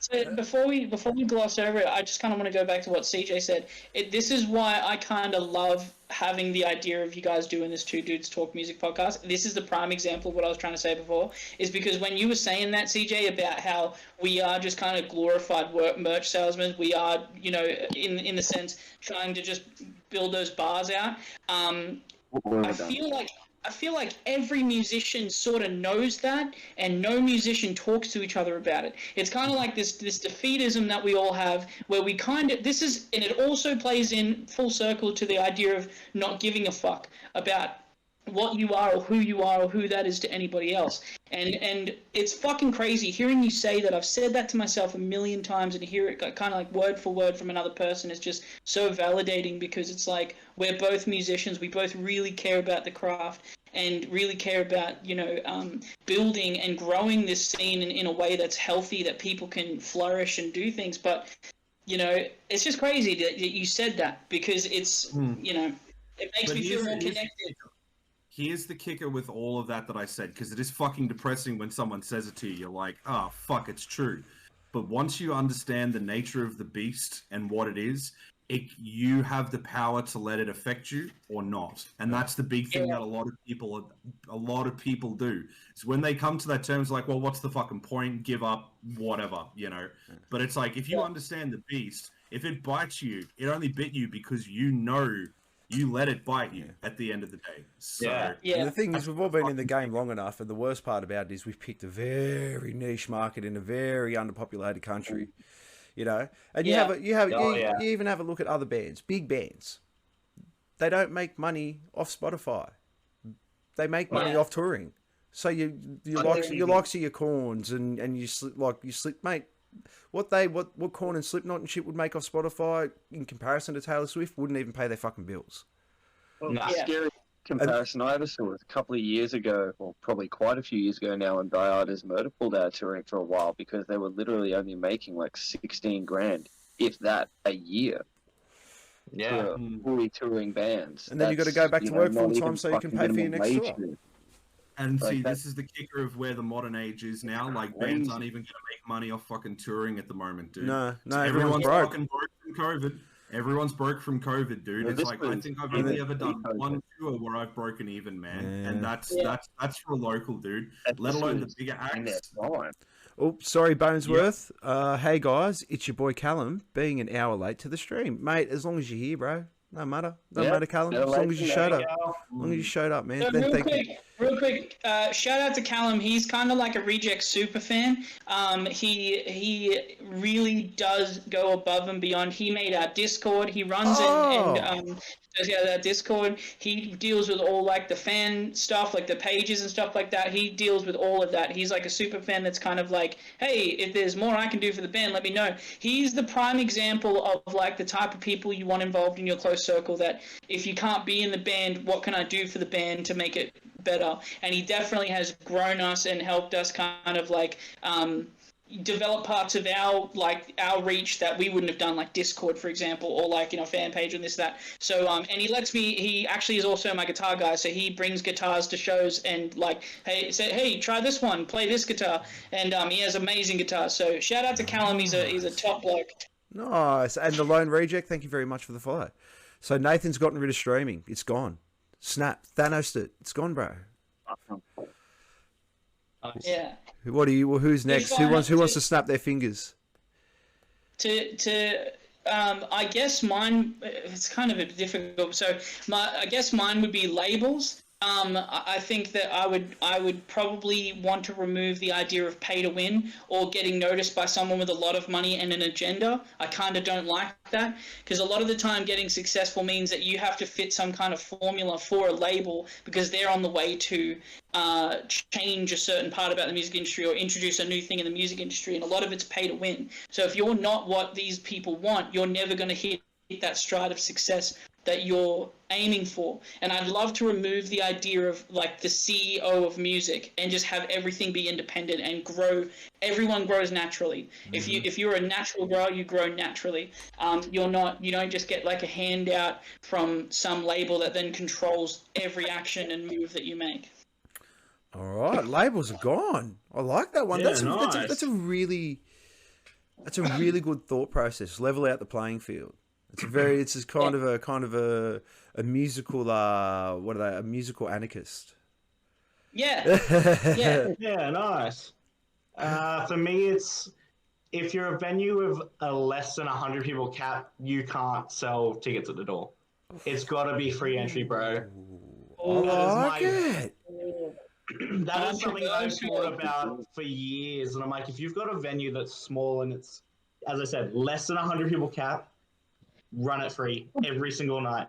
So before we gloss over it, I just kind of want to go back to what CJ said. This is why I kind of love having the idea of you guys doing this Two Dudes Talk Music podcast. This is the prime example of what I was trying to say before, is because when you were saying that, CJ, about how we are just kind of glorified merch salesmen, we are, in the sense, trying to just build those bars out. I feel like every musician sort of knows that, and no musician talks to each other about it. It's kind of like this defeatism that we all have, where we and it also plays in full circle to the idea of not giving a fuck about what you are or who that is to anybody else. And it's fucking crazy hearing you say that. I've said that to myself a million times, and to hear it kind of like word for word from another person is just so validating, because it's like we're both musicians, we both really care about the craft and really care about building and growing this scene in a way that's healthy, that people can flourish and do things. But it's just crazy that you said that, because it's it makes me feel more connected. Here's the kicker with all of that I said, because it is fucking depressing when someone says it to you. You're like, oh, fuck, it's true. But once you understand the nature of the beast and what it is, you have the power to let it affect you or not. And that's the big thing that a lot of people do. Is when they come to that term, it's like, well, what's the fucking point? Give up, whatever, But it's like, if you understand the beast, if it bites you, it only bit you because you let it bite you at the end of the day. So, And the thing is, we've all been in the game long enough, and the worst part about it is we've picked a very niche market in a very underpopulated country, And you even have a look at other bands, big bands. They don't make money off Spotify. They make money off touring. So you likes of your Corns and you slip, mate. What Korn and Slipknot and shit would make off Spotify in comparison to Taylor Swift wouldn't even pay their fucking bills. Scary comparison I ever saw was a couple of years ago, or probably quite a few years ago now, when Diarda's Murder pulled out of touring for a while because they were literally only making like 16 grand, if that, a year. Yeah. For fully touring bands. And then you got to go back to work full time so you can pay for your next tour. And Like see, that- this is the kicker of where the modern age is now. Like, bands aren't even going to make money off fucking touring at the moment, dude. No, So everyone's broke. fucking broke from COVID. Everyone's broke from COVID, dude. Well, it's this like, was- I think I've only ever done one tour where I've broken even, man. And that's for a local, dude. Let alone the bigger acts. Oh, sorry, Bonesworth. Hey guys, it's your boy Callum, being an hour late to the stream, mate. As long as you're here, bro. No matter. No matter, Callum. As long as you showed up. As long as you showed up, man. So Then real thank you. quick, shout out to Callum. He's kind of like a Reject super fan. He really does go above and beyond. He made our Discord. He runs and does that Discord. He deals with all like the fan stuff, like the pages and stuff like that. He deals with all of that. He's like a super fan that's kind of like, hey, if there's more I can do for the band, let me know. He's the prime example of like the type of people you want involved in your close circle, that if you can't be in the band, what can I do for the band to make it better. And he definitely has grown us and helped us kind of like develop parts of our reach that we wouldn't have done, like Discord, for example, or like, fan page and this, that. So and he actually is also my guitar guy, so he brings guitars to shows and like, hey, try this one, play this guitar, and he has amazing guitars. So shout out to Callum, he's a top bloke. Nice. And the Lone Reject, thank you very much for the follow. So Nathan's gotten rid of streaming. It's gone. Snap. Thanos it. It's gone, bro. Yeah. Who's next? Who wants to snap their fingers? I guess mine. It's kind of a difficult. So I guess mine would be labels. I think that I would probably want to remove the idea of pay to win or getting noticed by someone with a lot of money and an agenda. I kind of don't like that, because a lot of the time getting successful means that you have to fit some kind of formula for a label because they're on the way to change a certain part about the music industry or introduce a new thing in the music industry, and a lot of it's pay to win. So if you're not what these people want, you're never going to hit that stride of success that you're aiming for. And I'd love to remove the idea of like the CEO of music and just have everything be independent and grow. Everyone grows naturally. Mm-hmm. If you're a natural grower, you grow naturally. You don't just get like a handout from some label that then controls every action and move that you make. All right, labels are gone. I like that one. Yeah, that's a really good thought process. Level out the playing field. It's kind of a musical a musical anarchist. Yeah. Yeah, nice. For me, it's if you're a venue with a less than 100 people cap, you can't sell tickets at the door. It's got to be free entry, bro. That is something I've thought about for years, and I'm like, if you've got a venue that's small and it's, as I said, less than 100 people cap, run it free every single night.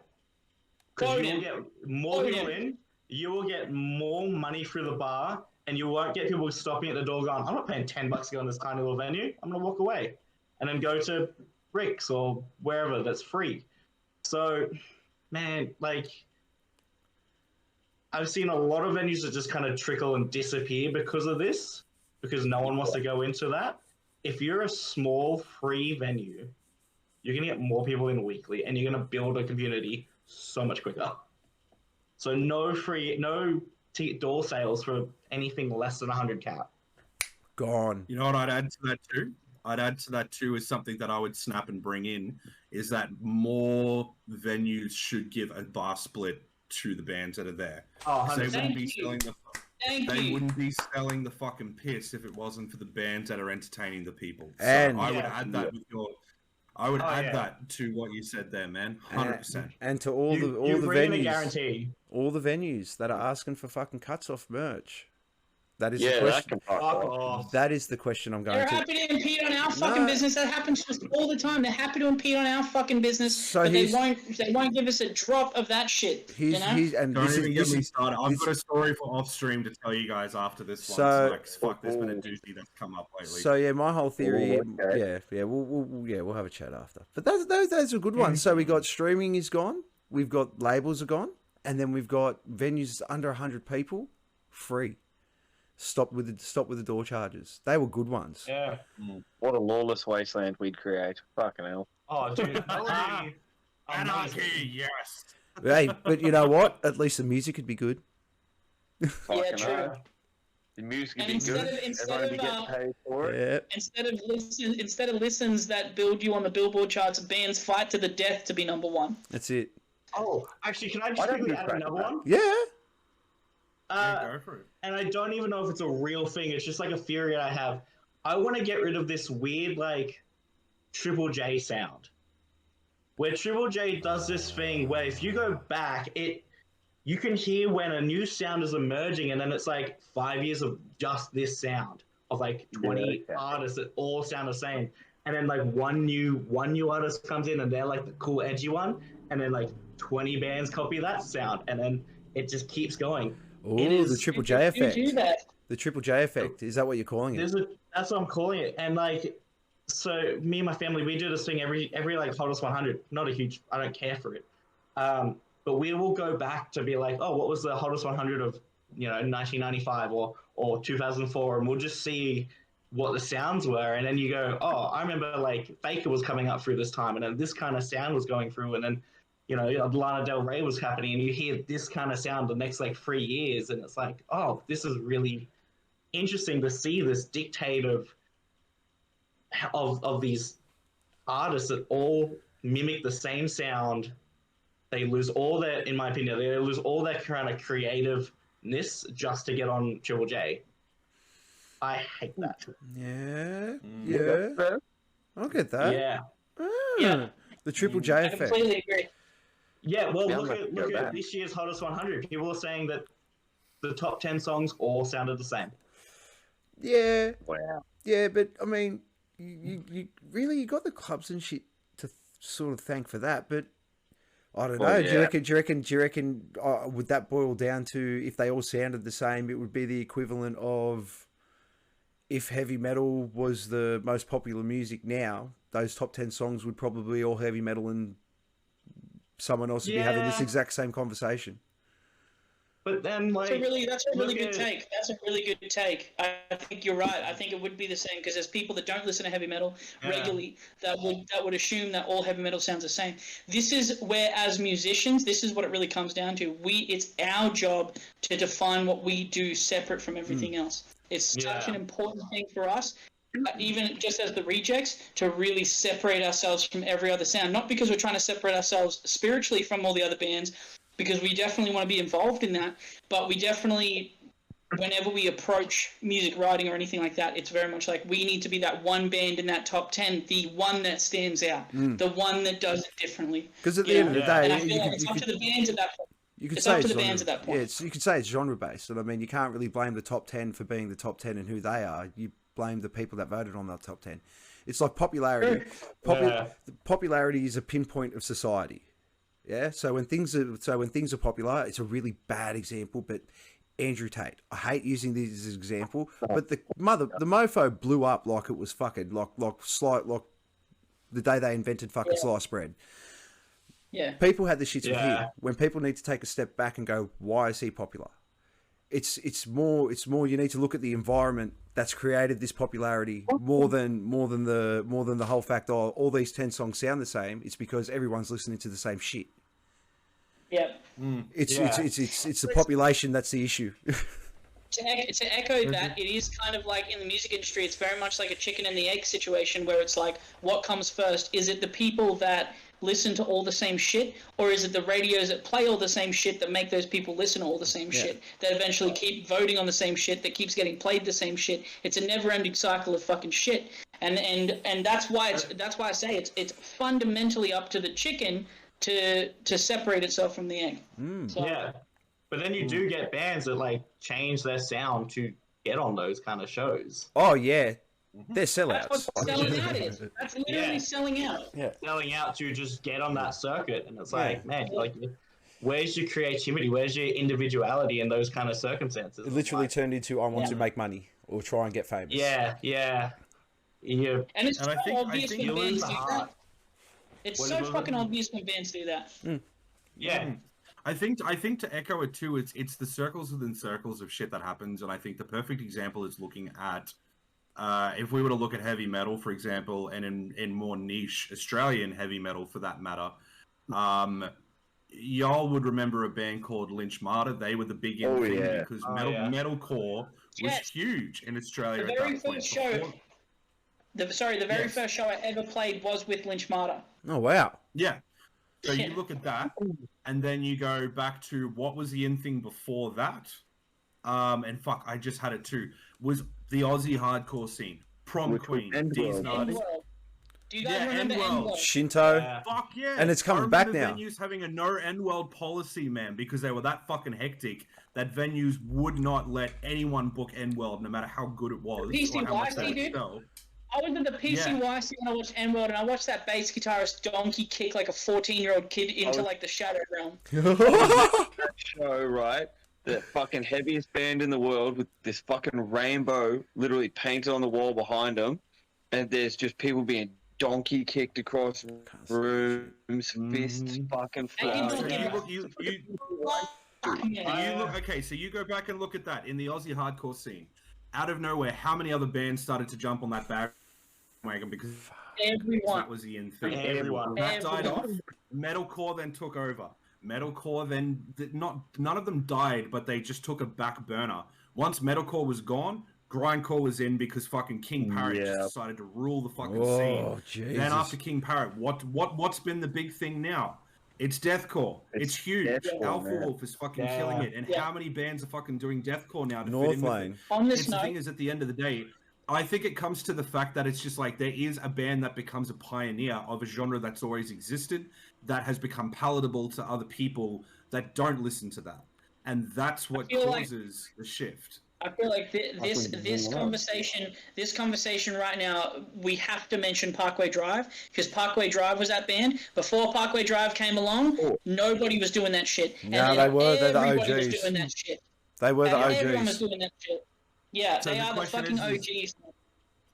Because you will get more people in, you will get more money through the bar, and you won't get people stopping at the door going, I'm not paying $10 to go in this tiny little venue. I'm going to walk away. And then go to Rick's or wherever that's free. So, man, like, I've seen a lot of venues that just kind of trickle and disappear because of this, because no one wants to go into that. If you're a small free venue, you're going to get more people in weekly, and you're going to build a community so much quicker. So no ticket door sales for anything less than 100 cap. Gone. You know what I'd add to that too? Is something that I would snap and bring in, is that more venues should give a bar split to the bands that are there. Oh, they wouldn't be selling the fucking piss if it wasn't for the bands that are entertaining the people. So I would add that with your... I would add that to what you said there, man. 100%. And to all the venues that are asking for fucking cuts off merch. That is the question. That is the question I'm going They're to. happy to impede on our fucking business. That happens just all the time. They're happy to impede on our fucking business, but they won't give us a drop of that shit. Don't even get me started. I've got a story for off stream to tell you guys after this one. So, fuck, there's been a doozy that's come up lately. So yeah, my whole theory, we'll have a chat after. But those are good ones. So we got streaming is gone. We've got labels are gone, and then we've got venues under 100 people free. Stop with the door charges. They were good ones. Yeah. What a lawless wasteland we'd create. Fucking hell. Oh, dude. Anarchy, yes. Hey, but you know what? At least the music could be good. Yeah, true. The music would be good. Everyone would get paid for it. Yeah. Instead of listens that build you on the Billboard charts, bands fight to the death to be number one. That's it. Oh, actually, can I just quickly add another one? Yeah. Go for it. And I don't even know if it's a real thing. It's just like a theory I have. I want to get rid of this weird, like, Triple J sound. Where Triple J does this thing where if you go back, you can hear when a new sound is emerging, and then it's like 5 years of just this sound of like 20 artists that all sound the same. And then like one new artist comes in and they're like the cool edgy one, and then like 20 bands copy that sound, and then it just keeps going. Oh, the Triple J effect. The Triple J effect. Is that what you're calling it? That's what I'm calling it. And like, so me and my family, we do this thing every like Hottest 100. I don't care for it. But we will go back to be like, oh, what was the Hottest 100 of 1995 or 2004, and we'll just see what the sounds were, and then you go, oh, I remember like Faker was coming up through this time, and then this kind of sound was going through, and then Lana Del Rey was happening, and you hear this kind of sound the next like 3 years, and it's like, oh, this is really interesting to see this dictate of these artists that all mimic the same sound. They lose all their, in my opinion, they lose all their kind of creativeness just to get on Triple J. I hate that. Yeah, yeah. I'll get that. Yeah. Yeah. The Triple J I effect. completely agree. Yeah, well, Yeah, look at this year's Hottest 100. People are saying that the top 10 songs all sounded the same. Yeah. Wow. Yeah, but I mean, you really, you got the clubs and shit to sort of thank for that, but I don't know. Well, Do you reckon would that boil down to, if they all sounded the same, it would be the equivalent of, if heavy metal was the most popular music now, those top 10 songs would probably be all heavy metal, and someone else would be having this exact same conversation. But then, like, that's a really good take. That's a really good take. I think you're right. I think it would be the same, because there's people that don't listen to heavy metal regularly that would assume that all heavy metal sounds the same. This is where, as musicians, this is what it really comes down to. It's our job to define what we do separate from everything else. It's such an important thing for us, even just as the Rejects, to really separate ourselves from every other sound. Not because we're trying to separate ourselves spiritually from all the other bands, because we definitely want to be involved in that, but we definitely, whenever we approach music writing or anything like that, it's very much like we need to be that one band in that top 10, the one that stands out, the one that does it differently. Because at the end of the day, and I feel like it's up to the bands at that point. You could It's say up to the genre, bands at that point. Yeah, you could say it's genre based, and I mean, you can't really blame the top 10 for being the top 10 and who they are. You blame the people that voted on that top 10. It's like popularity. Popularity is a pinpoint of society. Yeah. So when things are popular, it's a really bad example, but Andrew Tate. I hate using this as an example, but the mofo blew up like it was fucking like the day they invented fucking sliced bread. Yeah. People had the shits for him. When people need to take a step back and go, why is he popular? It's more you need to look at the environment that's created this popularity more than the whole fact all these 10 songs sound the same. It's because everyone's listening to the same shit. Yeah. It's the population that's the issue. To echo that, it is kind of like in the music industry, it's very much like a chicken and the egg situation, where it's like, what comes first? Is it the people that listen to all the same shit, or is it the radios that play all the same shit that make those people listen to all the same shit, that eventually keep voting on the same shit, that keeps getting played the same shit? It's a never-ending cycle of fucking shit, and that's why I say it's fundamentally up to the chicken to separate itself from the egg. So, yeah, but then you do get bands that like change their sound to get on those kind of shows. Oh yeah, they're sellouts. That's what selling out is. That's literally selling out. Yeah, selling out to just get on that circuit, and it's like, man, like, where's your creativity? Where's your individuality in those kind of circumstances? It literally turned into, I want to make money or try and get famous. Yeah. And it's so obvious when bands do that. It's so fucking it? obvious when bands do that. Yeah. I think to echo it too, it's the circles within circles of shit that happens, and I think the perfect example is looking at if we were to look at heavy metal, for example, and in more niche Australian heavy metal for that matter, y'all would remember a band called Lynch Martyr. They were the big thing because metalcore was huge in Australia The at very that point. first show. The very first show I ever played was with Lynch Martyr. Oh wow. Yeah. So you look at that, and then you go back to what was the in thing before that, and fuck, I just had it too. Was the Aussie hardcore scene, Prom Queen, D's Naughty. Do you guys remember Endworld? Shinto. Fuck yeah. And it's coming back now. Venues having a no Endworld policy, man, because they were that fucking hectic that venues would not let anyone book Endworld, no matter how good it was. PCYC, dude. I was at the PCYC when I watched N-World, and I watched that bass guitarist Donkey kick like a 14-year-old kid into like the shadow realm. That show, right? The fucking heaviest band in the world with this fucking rainbow literally painted on the wall behind them, and there's just people being donkey kicked across rooms, fists fucking flying. You look, okay, so you go back and look at that in the Aussie hardcore scene. Out of nowhere, how many other bands started to jump on that bandwagon because Everyone. that was the in thing? Everyone. That died off. Metalcore then took over. Metalcore then none of them died, but they just took a back burner. Once metalcore was gone, grindcore was in because fucking King Parrot just decided to rule the fucking scene. Jesus. Then after King Parrot, what's been the big thing now? It's deathcore. It's huge. deathcore, Alpha man. Wolf is fucking killing it. And how many bands are fucking doing deathcore now to North fit in with Lane. it? On this The note, thing is, at the end of the day, I think it comes to the fact that it's just like there is a band that becomes a pioneer of a genre that's always existed, that has become palatable to other people that don't listen to that. And that's what causes the shift. I feel like this conversation right now, we have to mention Parkway Drive, because Parkway Drive was that band. Before Parkway Drive came along, nobody was doing that shit. No, they were. They're the everybody was OGs. doing that shit. They were the And everyone was OGs. doing that shit. Yeah, So they the are the question fucking is- OGs.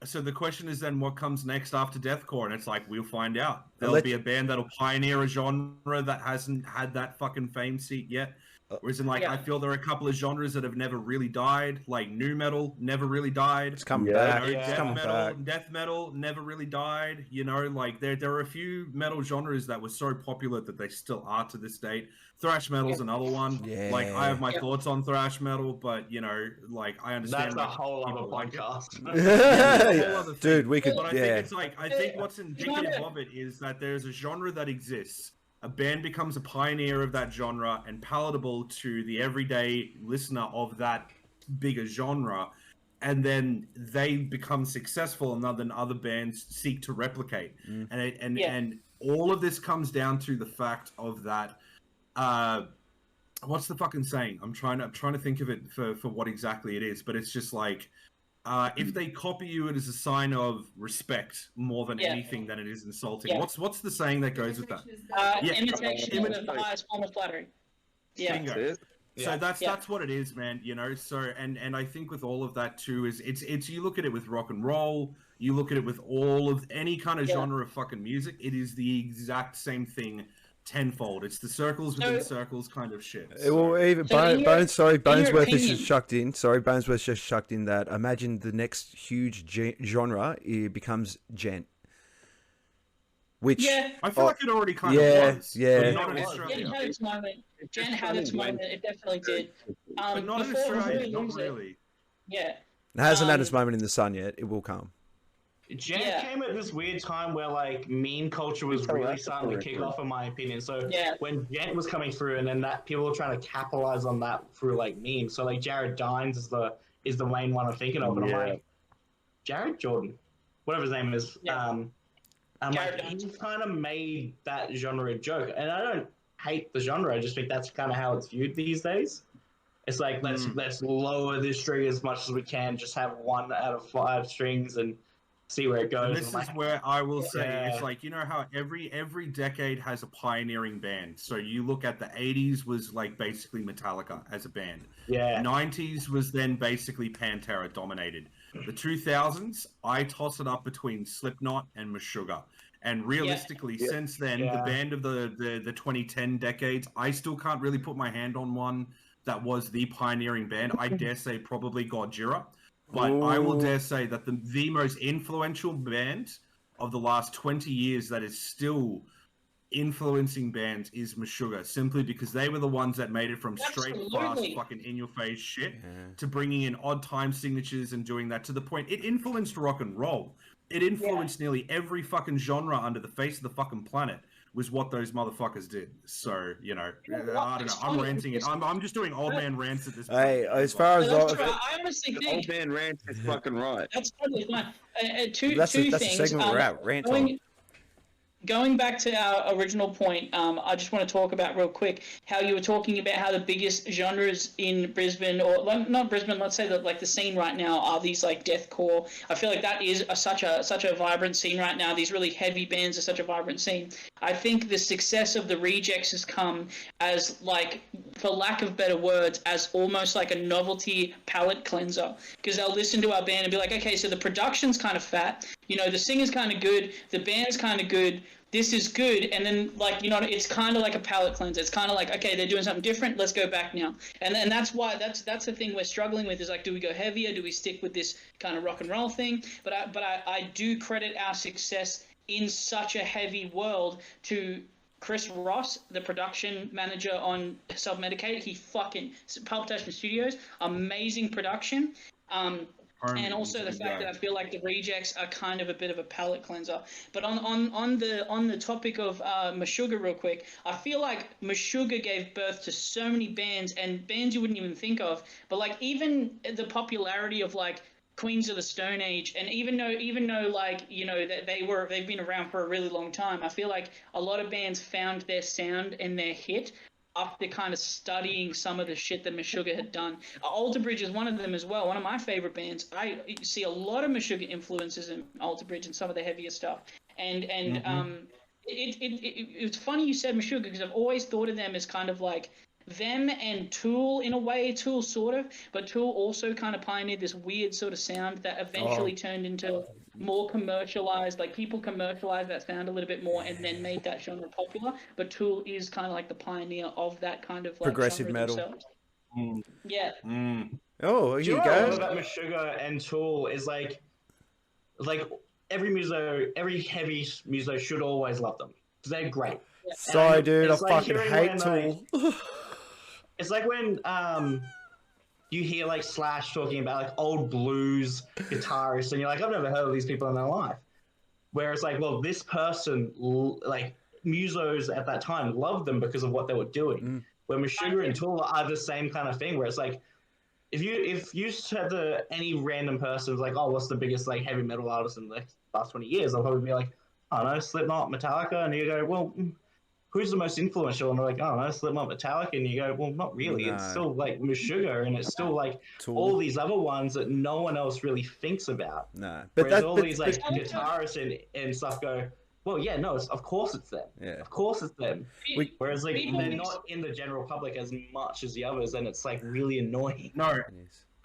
So the question is then, what comes next after deathcore? And it's like, we'll find out. There'll be a band that'll pioneer a genre that hasn't had that fucking fame seat yet. Whereas in like, I feel there are a couple of genres that have never really died, like nu metal never really died. It's coming You back. know, It's coming back. death metal never really died. You know, like there are a few metal genres that were so popular that they still are to this date. Thrash metal's another one. Yeah. Like I have my thoughts on thrash metal, but you know, like I understand. That's a like, whole other people like it. podcast. Dude, we could. But I Yeah. think it's like I think what's indicative of it is that there's a genre that exists. A band becomes a pioneer of that genre and palatable to the everyday listener of that bigger genre, and then they become successful, and then other bands seek to replicate. And all of this comes down to the fact of that. What's the fucking saying? I'm trying to think of it for what exactly it is, but it's just like. If they copy you, it is a sign of respect more than anything than it is insulting. Yeah. What's the saying that goes with that? Imitation is the highest form of flattery. Yeah. Bingo. So that's what it is, man. You know. So and I think with all of that too is it's you look at it with rock and roll, you look at it with all of any kind of genre of fucking music. It is the exact same thing. Tenfold. It's the circles within circles kind of shit. Well, even So Bonesworth has opinion- just chucked in. Sorry, Bonesworth just chucked in that. Imagine the next huge genre it becomes gent. Which I feel like it already kind yeah, of was. yeah. But not in Australia. Jen had its moment. Jen had its moment. It definitely did. But not in before Australia. we Not lose it- really. Yeah. it hasn't had its moment in the sun yet. It will come. Gent came at this weird time where like meme culture was really starting to kick off, in my opinion. So when Gent was coming through, and then that people were trying to capitalize on that through like memes. So like Jared Dines is the main one I'm thinking of, and I'm like, Jared Jordan, whatever his name is. I'm like, he kind of made that genre a joke, and I don't hate the genre. I just think that's kind of how it's viewed these days. It's like let's lower this string as much as we can, just have 1 out of 5 strings and see where it goes. And this is where I will say it's like, you know how every decade has a pioneering band. So you look at the 80s was like basically Metallica as a band. Yeah. 90s was then basically Pantera dominated. The 2000s, I toss it up between Slipknot and Meshuggah. And realistically, since then, the band of the 2010 decades, I still can't really put my hand on one that was the pioneering band. I dare say probably Gojira. But I will dare say that the most influential band of the last 20 years that is still influencing bands is Meshuggah, simply because they were the ones that made it from straight, fast, fucking in-your-face shit to bringing in odd time signatures and doing that to the point. It influenced rock and roll. It influenced nearly every fucking genre under the face of the fucking planet. Was what those motherfuckers did. So, you know, I don't know. I'm ranting it. I'm just doing old man rants at this point. Hey, as far as I honestly think Old man rant is fucking right. that's totally fine. Two that's things. the segment we're at. Rant on. Going back to our original point, I just want to talk about real quick how you were talking about how the biggest genres in Brisbane, or not Brisbane, let's say that like the scene right now are these like deathcore. I feel like that is such a vibrant scene right now. These really heavy bands are such a vibrant scene. I think the success of the Rejects has come as like, for lack of better words, as almost like a novelty palate cleanser, because they'll listen to our band and be like, okay, so the production's kind of fat, you know, the singer's kind of good, the band's kind of good. this is good, and then like it's kind of like a palate cleanser. It's kind of like, okay, they're doing something different, let's go back now. And that's why that's the thing we're struggling with, is like, do we go heavier, do we stick with this kind of rock and roll thing? But I do credit our success in such a heavy world to Chris Ross, the production manager on Self-Medicated. He fucking Palpitation Studios, amazing production. And also the fact that I feel like the rejects are kind of a bit of a palate cleanser. But on the topic of Meshuggah real quick, I feel like Meshuggah gave birth to so many bands, and bands you wouldn't even think of. But like even the popularity of like Queens of the Stone Age, and even though like that they've been around for a really long time, I feel like a lot of bands found their sound and their hit after kind of studying some of the shit that Meshuggah had done. Alter Bridge is one of them as well. One of my favorite bands. I see a lot of Meshuggah influences in Alter Bridge and some of the heavier stuff. And it's funny you said Meshuggah, because I've always thought of them as kind of like them and Tool in a way. Tool sort of, but Tool also kind of pioneered this weird sort of sound that eventually turned into more commercialized. Like people commercialized that sound a little bit more and then made that genre popular. But Tool is kind of like the pioneer of that kind of like progressive metal. Yeah. Oh, here you What go. I love about Meshuggah and Tool is like every heavy muso should always love them because they're great. Sorry, dude, I it's like fucking hearing hate when, Tool. It's like when you hear like Slash talking about like old blues guitarists, and you're like, I've never heard of these people in my life. Where it's like, well, this person, like musos at that time, loved them because of what they were doing. Where Meshuggah and Tool are the same kind of thing, where it's like, if you said to any random person, like, oh, what's the biggest like heavy metal artist in the last 20 years? They'll probably be like, I don't know, Slipknot, Metallica, and you go, well, who's the most influential? And they're like, oh, no, Slipknot, Metallica, and you go, well, not really. No. It's still like Meshuggah, and it's still like Tool. all these other ones that no one else really thinks about. No, Whereas all these like guitarists and stuff go, well, yeah, no, of course it's them. Yeah. Of course it's them. Whereas like People- they're not in the general public as much as the others, and it's like really annoying. No.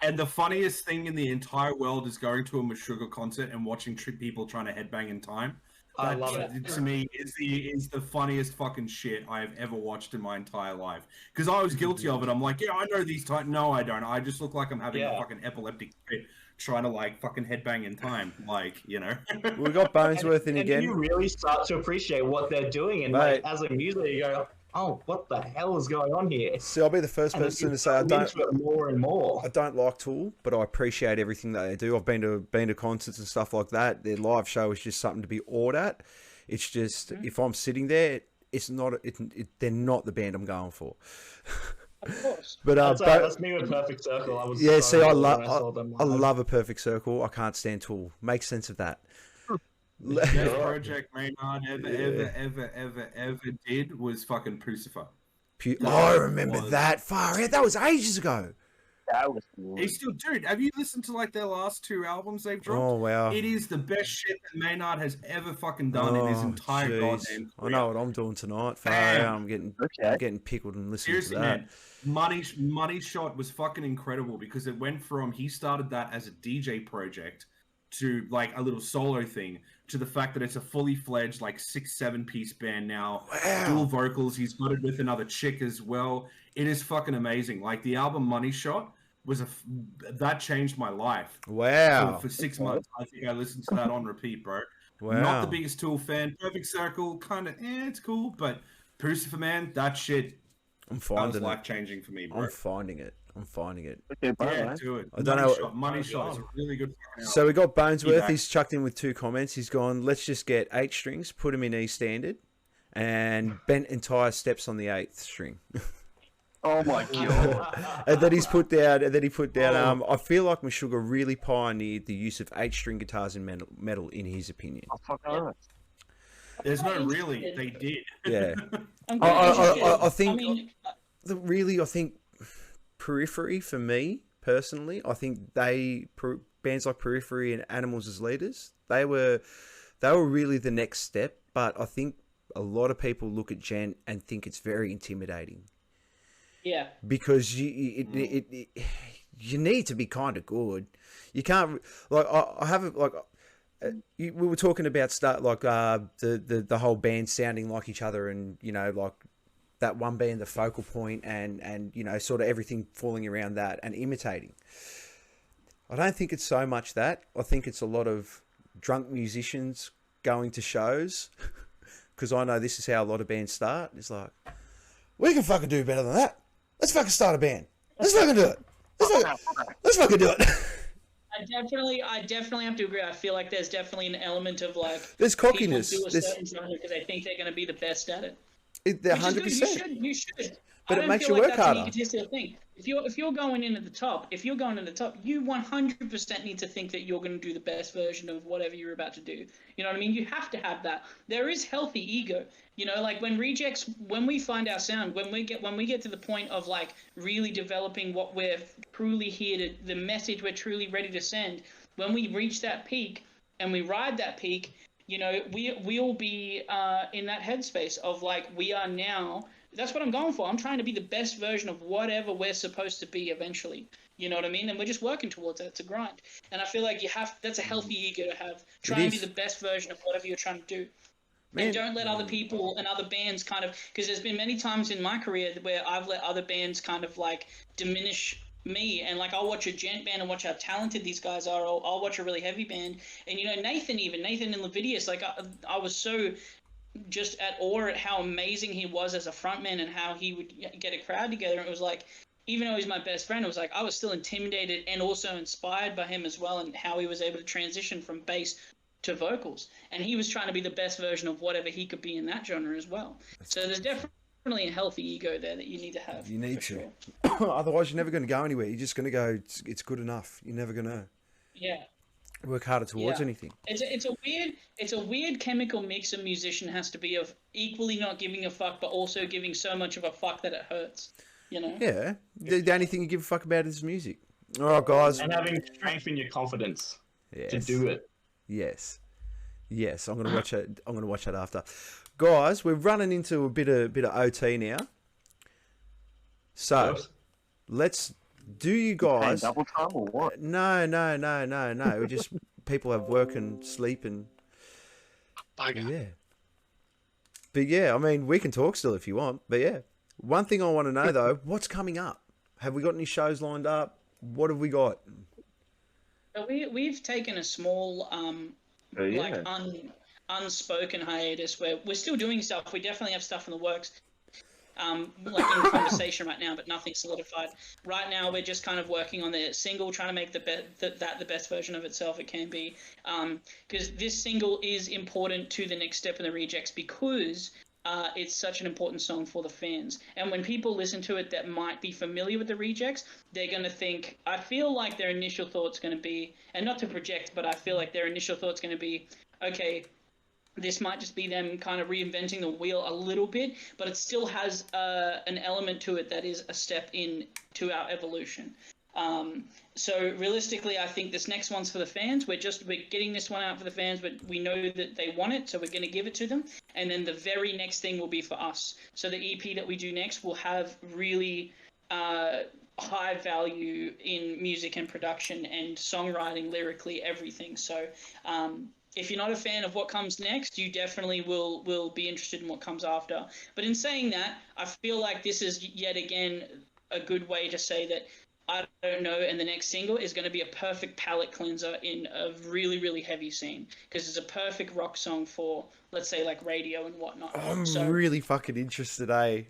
And the funniest thing in the entire world is going to a Meshuggah concert and watching people trying to headbang in time. I love it. To me, is the funniest fucking shit I have ever watched in my entire life. Because I was guilty of it. I'm like, yeah, I know these types. No, I don't. I just look like I'm having a fucking epileptic fit trying to like fucking headbang in time. Like, we got Bonesworth in again. You really start to appreciate what they're doing, and like, as a muser, you go, oh, what the hell is going on here? See, I'll be the first person to say I don't into it more and more. I don't like Tool, but I appreciate everything that they do. I've been to concerts and stuff like that. Their live show is just something to be awed at. It's just if I'm sitting there, it's not. They're not the band I'm going for. Of course. But that's me with Perfect Circle. I was I I love a Perfect Circle. I can't stand Tool. Make sense of that. the best project Maynard ever did was fucking Pucifer. I remember that. Far out. That was ages ago. That was cool. They still, dude. Have you listened to like their last 2 albums they've dropped? Oh wow! It is the best shit that Maynard has ever fucking done in his entire goddamn career. I know what I'm doing tonight. Far out. I'm getting pickled and listening Seriously, to that. Man, Money Shot was fucking incredible because it went from he started that as a DJ project to like a little solo thing to the fact that it's a fully fledged like 6-7 piece band now. Wow. Dual vocals. He's got it with another chick as well. It is fucking amazing. Like the album Money Shot was that changed my life. Wow. For 6 months, I think I listened to that on repeat, bro. Wow. Not the biggest Tool fan. Perfect Circle, kind of, it's cool, but Pucifer, man, that shit. I'm That finding was it. life changing for me, bro. I'm finding it. Okay, bye, Yeah, man. do it. I don't know. Money Shot is a really good fucking So we got Bonesworth. Feedback. He's chucked in with 2 comments. He's gone, let's just get 8 strings, put them in E standard, and bent entire steps on the 8th string. Oh my god. And then he put down. I feel like Meshuggah really pioneered the use of 8-string guitars in metal, in his opinion. Oh, fuck alright. There's no really, they did. Yeah. I I think I think Periphery for me personally. I think bands like Periphery and Animals as Leaders. They were really the next step. But I think a lot of people look at Gent and think it's very intimidating. Yeah. Because you need to be kind of good. You can't like I have like we were talking about the whole band sounding like each other, and like that one being the focal point, and sort of everything falling around that and imitating. I don't think it's so much that. I think it's a lot of drunk musicians going to shows, because I know this is how a lot of bands start. It's like, we can fucking do better than that. Let's fucking start a band. Let's fucking do it. Let's fucking do it. I definitely have to agree. I feel like there's definitely an element of like there's cockiness. People do a certain genre because they think they're going to be the best at it. They're 100%. You should. But it makes you work harder. An egotistical thing. If you're going in at the top, you 100% need to think that you're going to do the best version of whatever you're about to do. You know what I mean? You have to have that. There is healthy ego. Like when we find our sound, when we get to the point of like really developing what we're truly here to, the message we're truly ready to send, when we reach that peak and we ride that peak, we'll be in that headspace of like, we are now. That's what I'm going for. I'm trying to be the best version of whatever we're supposed to be eventually. You know what I mean? And we're just working towards that. It's a grind. And I feel like that's a healthy ego to have. Try and be the best version of whatever you're trying to do. Man. And don't let other people and other bands kind of, because there's been many times in my career where I've let other bands kind of like diminish me, and like I'll watch a gent band and watch how talented these guys are. I'll watch a really heavy band, and Nathan and Levidius, like I was so just at awe at how amazing he was as a frontman and how he would get a crowd together. It was like, even though he's my best friend, it was like I was still intimidated and also inspired by him as well, and how he was able to transition from bass to vocals. And he was trying to be the best version of whatever he could be in that genre as well. So there's definitely a healthy ego there that you need to have. You need to. Sure. Otherwise, you're never going to go anywhere. You're just going to go, it's good enough. You're never going to work harder towards anything. It's a weird chemical mix a musician has to be of equally not giving a fuck, but also giving so much of a fuck that it hurts. Yeah. The only thing you give a fuck about is music. All right, guys. And having strength in your confidence to do it. Yes. I'm gonna watch it. I'm gonna watch that after. Guys, we're running into a bit of OT now. So let's do you guys double time or what? No. We just people have work and sleep and yeah. But yeah, I mean we can talk still if you want. But yeah. One thing I want to know though, what's coming up? Have we got any shows lined up? What have we got? We've taken a small unspoken hiatus where we're still doing stuff. We definitely have stuff in the works, like in conversation right now, but nothing solidified. Right now, we're just kind of working on the single, trying to make the best version of itself it can be. Because this single is important to the next step in the Rejects because it's such an important song for the fans. And when people listen to it that might be familiar with the Rejects, they're going to think, I feel like their initial thought's going to be, and not to project, but I feel like their initial thought's going to be, okay, this might just be them kind of reinventing the wheel a little bit, but it still has an element to it that is a step in to our evolution. So realistically, I think this next one's for the fans. We're getting this one out for the fans, but we know that they want it, so we're going to give it to them. And then the very next thing will be for us. So the EP that we do next will have really high value in music and production and songwriting, lyrically, everything. So if you're not a fan of what comes next, you definitely will be interested in what comes after. But in saying that, I feel like this is yet again a good way to say that I don't know, and the next single is going to be a perfect palate cleanser in a really, really heavy scene because it's a perfect rock song for, let's say, like radio and whatnot. I'm really fucking interested, eh?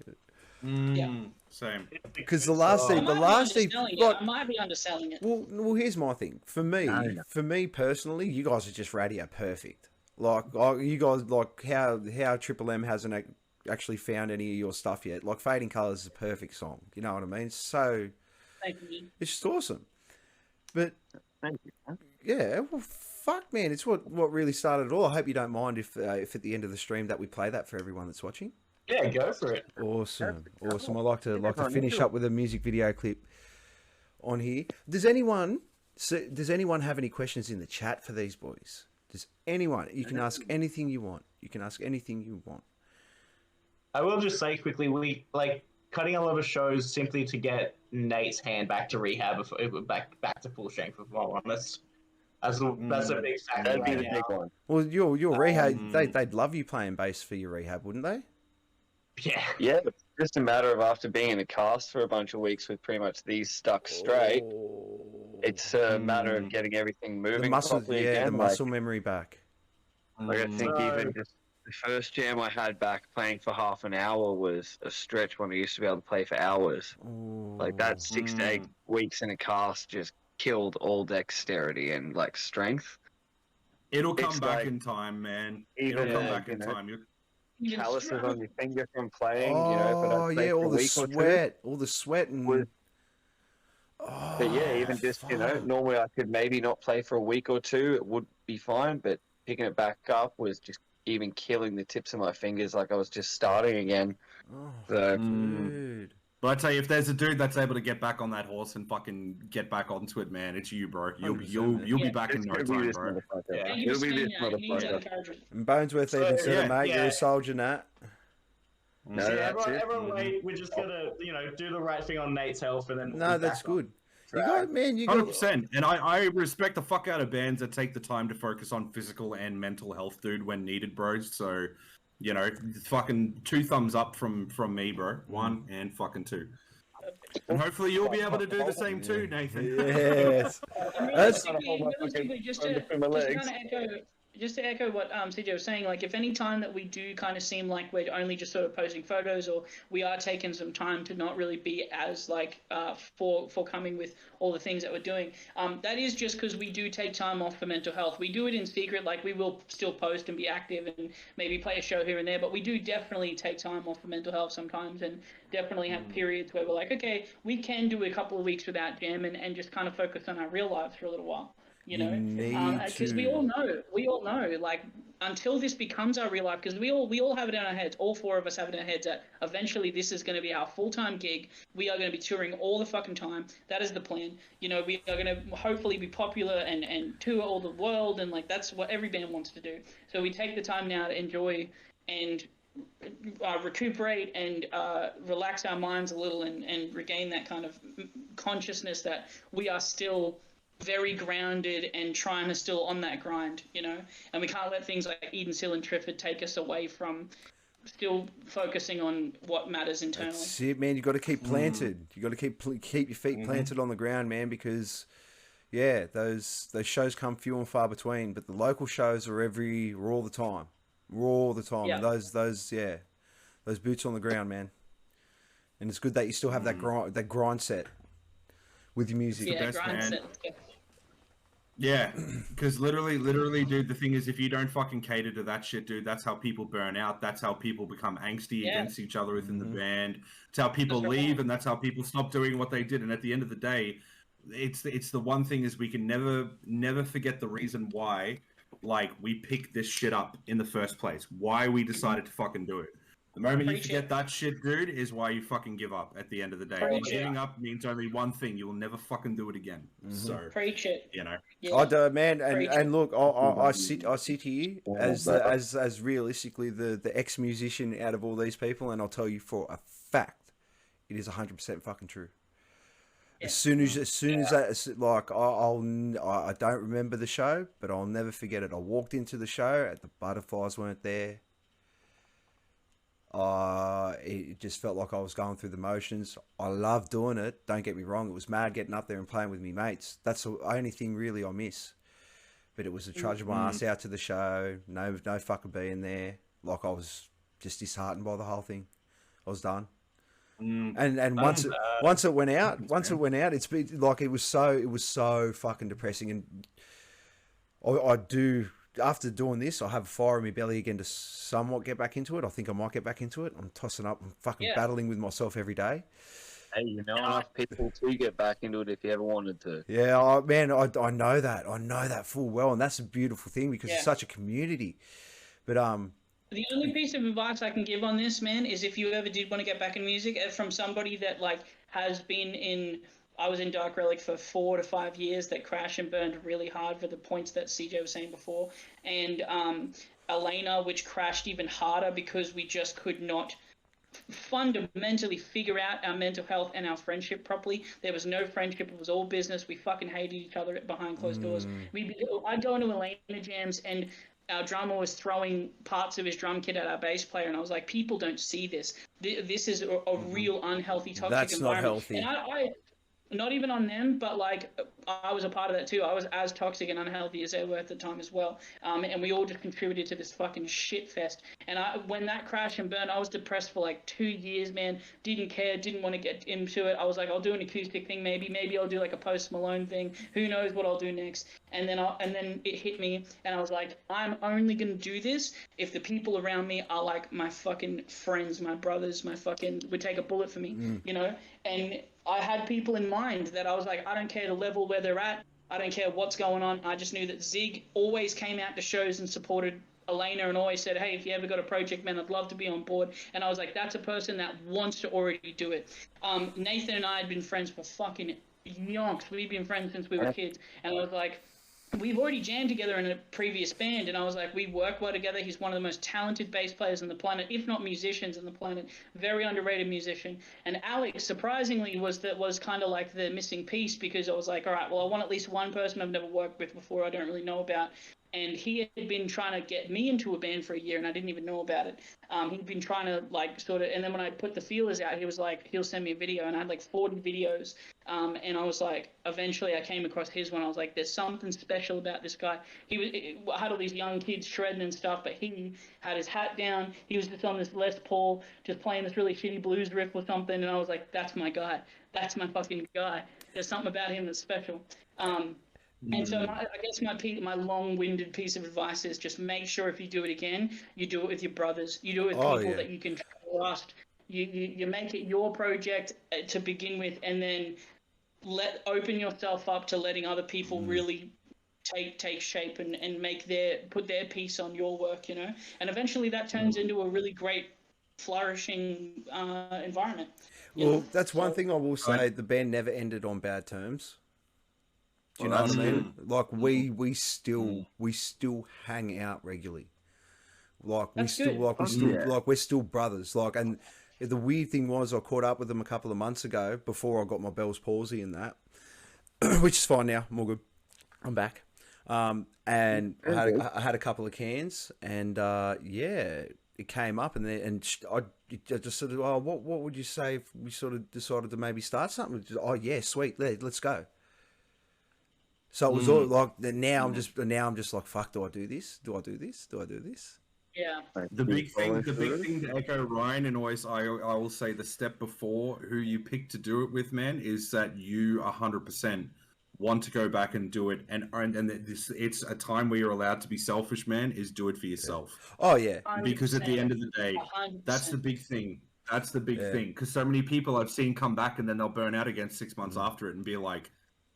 Yeah. Same. Because the last EP, I might be underselling it. Well, here's my thing. For me personally, you guys are just radio perfect. Like, you guys, like how Triple M hasn't actually found any of your stuff yet. Like, Fading Colours is a perfect song. You know what I mean? So. It's just awesome. But yeah, well, fuck, man, it's what really started it all. I hope you don't mind if at the end of the stream that we play that for everyone that's watching. Yeah, go for it. Awesome. I like to finish up with a music video clip on here. Does anyone have any questions in the chat for these boys? Does anyone? You can ask anything you want. I will just say quickly, we cutting a lot of shows simply to get Nate's hand back to rehab, back to full strength, if I'm honest. That's a big factor That'd be right the now. big one. Well, your rehab, they'd love you playing bass for your rehab, wouldn't they? Yeah. Yeah, it's just a matter of after being in a cast for a bunch of weeks with pretty much these stuck straight, it's a matter of getting everything The moving muscle, properly yeah, again. the muscle memory back. Like I think even just the first jam I had back playing for half an hour was a stretch when I used to be able to play for hours. Like that 6 to 8 weeks in a cast just killed all dexterity and like strength. It'll come It's back like- in time, man. Even It'll come like, back in time. calluses on your finger from playing, Oh, you know, if I don't play yeah, for all a the week or two. sweat, all the sweat and. Was- Oh, But yeah, even just, you know, fuck. normally I could maybe not play for a week or two, it would be fine, but picking it back up was just even killing the tips of my fingers like I was just starting again. Oh, So, dude. But I tell you, if there's a dude that's able to get back on that horse and fucking get back onto it, man, it's you, bro. You'll be 100%, be back in it's no gonna be time, this bro. motherfucker. Yeah. Thank you It'll for be saying this that. It means motherfucker. encouragement. And Bonesworth even said yeah, it, mate. You're yeah. a soldier, Nat. No, So that's it. everyone wait. We're just gonna, do the right thing on Nate's health, and then we'll No, be that's back on good. You got, man, you got. 100%. And I respect the fuck out of bands that take the time to focus on physical and mental health, dude, when needed, bros. So, fucking 2 thumbs up from me, bro. 1 and fucking 2. And hopefully you'll be able to do the same too, Nathan. Yes. And That's- realistically, just to kind of echo what CJ was saying, like if any time that we do kind of seem like we're only just sort of posting photos, or we are taking some time to not really be as like forthcoming with all the things that we're doing, that is just because we do take time off for mental health. We do it in secret, like we will still post and be active and maybe play a show here and there, but we do definitely take time off for mental health sometimes, and definitely have periods where we're like, okay, we can do a couple of weeks without jam and just kind of focus on our real lives for a little while. You know, because we all know, like until this becomes our real life, because we all have it in our heads. All 4 of us have it in our heads that eventually this is going to be our full-time gig. We are going to be touring all the fucking time. That is the plan. You know, we are going to hopefully be popular and tour all the world, and like that's what every band wants to do. So we take the time now to enjoy and recuperate and relax our minds a little and regain that kind of consciousness that we are still very grounded and trying to still on that grind, and we can't let things like Eden Seal and Triffid take us away from still focusing on what matters internally. That's it, man. You got to keep planted. You got to keep your feet planted on the ground, man, because those shows come few and far between, but the local shows are all the time. We're all the time. Yeah. Those boots on the ground, man. And it's good that you still have that grind set with your music. Yeah, best, grind man. set. Yeah, because literally, dude, the thing is, if you don't fucking cater to that shit, dude, that's how people burn out. That's how people become angsty against each other within the band. It's how people leave, and that's how people stop doing what they did. And at the end of the day, it's the one thing is we can never forget the reason why, like, we picked this shit up in the first place. Why we decided to fucking do it. The moment you forget that shit, dude, is why you fucking give up at the end of the day. And giving up means only one thing. You will never fucking do it again. So, Preach it. Yeah. I do, man, and look, I sit here as realistically the ex-musician out of all these people, and I'll tell you for a fact, it is 100% fucking true. Yeah. As soon as that, like, I don't remember the show, but I'll never forget it. I walked into the show, the butterflies weren't there. It just felt like I was going through the motions. I love doing it. Don't get me wrong. It was mad getting up there and playing with me mates. That's the only thing really I miss. But it was a trudge my ass out to the show. No fucking being there. Like I was just disheartened by the whole thing. I was done. And once it went out, it's been like it was so fucking depressing. And I do. After doing this, I have a fire in my belly again to somewhat get back into it. I think I might get back into it. I'm tossing up. I'm fucking battling with myself every day. Hey, you know enough people to get back into it if you ever wanted to. Yeah, man, I know that. I know that full well, and that's a beautiful thing because it's such a community. But the only piece of advice I can give on this, man, is if you ever did want to get back in music, from somebody that like has been in. I was in Dark Relic for 4 to 5 years that crashed and burned really hard for the points that CJ was saying before. And Elena, which crashed even harder because we just could not fundamentally figure out our mental health and our friendship properly. There was no friendship. It was all business. We fucking hated each other behind closed doors. I'd go into Elena jams and our drummer was throwing parts of his drum kit at our bass player, and I was like, people don't see this. This is a real unhealthy, toxic That's not environment. healthy. And I not even on them, but like I was a part of that too. I was as toxic and unhealthy as they were at the time as well. And we all just contributed to this fucking shit fest. And when that crashed and burned, I was depressed for like 2 years, man. Didn't care, didn't want to get into it. I was like, I'll do an acoustic thing, maybe I'll do like a Post Malone thing. Who knows what I'll do next? And then it hit me, and I was like, I'm only gonna do this if the people around me are like my fucking friends, my brothers, would take a bullet for me, you know. And I had people in mind that I was like, I don't care the level where they're at. I don't care what's going on. I just knew that Zig always came out to shows and supported Elena and always said, hey, if you ever got a project, man, I'd love to be on board. And I was like, that's a person that wants to already do it. Nathan and I had been friends for fucking yonks. We've been friends since we were kids. And I was like, we've already jammed together in a previous band, and I was like, we work well together. He's one of the most talented bass players on the planet, if not musicians on the planet. Very underrated musician. And Alex, surprisingly, was kind of like the missing piece, because I was like, all right, well, I want at least one person I've never worked with before, I don't really know about. And he had been trying to get me into a band for a year, and I didn't even know about it. He'd been trying to, like, sort of, and then when I put the feelers out, he was like, he'll send me a video, and I had like 40 videos. And I was like, eventually I came across his one. I was like, there's something special about this guy. I had all these young kids shredding and stuff, but he had his hat down. He was just on this Les Paul, just playing this really shitty blues riff or something. And I was like, that's my guy. That's my fucking guy. There's something about him that's special. And so I guess my long-winded piece of advice is just make sure if you do it again, you do it with your brothers. You do it with people that you can trust. You make it your project to begin with, and then open yourself up to letting other people really take shape and put their piece on your work, you know. And eventually that turns into a really great, flourishing environment. Well, that's one thing I will say. The band never ended on bad terms. Do you know what I mean? Like we still hang out regularly. We're still brothers. Like, and the weird thing was, I caught up with them a couple of months ago before I got my Bell's palsy and that, which is fine now. I'm all good. I'm back. And I had a couple of cans, and it came up, and I just said, oh, what would you say if we sort of decided to maybe start something? Just, oh yeah, sweet, let's go. So it was all like now. I'm just like, fuck. Do I do this? Do I do this? Do I do this? Yeah. The big thing to echo Ryan, and always I will say the step before who you pick to do it with, man, is that you 100% want to go back and do it, and it's a time where you're allowed to be selfish, man. Is do it for yourself. Oh yeah, 100%. Because at the end of the day, 100%. that's the big thing. That's the big thing. Because so many people I've seen come back and then they'll burn out again 6 months after it and be like,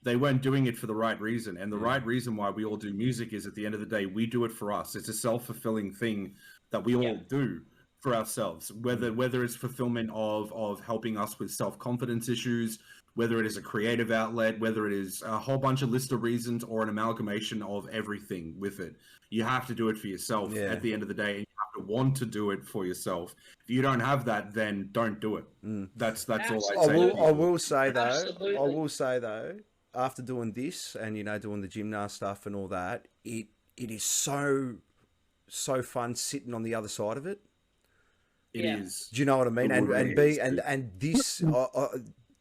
they weren't doing it for the right reason. And the right reason why we all do music is, at the end of the day, we do it for us. It's a self-fulfilling thing that we all do for ourselves, whether it's fulfillment of helping us with self-confidence issues, whether it is a creative outlet, whether it is a whole bunch of list of reasons, or an amalgamation of everything with it. You have to do it for yourself at the end of the day, and you have to want to do it for yourself. If you don't have that, then don't do it. That's all I say. I will say though, after doing this and doing the gymnast stuff and all that, it is so fun sitting on the other side of it. It is. Do you know what I mean? And this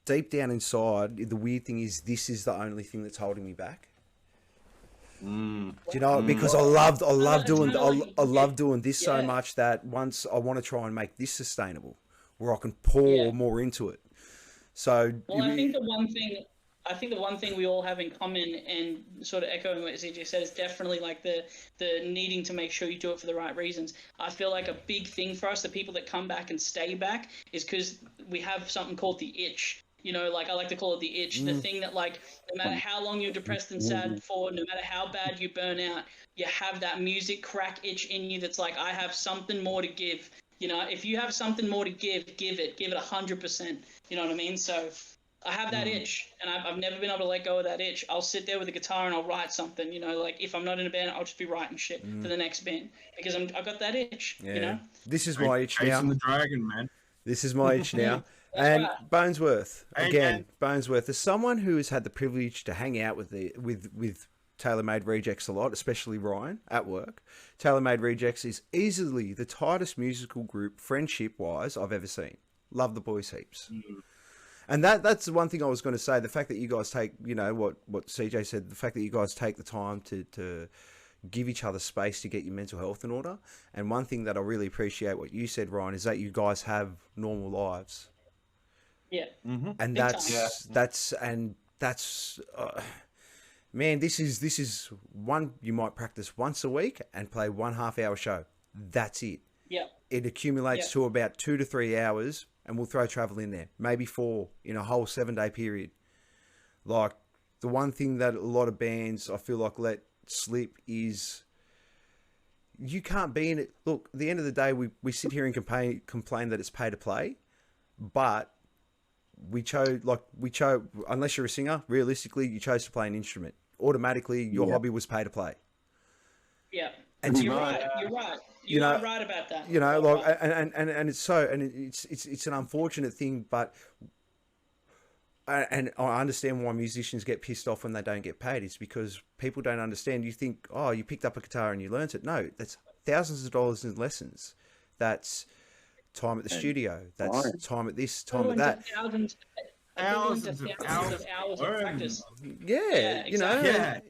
deep down inside, the weird thing is, this is the only thing that's holding me back. Do you know? Because I love doing this so much that once I want to try and make this sustainable, where I can pour more into it. So I think the one thing we all have in common, and sort of echoing what CJ said, is definitely like the needing to make sure you do it for the right reasons. I feel like a big thing for us, the people that come back and stay back, is because we have something called the itch. You know, like I like to call it the itch, the thing that, like, no matter how long you're depressed and sad for, no matter how bad you burn out, you have that music crack itch in you that's like, I have something more to give. You know, if you have something more to give it 100%. You know what I mean? So I have that itch, and I've never been able to let go of that itch. I'll sit there with a guitar and I'll write something, you know, like if I'm not in a band, I'll just be writing shit for the next band because I've got that itch, you know? This is my itch now. Chasing the dragon, man. This is my itch now. That's And right. Bonesworth, Hey, again, man. Bonesworth, as someone who has had the privilege to hang out with TaylorMade Rejects a lot, especially Ryan at work, TaylorMade Rejects is easily the tightest musical group, friendship-wise, I've ever seen. Love the boys heaps. And that's the one thing I was going to say. The fact that you guys take, what CJ said, the fact that you guys take the time to give each other space to get your mental health in order. And one thing that I really appreciate what you said, Ryan, is that you guys have normal lives. Yeah. And Big that's man, this is one you might practice once a week and play 1.5 hour show. That's it. Yeah. It accumulates to about 2 to 3 hours, and we'll throw travel in there, maybe 4 in a whole 7-day period. Like, the one thing that a lot of bands I feel like let slip is you can't be in it. Look, at the end of the day, we sit here and complain that it's pay to play, but we chose, unless you're a singer, realistically, you chose to play an instrument. Automatically, your hobby was pay to play. Yeah. And You're right. You are right about that. And it's so, and it's an unfortunate thing, but and I understand why musicians get pissed off when they don't get paid. It's because people don't understand. You think, oh, you picked up a guitar and you learnt it. No, that's thousands of dollars in lessons. That's time at the studio. That's time at this, time at that. Thousands of hours of practice. Yeah, Yeah,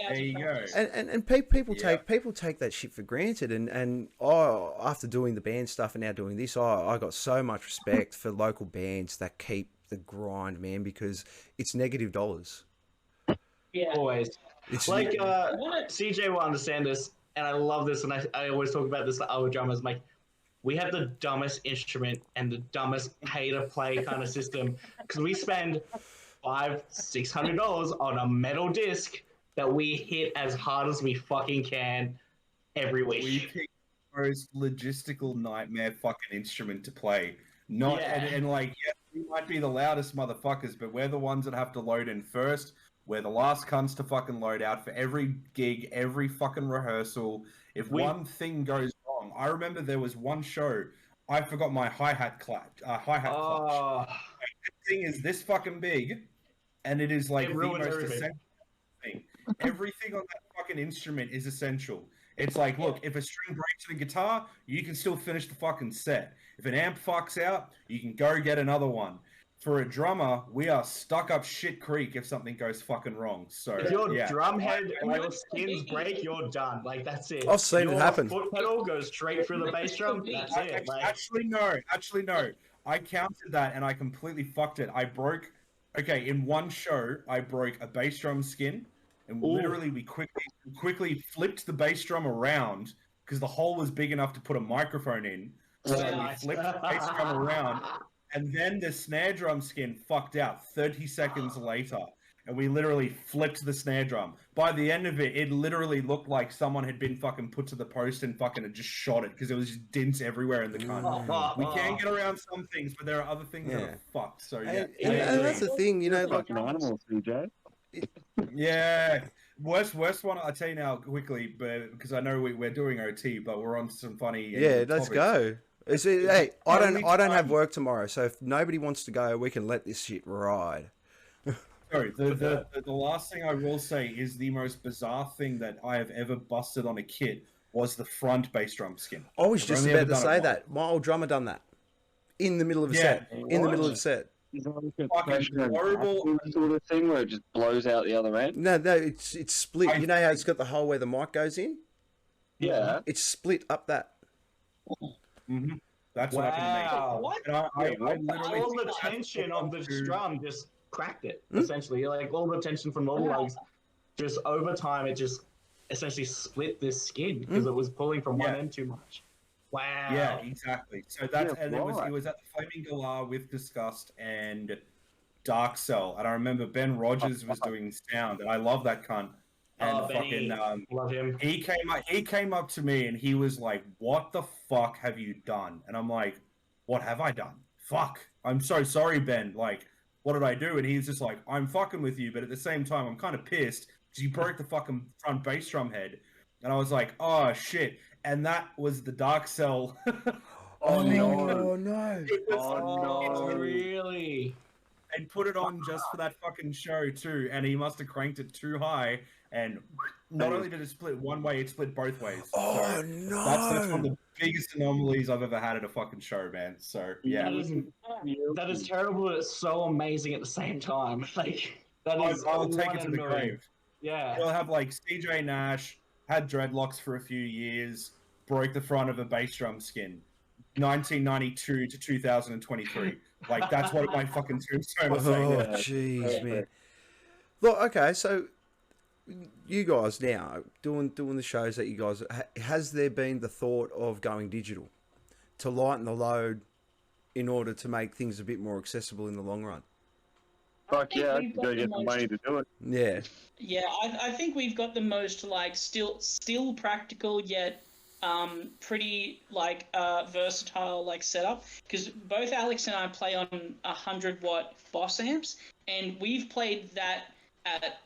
there you go. And people take that shit for granted. And after doing the band stuff and now doing this, I got so much respect for local bands that keep the grind, man, because it's negative dollars. Yeah. Always. It's Like, CJ will understand this, and I love this, and I always talk about this to other drummers. Like, we have the dumbest instrument and the dumbest pay-to-play kind of system because we spend $500-$600 on a metal disc that we hit as hard as we fucking can every week. We pick the most logistical nightmare fucking instrument to play. And we might be the loudest motherfuckers, but we're the ones that have to load in first. We're the last cunts to fucking load out for every gig, every fucking rehearsal. If one thing goes wrong, I remember there was one show, I forgot my hi-hat clutch. The thing is this fucking big, and it is like the most essential thing. Everything on that fucking instrument is essential. It's like, look, if a string breaks in a guitar, you can still finish the fucking set. If an amp fucks out, you can go get another one. For a drummer, we are stuck up shit creek if something goes fucking wrong. So if your drum head and your skins break, you're done. Like, that's it. I've seen it happen. Foot pedal goes straight through the bass drum. That's it. Like, Actually, no. I counted that and I completely fucked it. In one show, I broke a bass drum skin, and literally we quickly flipped the bass drum around because the hole was big enough to put a microphone in. So we flipped the bass drum around. And then the snare drum skin fucked out 30 seconds later. And we literally flipped the snare drum. By the end of it, it literally looked like someone had been fucking put to the post and fucking had just shot it because there was just dints everywhere in the cunt. We can get around some things, but there are other things that are fucked. So yeah. And that's the thing, Like an animal, CJ. Yeah. Worst one, I'll tell you now quickly, because I know we're doing OT, but we're on some funny let's go. Hey, I don't have work tomorrow, so if nobody wants to go, we can let this shit ride. Sorry, the last thing I will say is the most bizarre thing that I have ever busted on a kit was the front bass drum skin. I was just about to say that. My old drummer done that in the middle of a set. In the middle of a set. Fucking horrible sort of thing where it just blows out the other end. No, it's split. You know how it's got the hole where the mic goes in? Yeah. It's split up that. Mm-hmm. That's what happened to me. What? I literally all the tension of the drum just cracked it, essentially. Like, all the tension from all the lugs, just over time, it just essentially split this skin because it was pulling from one end too much. Wow. Yeah, exactly. So that's it was at the Flaming Galah with Disgust and Dark Cell, and I remember Ben Rogers was doing sound, and I love that cunt. And Benny, love him. He came up to me and he was like, "What the fuck have you done?" And I'm like, "What have I done? Fuck! I'm so sorry, Ben. Like, what did I do?" And he's just like, "I'm fucking with you, but at the same time, I'm kind of pissed because you broke the fucking front bass drum head." And I was like, "Oh shit!" And that was the Dark Cell. Oh no. no! Oh, really? And put it on just for that fucking show too, and he must have cranked it too high, and not only did it split one way, it split both ways. Oh so no! that's one of the biggest anomalies I've ever had at a fucking show, man. So yeah, That is terrible, but it's so amazing at the same time. Like that is. I'll take one it to in the a million. grave. Yeah. He'll have like CJ Nash had dreadlocks for a few years, broke the front of a bass drum skin, 1992 to 2023. Like that's what my fucking tombstone will say. Oh jeez, man. Look, okay, so you guys now doing the shows that you guys has there been the thought of going digital to lighten the load in order to make things a bit more accessible in the long run? Fuck yeah, I we've can got go the get the most- money to do it. Yeah. Yeah, I think we've got the most like still practical yet pretty like versatile like setup, because both Alex and I play on 100-watt Boss amps, and we've played that at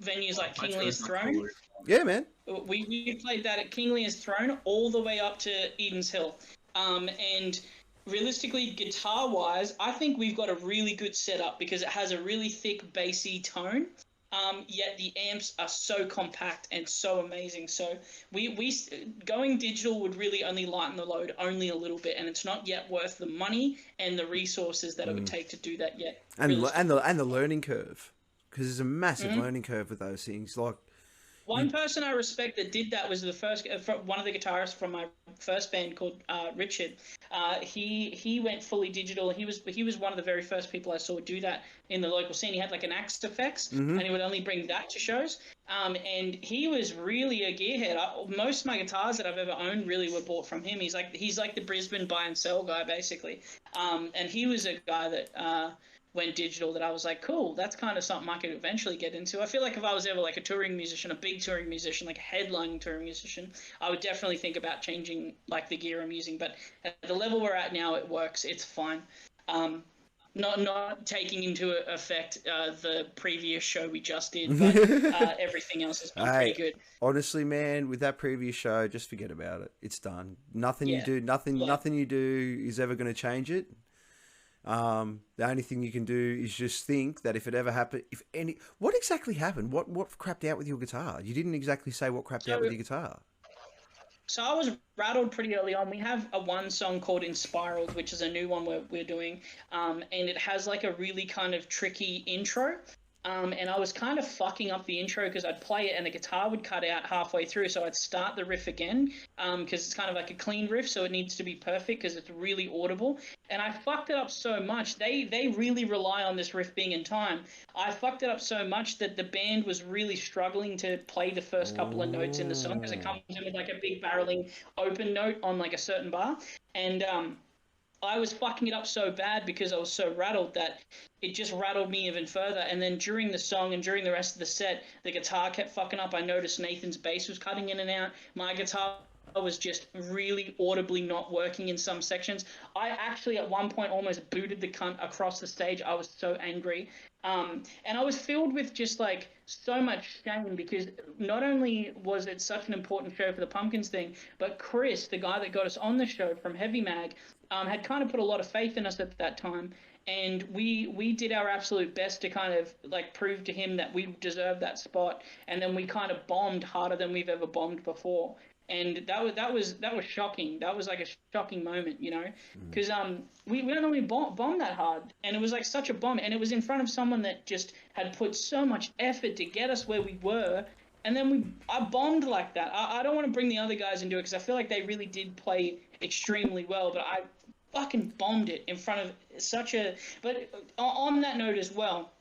venues like King Lear's Throne. Yeah, man. We played that at King Lear's Throne all the way up to Eden's Hill, and realistically, guitar-wise, I think we've got a really good setup because it has a really thick, bassy tone. Yet the amps are so compact and so amazing. So we going digital would really only lighten the load only a little bit, and it's not yet worth the money and the resources that it would take to do that yet. And the learning curve, because there's a massive learning curve with those things. Like One person I respect that did that was the first one of the guitarists from my first band called Richard. He went fully digital. He was one of the very first people I saw do that in the local scene. He had like an Axe Effects, and he would only bring that to shows. And he was really a gearhead. Most of my guitars that I've ever owned really were bought from him. He's like the Brisbane buy and sell guy basically. And he was a guy that went digital that I was like, cool, that's kind of something I could eventually get into. I feel like if I was ever like a touring musician, a big touring musician, like a headlining touring musician, I would definitely think about changing like the gear I'm using. But at the level we're at now, it works. It's fine. Not taking into effect the previous show we just did, but everything else has been pretty good. Honestly, man, with that previous show, just forget about it. It's done. Nothing you do is ever going to change it. The only thing you can do is just think that if it ever happened, what exactly happened? What crapped out with your guitar? You didn't exactly say what crapped out with your guitar. So I was rattled pretty early on. We have one song called Inspiraled, which is a new one we're doing, and it has like a really kind of tricky intro. And I was kind of fucking up the intro because I'd play it and the guitar would cut out halfway through, so I'd start the riff again because it's kind of like a clean riff, so it needs to be perfect because it's really audible. And I fucked it up so much. They really rely on this riff being in time. I fucked it up so much that the band was really struggling to play the first couple of notes in the song because it comes in with like a big barreling open note on like a certain bar. And I was fucking it up so bad because I was so rattled that it just rattled me even further. And then during the song and during the rest of the set, the guitar kept fucking up. I noticed Nathan's bass was cutting in and out. My guitar was just really audibly not working in some sections. I actually at one point almost booted the cunt across the stage. I was so angry. And I was filled with just like so much shame because not only was it such an important show for the Pumpkins thing, but Chris, the guy that got us on the show from Heavy Mag, had kind of put a lot of faith in us at that time. And we did our absolute best to kind of like prove to him that we deserved that spot. And then we kind of bombed harder than we've ever bombed before. And that was shocking. That was like a shocking moment, you know, because we don't normally bomb that hard, and it was like such a bomb, and it was in front of someone that just had put so much effort to get us where we were, and then I bombed like that. I don't want to bring the other guys into it because I feel like they really did play extremely well, but I fucking bombed it in front of such a. But on that note as well,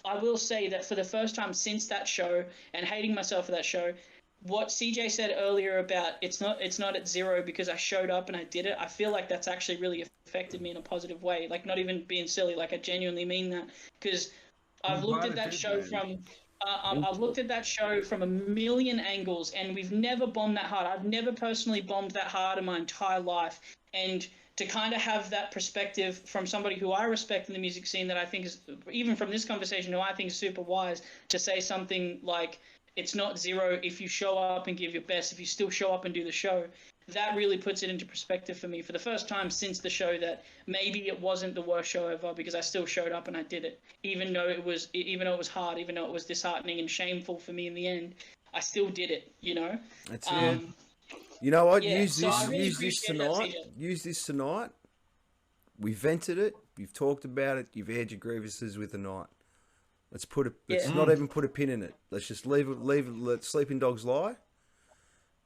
I will say that for the first time since that show, and hating myself for that show, what CJ said earlier about it's not at zero because I showed up and I did it, I feel like that's actually really affected me in a positive way. Like, not even being silly, like I genuinely mean that, because I've looked at that show from I've looked at that show from a million angles, and we've never bombed that hard. I've never personally bombed that hard in my entire life, and to kind of have that perspective from somebody who I respect in the music scene, that I think is, even from this conversation, who I think is super wise, to say something like, it's not zero if you show up and give your best, if you still show up and do the show, that really puts it into perspective for me for the first time since the show, that maybe it wasn't the worst show ever, because I still showed up and I did it, even though it was hard, even though it was disheartening and shameful for me in the end. I still did it, you know. That's it. You know what? Yeah, use so I this. really Use this appreciate that, tonight. CJ. Use this tonight. We vented it. You've talked about it. You've aired your grievances with the night. Let's put a. Let's not even put a pin in it. Let's just leave it. Leave it. Let sleeping dogs lie.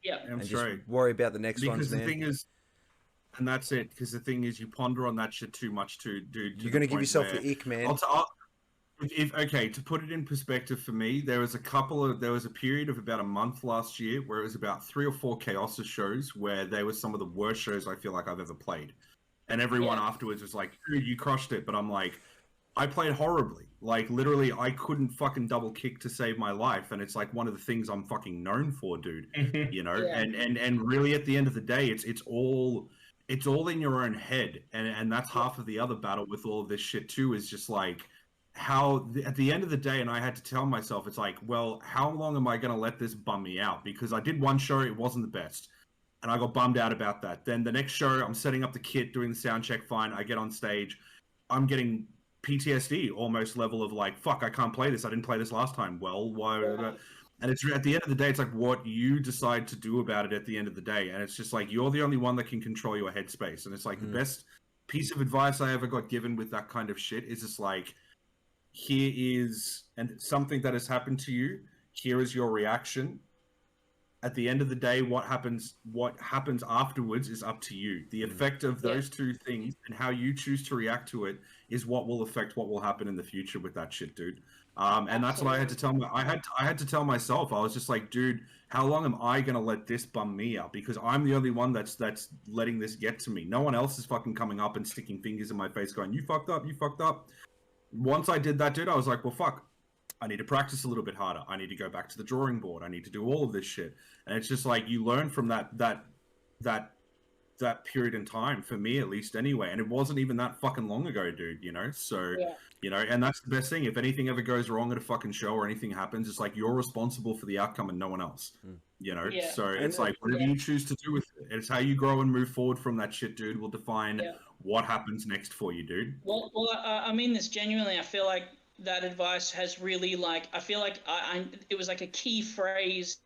Yeah, and just worry about the next ones, man. Because the thing is, and that's it. Because the thing is, you ponder on that shit too much, dude. You're gonna give yourself the ick, man. Okay, to put it in perspective for me, there was a period of about a month last year where it was about 3 or 4 Chaos shows where they were some of the worst shows I feel like I've ever played. And everyone afterwards was like, dude, you crushed it. But I'm like, I played horribly. Like, literally, I couldn't fucking double kick to save my life. And it's like one of the things I'm fucking known for, dude. You know? Yeah. And really, at the end of the day, it's all in your own head. And that's half of the other battle with all of this shit, too, is just like, at the end of the day, and I had to tell myself, it's like, well, how long am I going to let this bum me out? Because I did one show, it wasn't the best. And I got bummed out about that. Then the next show, I'm setting up the kit, doing the sound check, fine. I get on stage. I'm getting PTSD, almost level of like, fuck, I can't play this. I didn't play this last time. Well, why? And it's at the end of the day, it's like what you decide to do about it at the end of the day. And it's just like, you're the only one that can control your headspace. And it's like the best piece of advice I ever got given with that kind of shit is just like, here is, and something that has happened to you, here is your reaction. At the end of the day, what happens afterwards is up to you. The effect of those two things and how you choose to react to it is what will affect what will happen in the future with that shit, dude. And that's what I had to tell I had to tell myself. I was just like, dude, how long am I gonna let this bum me out? Because I'm the only one that's letting this get to me. No one else is fucking coming up and sticking fingers in my face going, you fucked up, you fucked up. Once I did that, dude, I was like, well, fuck. I need to practice a little bit harder. I need to go back to the drawing board. I need to do all of this shit. And it's just like you learn from that period in time, for me at least anyway. And it wasn't even that fucking long ago, dude, you know? So, you know, and that's the best thing. If anything ever goes wrong at a fucking show or anything happens, it's like you're responsible for the outcome and no one else, you know? So it's like whatever you choose to do with it, it's how you grow and move forward from that shit, dude, will define what happens next for you, dude. Well, I mean this genuinely. I feel like that advice has really, like, I feel like it was like a key phrase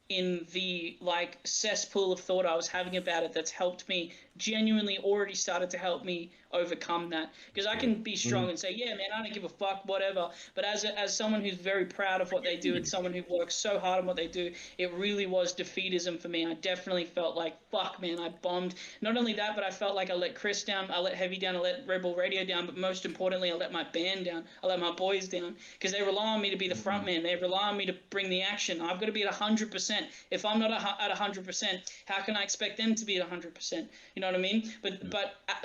in the like cesspool of thought I was having about it that's helped me, genuinely already started to help me overcome that. Because I can be strong and say, yeah, man, I don't give a fuck, whatever. But as someone who's very proud of what they do and someone who works so hard on what they do, it really was defeatism for me. I definitely felt like, fuck, man, I bombed. Not only that, but I felt like I let Chris down, I let Heavy down, I let Rebel Radio down, but most importantly, I let my band down, I let my boys down. Because they rely on me to be the front man. They rely on me to bring the action. I've got to be at 100%. If I'm not at 100%, how can I expect them to be at 100%? You know what I mean? But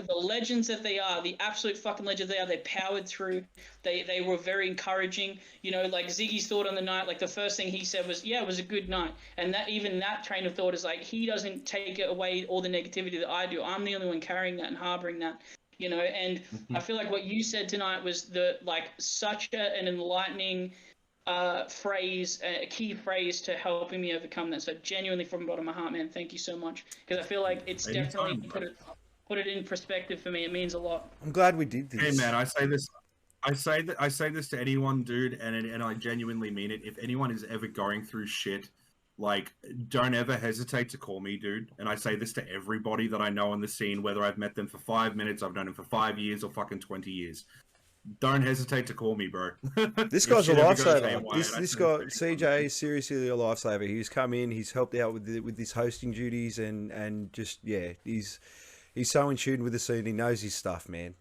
the legends that they are, the absolute fucking legends they are, they powered through. They were very encouraging. You know, like Ziggy's thought on the night, like the first thing he said was, yeah, it was a good night. And that train of thought is like, he doesn't take away all the negativity that I do. I'm the only one carrying that and harboring that. You know, and I feel like what you said tonight was such an enlightening phrase, a key phrase to helping me overcome that. So genuinely, from the bottom of my heart, man, thank you so much, because I feel like it's definitely put it in perspective for me. It means a lot. I'm glad we did this. Hey man, I say this to anyone, dude, and I genuinely mean it. If anyone is ever going through shit, like, don't ever hesitate to call me, dude. And I say this to everybody that I know in the scene, whether I've met them for 5 minutes, I've known them for 5 years, or fucking 20 years. Don't hesitate to call me, bro. This guy's a lifesaver. This guy, CJ, is seriously a lifesaver. He's come in, he's helped out with his hosting duties, and just, yeah, he's so in tune with the scene. He knows his stuff, man.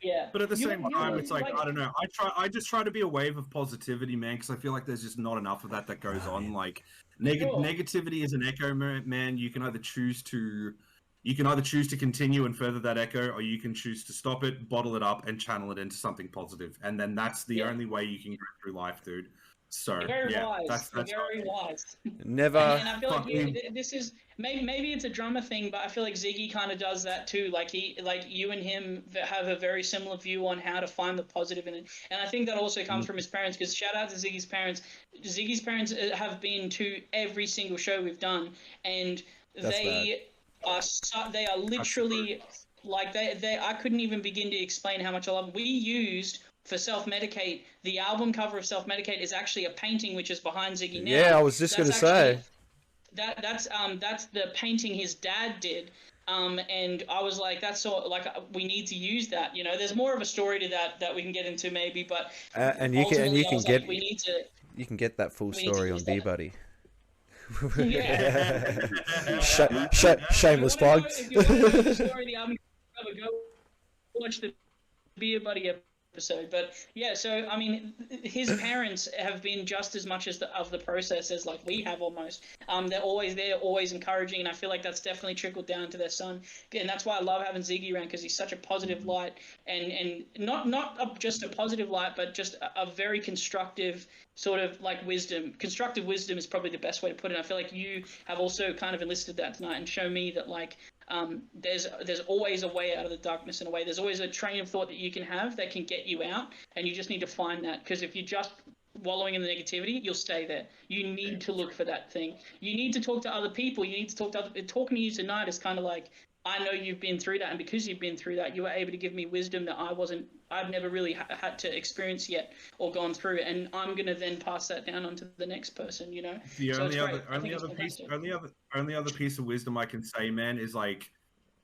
Yeah. But at the same time, it's like, I don't know. I just try to be a wave of positivity, man, because I feel like there's just not enough of that goes on. Like, negativity is an echo, man. You can either choose to continue and further that echo, or you can choose to stop it, bottle it up, and channel it into something positive. And then that's the only way you can go through life, dude. So that's very wise. Never. And I feel like this is maybe it's a drummer thing, but I feel like Ziggy kind of does that too. Like you and him have a very similar view on how to find the positive in it. And I think that also comes from his parents, because shout out to Ziggy's parents. Ziggy's parents have been to every single show we've done, and That's they are literally like they I couldn't even begin to explain how much I love them. We used for Self-Medicate, the album cover of Self-Medicate is actually a painting which is behind Ziggy now. Yeah, I was just going to say. That's the painting his dad did. And I was like, that's sort of like we need to use that. You know, there's more of a story to that we can get into maybe, but and you can get like, we need to. You can get that full story on Beer Buddy. Yeah. Shameless plug. If you want to know the story of the album cover, go watch the Beer Buddy episode. But yeah, so I mean, his parents have been just as much as of the process as like we have almost. They're always there, always encouraging, and I feel like that's definitely trickled down to their son. And that's why I love having Ziggy around, because he's such a positive light, and not just a positive light, but just a very constructive sort of like wisdom. Constructive wisdom is probably the best way to put it. I feel like you have also kind of enlisted that tonight and shown me that like there's always a way out of the darkness in a way. There's always a train of thought that you can have that can get you out, and you just need to find that, because if you're just wallowing in the negativity, you'll stay there. You need to look for that thing. You need to talk to other people. You need to talk to other. Talking to you tonight is kind of like, I know you've been through that, and because you've been through that, you were able to give me wisdom that I've never really had to experience yet or gone through, and I'm gonna then pass that down onto the next person. You know. The only other piece of wisdom I can say, man, is like,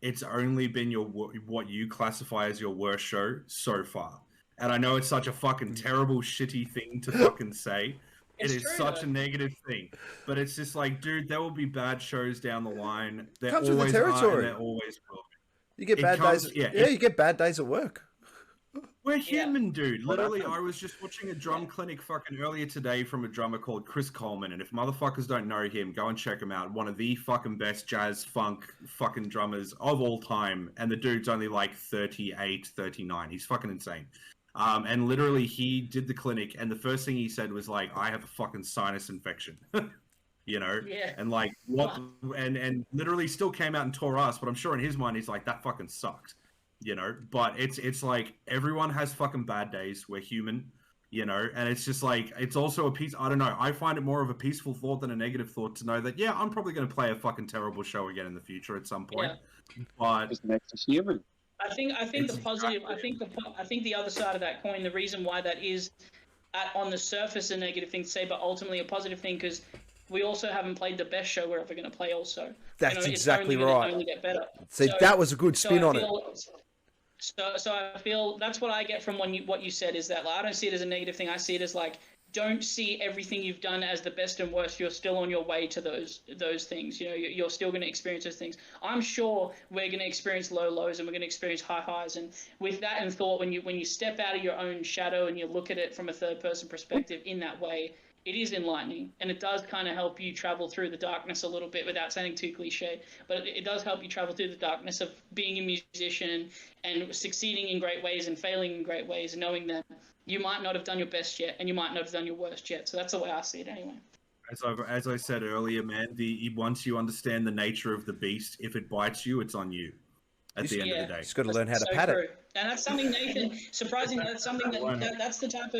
it's only been what you classify as your worst show so far, and I know it's such a fucking terrible, shitty thing to fucking say. It is such a negative thing, but it's just like, dude, there will be bad shows down the line. There Comes with the always territory. are, and there always will be. You get bad days. Yeah, you get bad days at work. We're human, dude. Literally, I was just watching a drum clinic fucking earlier today from a drummer called Chris Coleman, and if motherfuckers don't know him, go and check him out. One of the fucking best jazz funk fucking drummers of all time, and the dude's only like 38, 39. He's fucking insane. And literally, he did the clinic, and the first thing he said was like, "I have a fucking sinus infection," you know, and like what, and literally still came out and tore us. But I'm sure in his mind, he's like, "That fucking sucked," you know. But it's like everyone has fucking bad days. We're human, you know, and it's just like, it's also a piece. I don't know. I find it more of a peaceful thought than a negative thought to know that, yeah, I'm probably going to play a fucking terrible show again in the future at some point. But it makes us human. I think the positive. I think the other side of that coin. The reason why that is on the surface a negative thing to say, but ultimately a positive thing, because we also haven't played the best show we're ever going to play. Also, that's exactly right. Only get better. See, that was a good spin on it. So I feel that's what I get from what you said, is that like, I don't see it as a negative thing. I see it as like, don't see everything you've done as the best and worst. You're still on your way to those things. You know, you're still going to experience those things. I'm sure we're going to experience low lows and we're going to experience high highs. And with that in thought, when you step out of your own shadow and you look at it from a third person perspective in that way, it is enlightening, and it does kind of help you travel through the darkness a little bit without sounding too cliche. But it does help you travel through the darkness of being a musician and succeeding in great ways and failing in great ways, knowing that you might not have done your best yet, and you might not have done your worst yet. So that's the way I see it anyway. As I said earlier, man, once you understand the nature of the beast, if it bites you, it's on you. At the end of the day, just got to learn how to pat it. And that's something Nathan. Surprisingly, that's something that's the type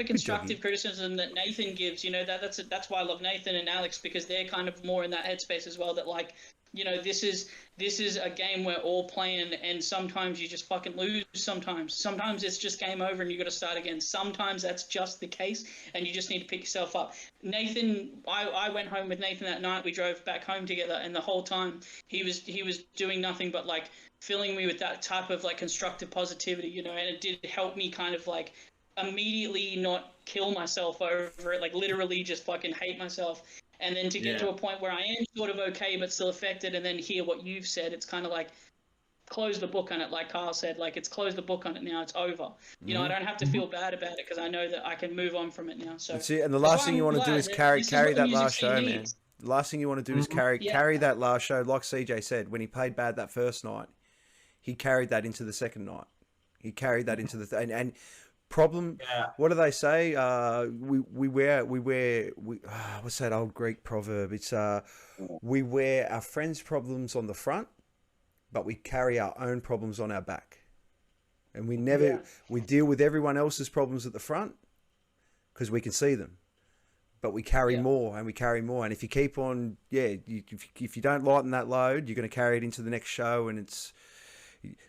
of constructive criticism that Nathan gives. You know, that's why I love Nathan and Alex, because they're kind of more in that headspace as well. That like, you know, this is a game we're all playing, and sometimes you just fucking lose. Sometimes it's just game over and you got to start again. Sometimes that's just the case, and you just need to pick yourself up. Nathan, I went home with Nathan that night. We drove back home together, and the whole time he was doing nothing but like filling me with that type of like constructive positivity, you know, and it did help me kind of like immediately not kill myself over it, like literally just fucking hate myself. And then to get to a point where I am sort of okay but still affected, and then hear what you've said, it's kind of like close the book on it, like Carl said, like it's closed the book on it now, it's over. You know, I don't have to feel bad about it because I know that I can move on from it now. So that's it. And the last thing you want to do is carry that last show, man. The last thing you want to do is carry that last show. Like CJ said, when he played bad that first night, he carried that into the second night. He carried that into the and problem. What do they say? We wear what's that old Greek proverb? It's we wear our friends' problems on the front, but we carry our own problems on our back. And we never we deal with everyone else's problems at the front because we can see them. but we carry Yeah. more and we carry more. And if you keep on, if you don't lighten that load, you're going to carry it into the next show. And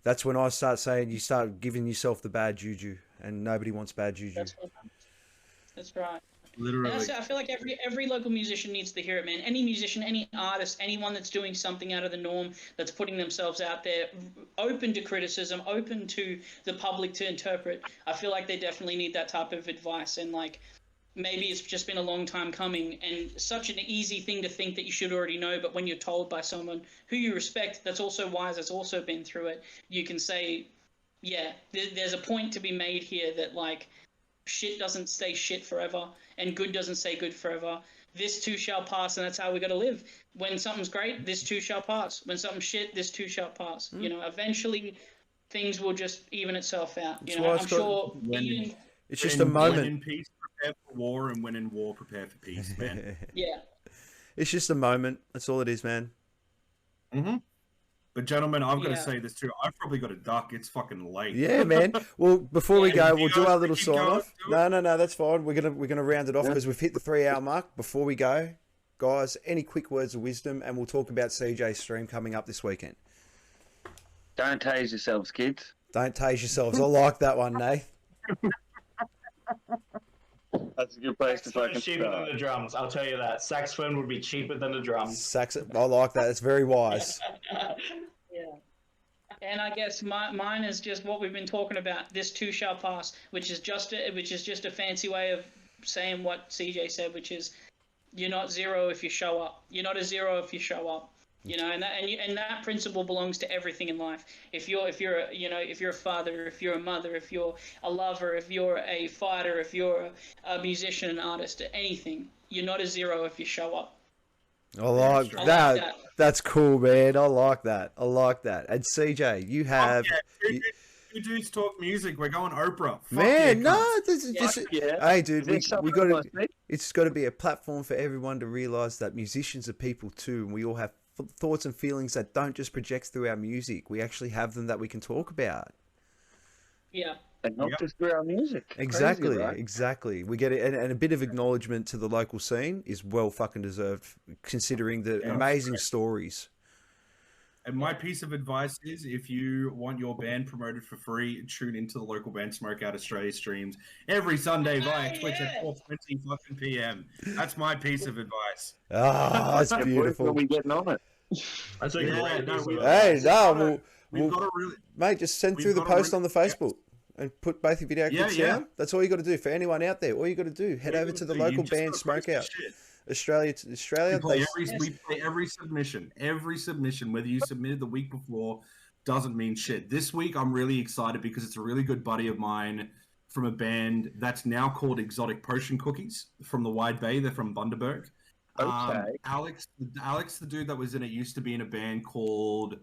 that's when I start saying you start giving yourself the bad juju, and nobody wants bad juju. That's right. Literally. And I feel like every local musician needs to hear it, man. Any musician, any artist, anyone that's doing something out of the norm, that's putting themselves out there, open to criticism, open to the public to interpret. I feel like they definitely need that type of advice. And like, maybe it's just been a long time coming, and such an easy thing to think that you should already know. But when you're told by someone who you respect, that's also wise, that's also been through it, you can say, yeah, there's a point to be made here that like, shit doesn't stay shit forever, and good doesn't stay good forever. This too shall pass, and that's how we got to live. When something's great, this too shall pass. When something's shit, this too shall pass. You know, eventually things will just even itself out. You know, I'm sure. It's just a moment. When in peace, prepare for war, and when in war, prepare for peace, man. Yeah. It's just a moment. That's all it is, man. Mm-hmm. But gentlemen, I've got to say this too. I've probably got a duck. It's fucking late. Yeah, man. Well, before we go, we'll do our little sign off. going? No, that's fine. We're gonna round it off because we've hit the 3-hour mark. Before we go, guys, any quick words of wisdom, and we'll talk about CJ's stream coming up this weekend. Don't tase yourselves, kids. Don't tase yourselves. I like that one, Nath. That's a good place to Saxophone fucking cheaper than start. the drums. I'll tell you that. Saxophone would be cheaper than the drums. I like that. It's very wise. Yeah. And I guess mine is just what we've been talking about. This too shall pass, which is just a fancy way of saying what CJ said, which is you're not zero if you show up. You're not a zero if you show up. You know, and that principle belongs to everything in life. If you're a father, if you're a mother, if you're a lover, if you're a fighter, if you're a musician, an artist, anything, you're not a zero if you show up. I like that. That's cool, man. I like that. And CJ, you have. Two dudes talk music. We're going Oprah. Fuck Man, yeah, no, cunts. this is just. Yeah. Hey, dude, we got to. to. It's got to be a platform for everyone to realize that musicians are people too, and we all have thoughts and feelings that don't just project through our music. We actually have them that we can talk about. Yeah. And not just through our music. Exactly, Crazy, right? exactly. We get it, and a bit of acknowledgement to the local scene is well fucking deserved, considering the amazing stories. And my piece of advice is, if you want your band promoted for free, tune into the local band Smokeout Australia streams every Sunday via Twitch at 4:20 fucking PM. That's my piece of advice. Ah, that's When beautiful. we getting on it? That's a Yeah, great no, piece we- of Hey, advice. no, We've got a really. mate, just send We've through the got a post really- on the Facebook and put both your video clips Yeah. down. That's all you got to do. For anyone out there, all you got to do, head over to the local band Smokeout Australia. We Australia. play every submission. Every submission, whether you submitted the week before, doesn't mean shit. This week, I'm really excited because it's a really good buddy of mine from a band that's now called Exotic Potion Cookies from the Wide Bay. They're from Bundaberg. Okay. Alex, the dude that was in it, used to be in a band called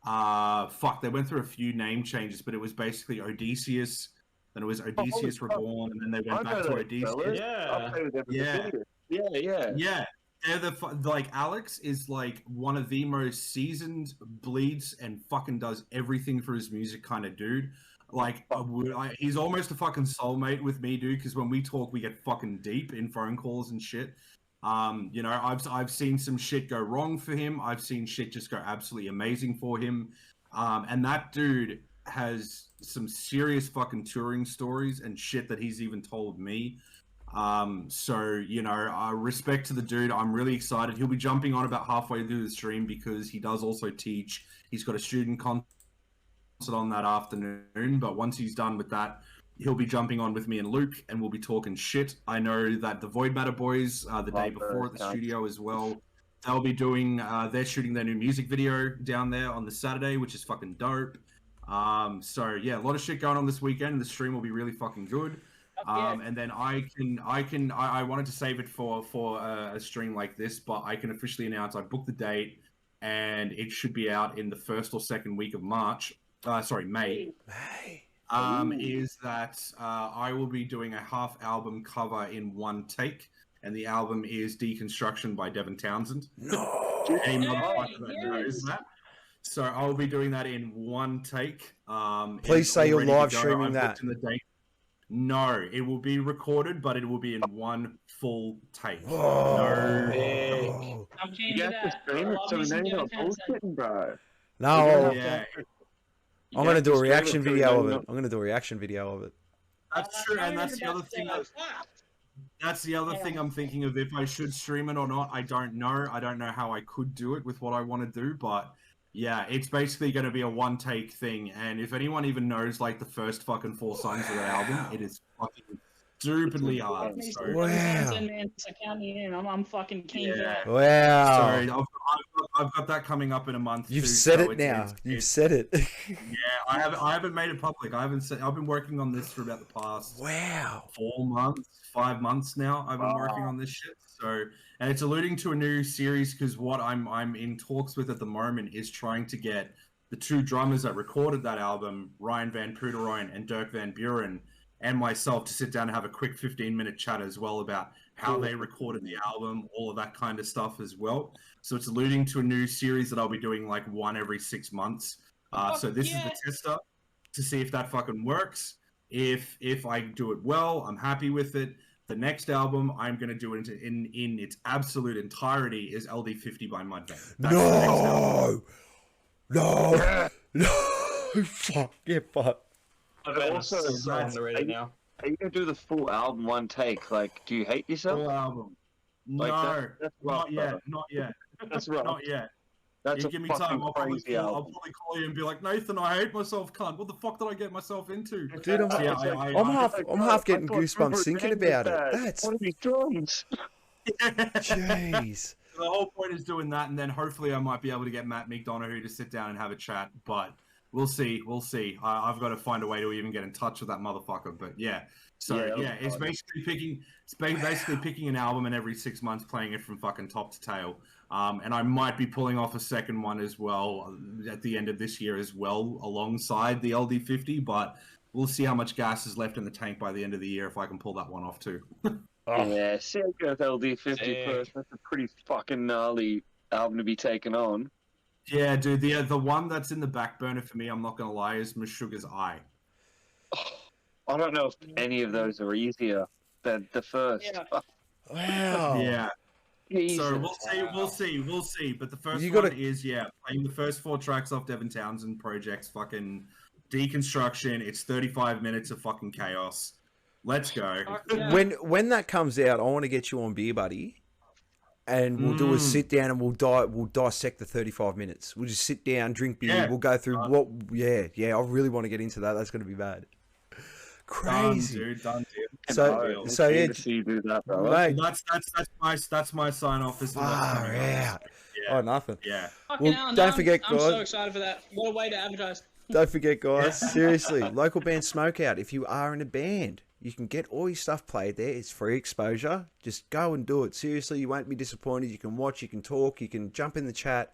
they went through a few name changes, but it was basically Odysseus. Then it was Odysseus Reborn, and then they went back to Odysseus. Yeah. Yeah, they're like Alex is like one of the most seasoned, bleeds and fucking does everything for his music kind of dude. Like he's almost a fucking soulmate with me, dude. Because when we talk, we get fucking deep in phone calls and shit. You know, I've seen some shit go wrong for him. I've seen shit just go absolutely amazing for him. And that dude has some serious fucking touring stories and shit that he's even told me. So, you know, respect to the dude. I'm really excited. He'll be jumping on about halfway through the stream because he does also teach. He's got a student concert on that afternoon, but once he's done with that, he'll be jumping on with me and Luke, and we'll be talking shit. I know that the Void Matter boys, the day before at the studio as well, they'll be doing, they're shooting their new music video down there on the Saturday, which is fucking dope. So yeah, a lot of shit going on this weekend, and the stream will be really fucking good. And then I wanted to save it for a stream like this, but I can officially announce I booked the date, and it should be out in the first or second week of May. Is that I will be doing a half album cover in one take, and the album is Deconstruction by Devin Townsend. No. Any motherfucker that knows that. So I'll be doing that in one take. Please say you're live I've streaming booked that. in the date. No, it will be recorded, but it will be in one full take. Oh. I'm keen You for have to that. stream it, Love so me some now you're Devin not Townsend. bullshitting, bro. No, Yeah, I'm gonna do a reaction video of it. I'm gonna do a reaction video of it. that's true, and that's the other thing. That's the other thing I'm thinking of, if I should stream it or not. I don't know. I don't know how I could do it with what I want to do, but yeah, it's basically going to be a one take thing. And if anyone even knows like the first fucking 4 songs of the album, it is fucking stupidly hard. So, Man, so count me in. I'm fucking keen for that. Wow. sorry, I've got that coming up in a month. You've too, said so it now. You've said it. Yeah, I haven't made it public. I've been working on this for about the past 4 months, 5 months now. I've been working on this shit. So, and it's alluding to a new series, because what I'm in talks with at the moment is trying to get the 2 drummers that recorded that album, Ryan Van Pooteroyen and Dirk Van Buren, and myself, to sit down and have a quick 15-minute chat as well about how they recorded the album, all of that kind of stuff as well. So it's alluding to a new series that I'll be doing like one every 6 months. So this is the tester to see if that fucking works. If I do it well, I'm happy with it. The next album I'm going to do it in its absolute entirety is LD50 by Mudvayne. No! Fuck, get fucked. But also, underrated now. Are you gonna do the full album one take? Like, do you hate yourself? Full album. Like, No, that's not rough, yet. brother. Not yet. That's rough. Not yet. That's You a give me fucking time. I'll probably crazy album. call you and be like, Nathan, I hate myself, cunt. What the fuck did I get myself into? Dude, I'm half getting goosebumps thinking about it. That's one of these drums. jeez. The whole point is doing that, and then hopefully I might be able to get Matt McDonough to sit down and have a chat. But we'll see. We'll see. I've got to find a way to even get in touch with that motherfucker. But yeah. So yeah, it's basically picking an album, and every 6 months playing it from fucking top to tail. And I might be pulling off a second one as well at the end of this year as well, alongside the LD50. But we'll see how much gas is left in the tank by the end of the year if I can pull that one off too. Yeah, see how good LD50 first. That's a pretty fucking gnarly album to be taken on. Yeah, dude. The one that's in the back burner for me, I'm not gonna lie, is Meshuggah's Eye. I don't know if any of those are easier than the first. Yeah. Wow. Yeah. Jesus. So we'll see. But the first You one gotta- is playing the first 4 tracks off Devin Townsend Project's fucking Deconstruction. It's 35 minutes of fucking chaos. Let's go. When that comes out, I want to get you on Beer Buddy, and we'll do a sit down and we'll dissect the 35 minutes. We'll just sit down, drink beer. Yeah. We'll go through what. Yeah. I really want to get into that. That's going to be bad. Crazy. Done, dude. Done, dude. So yeah, to see you do that, bro. mate. That's my sign off. Is Far out. Oh, nothing. Yeah. Fucking Well, don't forget, I'm so guys. excited for that. What a way to advertise. Don't forget, guys. Seriously, local band Smokeout. If you are in a band, you can get all your stuff played there. It's free exposure. Just go and do it. Seriously, you won't be disappointed. You can watch. You can talk. You can jump in the chat.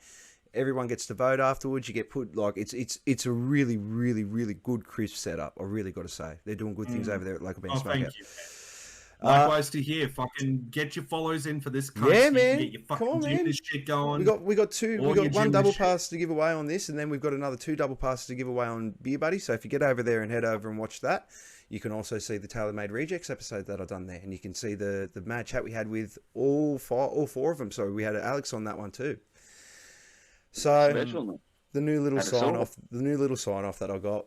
Everyone gets to vote afterwards. You get put it's a really, really, really good crisp setup. I really got to say, they're doing good things over there at local band Smokeout. Thank you. Likewise to hear. Fucking get your follows in for this. Yeah, man. Get your fucking Come on, man. this shit going. We got two. All We your got one gym double shit. pass to give away on this, and then we've got another 2 double passes to give away on Beer Buddy. So if you get over there and head over and watch that, you can also see the Tailor Made Rejects episode that I've done there, and you can see the mad chat we had with all four of them. So we had Alex on that one too. So Special. the new little Had us all. sign off that I got.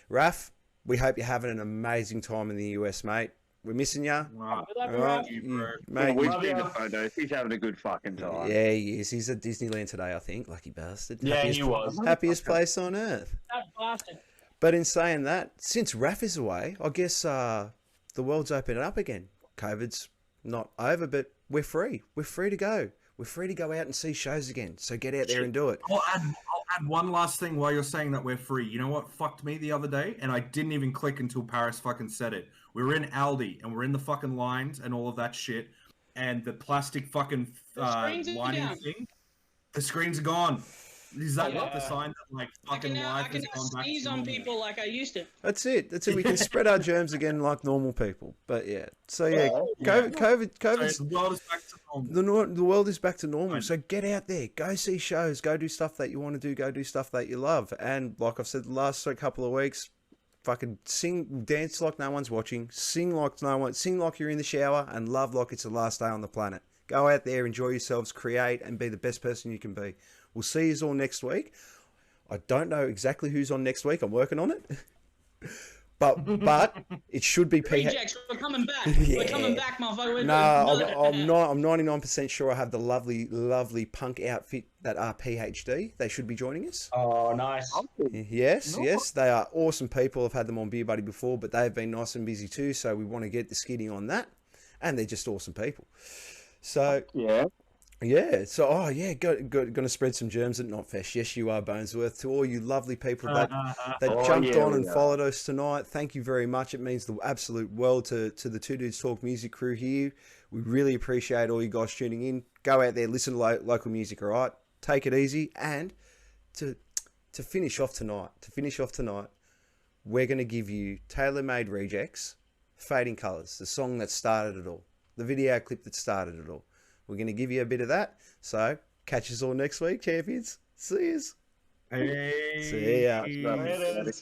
Raf, we hope you're having an amazing time in the US, mate. We're missing you. Wow. We love you, Alright, Ralph. mate. We've Love seen ya. the photos. He's having a good fucking time. Yeah, he is. He's at Disneyland today, I think. Lucky bastard. Yeah, Happiest- he was. Happiest place on earth. That bastard. But in saying that, since Raf is away, I guess the world's opening up again. COVID's not over, but we're free. We're free to go. We're free to go out and see shows again. So get out there and do it. I'll add one last thing while you're saying that we're free. You know what fucked me the other day? And I didn't even click until Paris fucking said it. We were in Aldi and we're in the fucking lines and all of that shit. And the plastic fucking screens are lining down. thing, the screens are gone. Is that Yeah. not the sign that like I fucking can now life has gone back sneeze to on normal? people like I used to. That's it. That's it. We can spread our germs again like normal people. But yeah. So yeah, COVID's So the world is back to normal. the world is back to normal. So get out there, go see shows, go do stuff that you want to do, go do stuff that you love. And like I've said the last couple of weeks, fucking sing, dance like no one's watching, sing like you're in the shower, and love like it's the last day on the planet. Go out there, enjoy yourselves, create, and be the best person you can be. We'll see you all next week. I don't know exactly who's on next week. I'm working on it. But it should be Rejects, we're coming back. Yeah. We're coming back, motherfucker. I'm 99% sure I have the lovely punk outfit that are PhD. They should be joining us. Oh, nice. Yes. They are awesome people. I've had them on Beer Buddy before, but they've been nice and busy too, so we want to get the skinny on that. And they're just awesome people. So, so gonna spread some germs at Knotfest. Yes, you are, Bonesworth. To all you lovely people that jumped on and followed us tonight, thank you very much. It means the absolute world to the Two Dudes Talk music crew here. We really appreciate all you guys tuning in. Go out there, listen to local music, all right? Take it easy. And to finish off tonight, we're going to give you Tailor-Made Rejects, Fading Colours, the song that started it all, the video clip that started it all. We're going to give you a bit of that. So, catch us all next week, champions. See yous. Hey. See ya. Later.